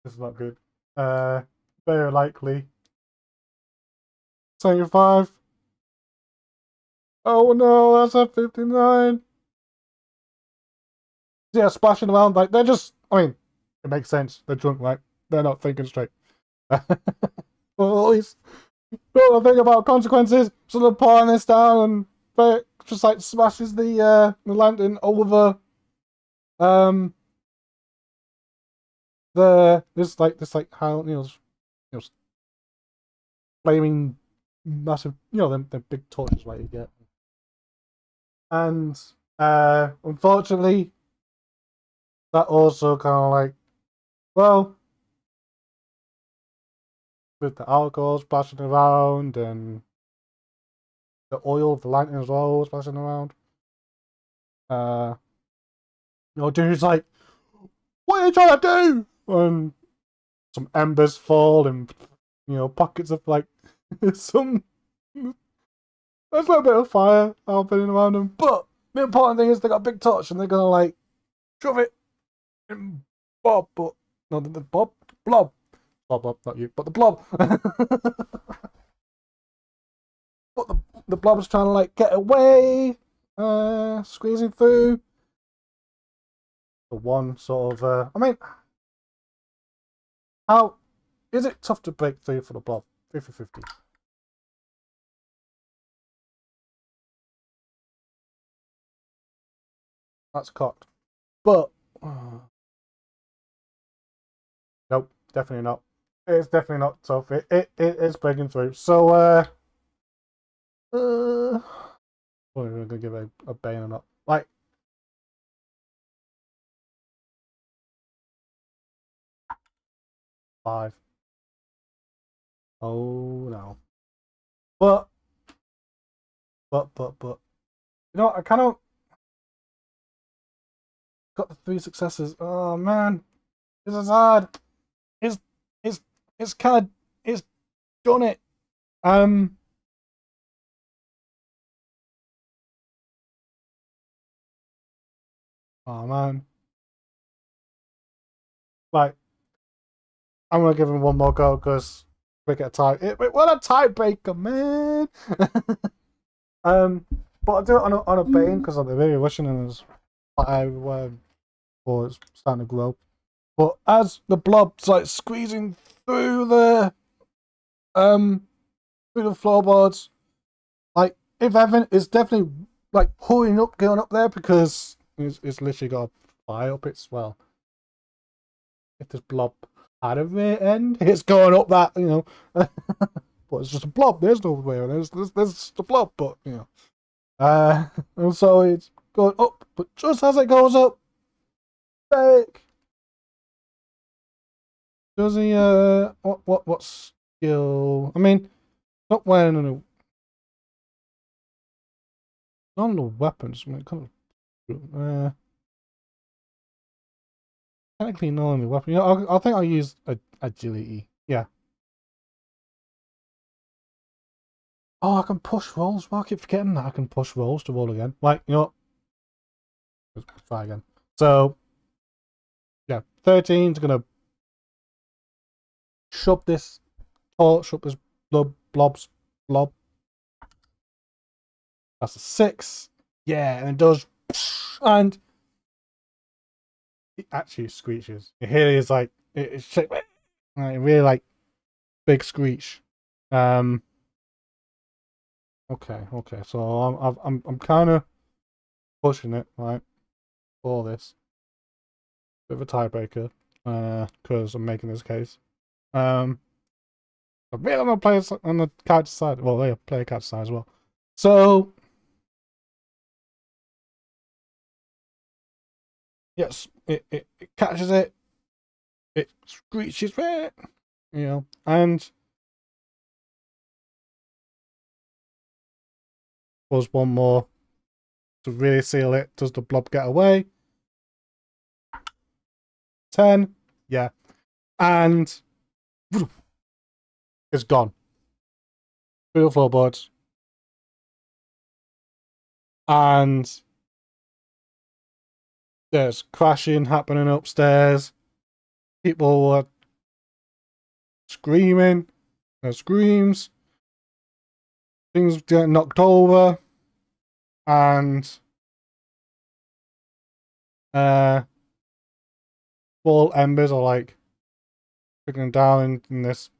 This is not good. Very likely. 75. Oh no, that's a 59. Yeah, splashing around, like, they're just, I mean, it makes sense. They're drunk, right? They're not thinking straight. Well, at least, don't think about consequences. So they're pouring this down, and Ferrick just, like, smashes the lantern over, this how, flaming massive, them big torches, right, you get. And Unfortunately, that also kind of like, well, with the alcohol splashing around and the oil of the lantern as well splashing around. Dude's like, what are you trying to do? And some embers fall and, pockets of like some. There's a little bit of fire happening around them. But the important thing is they got a big torch and they're gonna like shove it in Bob, but no, the blob, not you, but the blob. But the blob's trying to like get away, squeezing through. The one sort of, I mean, how is it tough to break through for the blob? 50-50. That's cocked. But nope, definitely not. It's definitely not tough. It is breaking through. So we're gonna give it a bane or not. Like 5. Oh no. But I kind of got the 3 successes. Oh man, this is hard. It's it's it's kind of it's done it. Oh man. Like I'm gonna give him one more go because we get a tie. What a tiebreaker, man. But I'll do it on a bane because I'm really wishing and it's or it's starting to grow. But as the blob's like squeezing through the floorboards, like if Evan is definitely like hurrying up, going up there because it's literally got a fire up its if this blob had a rear end, it's going up that, but it's just a blob, there's no way, there's the blob, but and so it's going up, but just as it goes up, Ferrick does he what skill? I mean, not wearing none of the weapons when it comes technically none of the weapons. I think I'll use agility. Yeah. Oh, I can push rolls. Well, I keep forgetting that I can push rolls to roll again. Like, let's try again. So, yeah, 13's gonna shove this torch up this blob. That's a 6. Yeah, and it does, and it actually screeches. You hear it's like it's like really like big screech. Okay. So I'm kind of pushing it right for this. Bit of a tiebreaker, because I'm making this case. I'm really gonna play on the character side. Well, yeah, play a character side as well. So yes, it catches it. It screeches it, and was one more to really seal it. Does the blob get away? 10, yeah, and it's gone through the floorboards, and there's crashing happening upstairs. People are screaming. There's screams. Things get knocked over, and small embers are like trickling down in this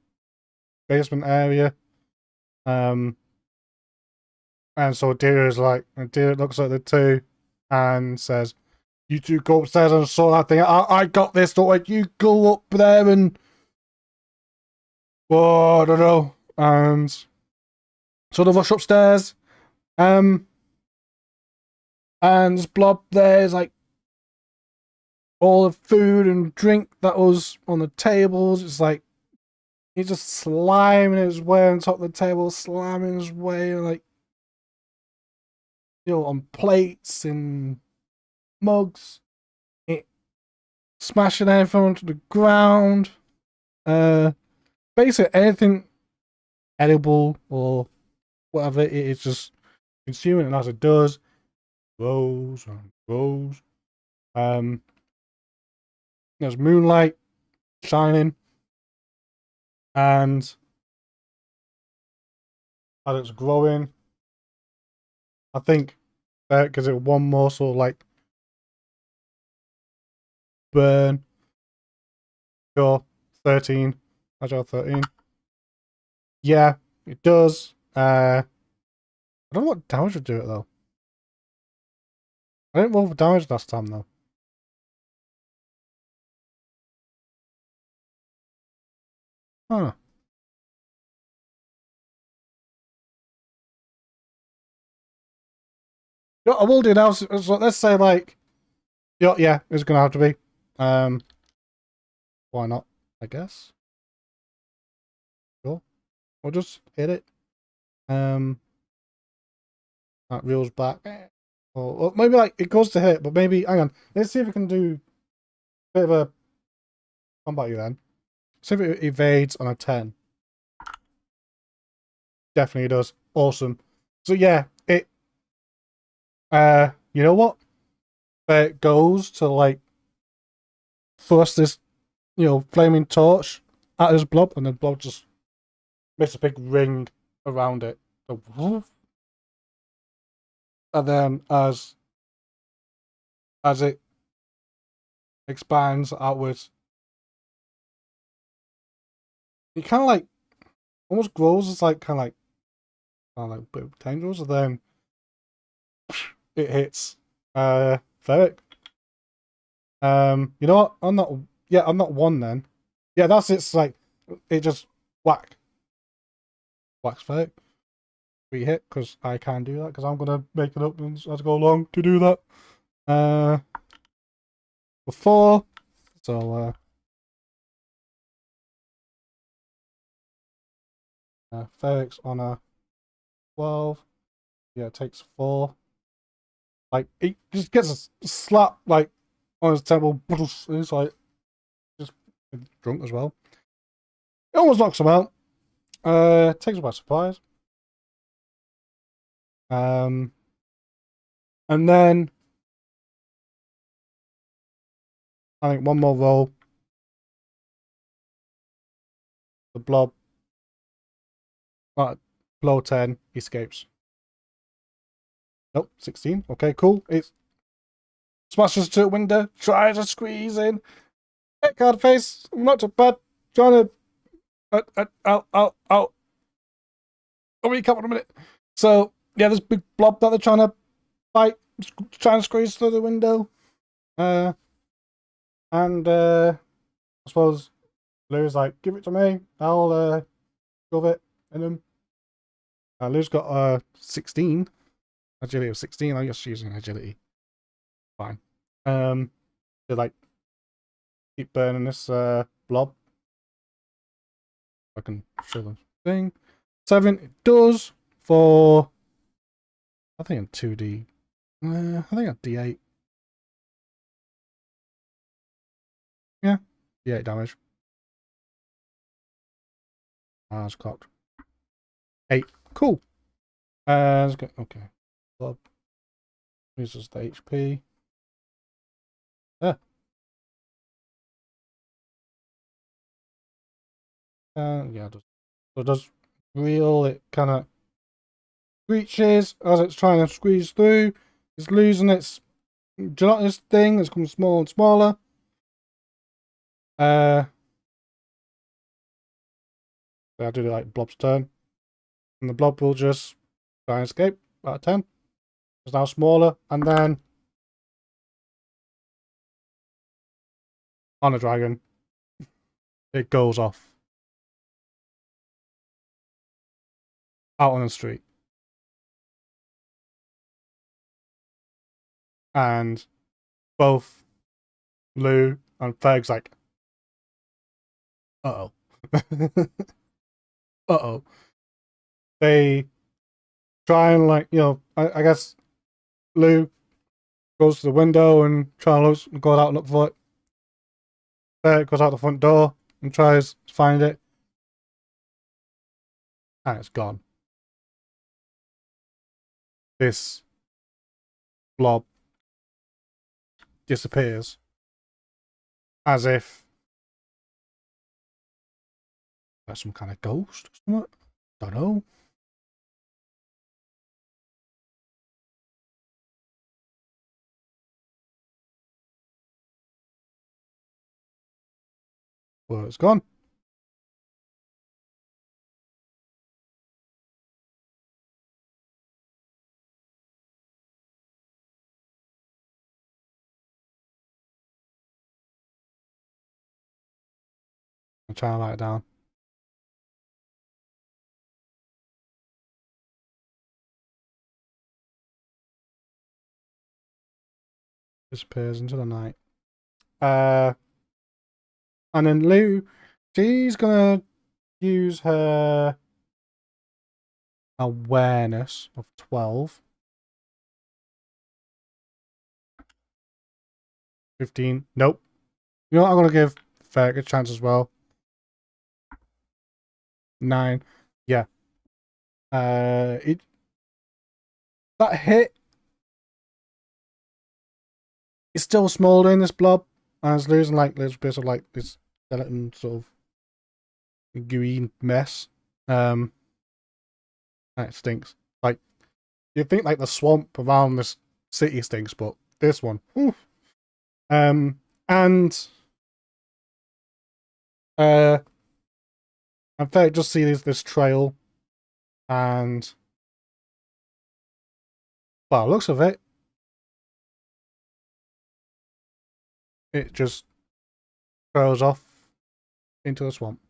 basement area. And so Adira looks at the two and says, "You two go upstairs and sort that thing. I got this. Don't worry. You go up there and I don't know." And so they rush upstairs. And this blob there is like all the food and drink that was on the tables. It's like he's just sliming his way on top of the table, slamming his way, like, you know, on plates and mugs, it, smashing everything onto the ground. Basically anything edible or whatever it is, just consuming, and as it does, grows and grows. There's moonlight shining, and as it's growing, I think that gives it one more sort of like burn. Sure, 13, agile 13. Yeah, it does. I don't know what damage would do it though. I didn't roll for damage last time though. Huh. Yeah, I will do now. So let's say like, yeah, it's gonna have to be. Why not? I guess. Sure. We'll just hit it. That reels back. Or maybe like it goes to hit, but maybe hang on. Let's see if we can do a bit of a combat you then. See if it evades on a 10. Definitely does. Awesome. So yeah, it you know what? It goes to like thrust this, you know, flaming torch at his blob, and the blob just makes a big ring around it. So, and then as it expands outwards, it kind of like almost grows as like kind of like a bit of tendrils, and then it hits Ferrick. You know what? I'm not. Yeah, I'm not one then. Yeah, that's it's like it just whacks Ferrick. We hit because I can do that because I'm gonna make it up as I go along to do that. Before, so Ferrick's on a 12. Yeah, it takes 4. Like he just gets a slap like on his temple. He's like just drunk as well. It almost knocks him out. Takes him by surprise. And then I think one more roll. The blob, below 10, escapes. Nope, 16. Okay, cool. It smashes to a window, tries to squeeze in. Hey, card face, I'm not too bad. Trying to. I'll recap in a minute. So, yeah, this big blob that they're trying to fight, trying to squeeze through the window. And I suppose Lou's like, give it to me. I'll shove it in him. Lou's got 16. Agility of 16. I'm just using agility. Fine. To like keep burning this blob. I can show the thing. 7. It does for I think a 2D. I think a D8. Yeah, D8 damage. It's cocked. 8. Cool. Let's go. Okay. Blob uses the HP. Yeah. Yeah, it does. So it does reel. It kind of reaches as it's trying to squeeze through. It's losing its gelatinous thing. It's becoming smaller and smaller. I'll do like blob's turn, and the blob will just try and escape. About 10. It's now smaller, and then on a dragon, it goes off out on the street. And both Lou and Ferg's like, uh-oh. Uh-oh. They try and, like, you know, I guess Lou goes to the window and tries to go out and look for it. Ferg goes out the front door and tries to find it. And it's gone. This blob disappears. As if that's some kind of ghost or something. Don't know. Well, it's gone. I'm trying to write it down. Disappears into the night. And then Lou, she's gonna use her awareness of 12. 15. Nope. You know what? I'm gonna give Ferrick a chance as well. 9. Yeah. That hit is still smouldering, this blob. And it's losing like little bits of like this skeleton sort of gooey mess. And it stinks. Like, you'd think like the swamp around this city stinks, but this one. Whew. And Ferrick just sees this trail, and by the looks of it, it just trails off into the swamp.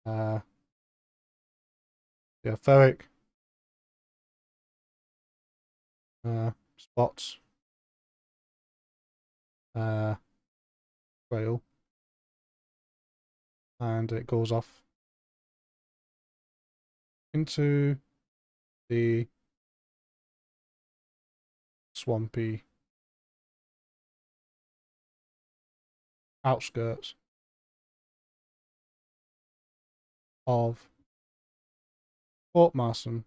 Yeah, Ferrick spots trail, and it goes off into the swampy outskirts of Fort Marston.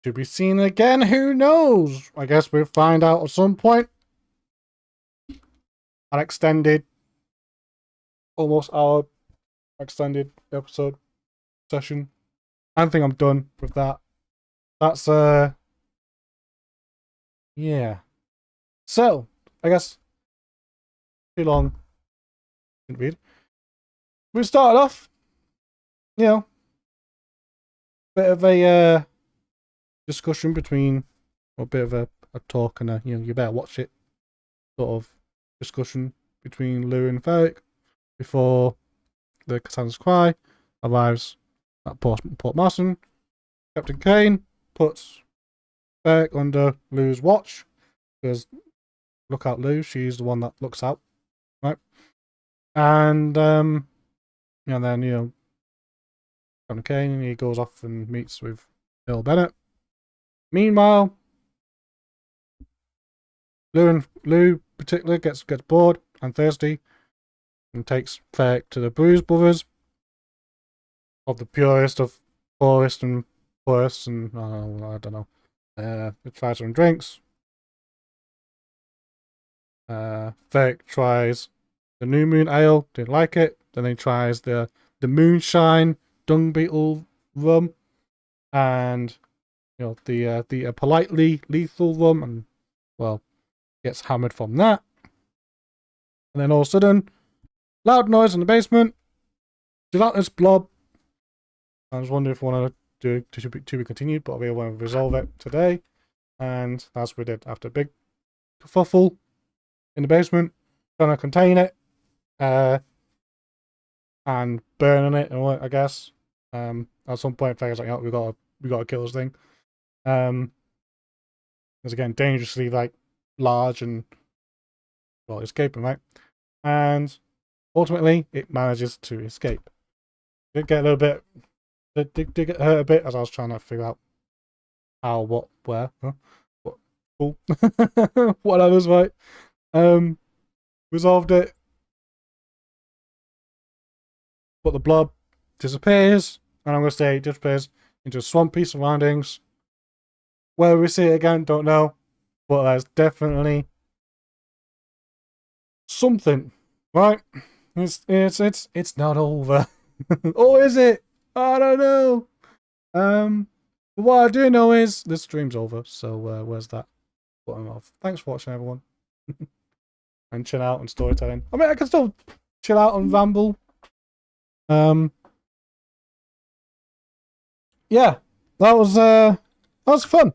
To be seen again, who knows? I guess we'll find out at some point. An extended, almost hour extended episode session. I think I'm done with that. That's yeah. So I guess too long. Didn't read. We started off, you know, bit of a discussion between, or a bit of a talk and a, you know, you better watch it sort of discussion between Lou and Ferrick before the Cassandra's Cry arrives at Port Marston. Captain Kane puts Ferrick under Lou's watch, because look out Lou, she's the one that looks out, right? And then, you know, Captain Kane, he goes off and meets with Bill Bennett. Meanwhile, Lou particularly gets bored and thirsty and takes Ferrick to the Bruise Brothers, of the purest of poorest and poorest, and I don't know. They try some drinks. Ferrick tries the New Moon Ale, didn't like it. Then he tries the Moonshine Dung Beetle rum, and you know, the politely lethal rum, and well, gets hammered from that. And then all of a sudden, loud noise in the basement, gelatinous blob. I was wondering if I want to do to be continued, but I really want to resolve it today. And that's what we did after a big kerfuffle in the basement, trying to contain it, and burning it, and I guess. At some point, Ferrick's like, oh, we gotta kill this thing. It's again dangerously like large and well escaping, right? And ultimately, it manages to escape. Did get a little bit, did get hurt a bit as I was trying to figure out how, what, where, huh? What, cool, what others, right? Resolved it, but the blob disappears, and I'm gonna say it disappears into swampy surroundings. Where we see it again, don't know, but there's definitely something, right? It's not over. Or is it? I don't know. But what I do know is this stream's over, so where's that button off? Thanks for watching, everyone. And chill out and storytelling. I mean, I can still chill out and ramble. Yeah, that was fun.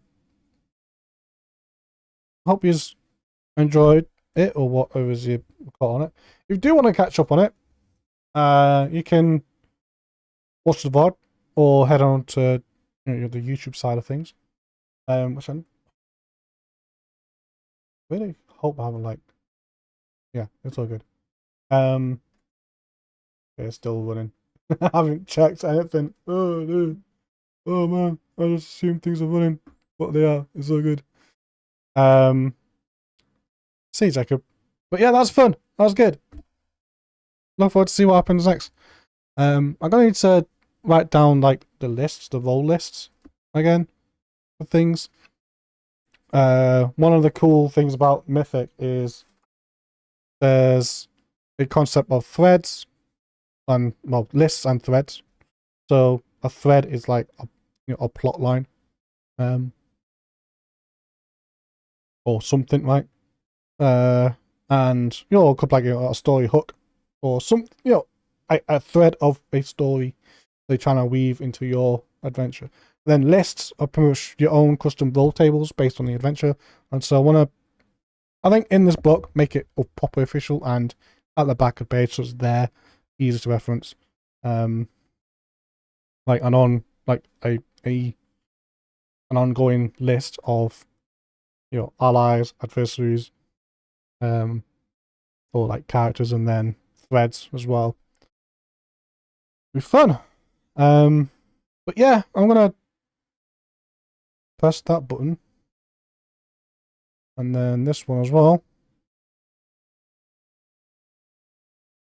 Hope you enjoyed it or whatever you got on it. If you do want to catch up on it, you can watch the VOD or head on to the YouTube side of things. Which I really hope I haven't like. Yeah, it's all good. It's still running. I haven't checked anything. Oh dude. Oh man, I just assume things are running, but they are. It's all good. See, Jacob. But yeah, that's fun. That was good. Look forward to see what happens next. I'm gonna need to write down like the lists, the role lists again for things. One of the cool things about Mythic is there's a concept of threads and well lists and threads. So a thread is like a plot line, or something, right? And it could be like a story hook or some a thread of a story they're trying to weave into your adventure. Then lists are pretty much your own custom role tables based on the adventure. And so I think in this book, make it proper official and at the back of the page so it's there, easy to reference. Like an ongoing list of allies, adversaries, or like characters, and then threads as well. It'll be fun. But yeah, I'm gonna press that button, and then this one as well.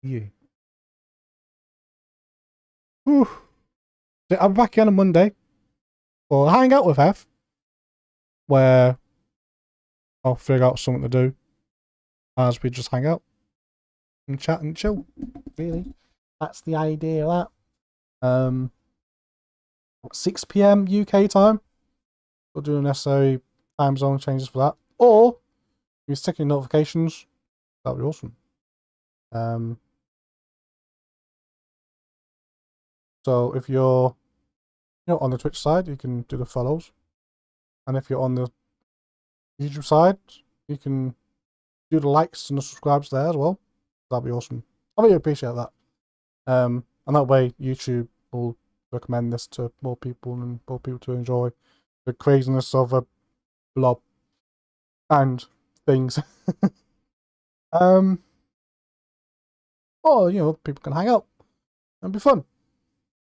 Yeah. Whew. I'll be back again on Monday for hang out with Heff, where I'll figure out something to do as we just hang out and chat and chill. Really, that's the idea of that. 6 PM UK time. We'll do necessary time zone changes for that, or if you're sticking notifications, that'd be awesome. So if you're on the Twitch side, you can do the follows, and if you're on the YouTube side, you can do the likes and the subscribes there as well. That'd be awesome. I really appreciate that. And that way YouTube will recommend this to more people and more people to enjoy the craziness of a blob and things. Or people can hang out and be fun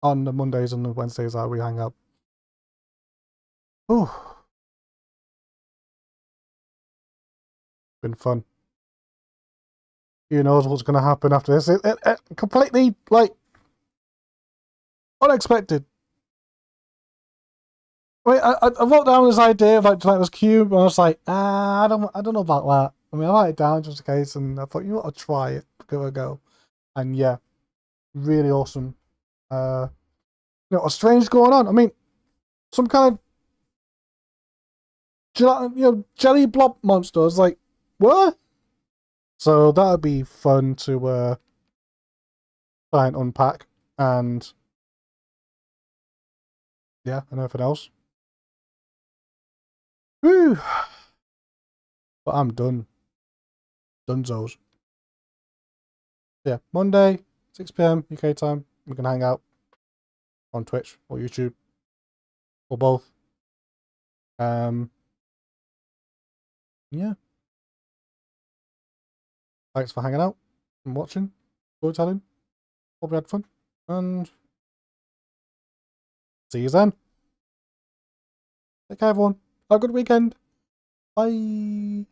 on the Mondays and the Wednesdays that we hang out. Ooh. Been fun. Who knows what's going to happen after this? It completely unexpected. I mean, I wrote down this idea of this cube, and I was like, I don't know about that. I mean, I write it down just in case, and I thought, I'll try it, give it a go, and yeah, really awesome. A strange going on. I mean, some kind of jelly blob monster. I was like, what? So that would be fun to try and unpack, and yeah, and everything else. Whew. But I'm done. Dunzos. Yeah, Monday, 6 PM UK time. We can hang out. on Twitch or YouTube or both. Yeah. Thanks for hanging out and watching, storytelling. Hope you had fun, and see you then. Take care, everyone. Have a good weekend. Bye.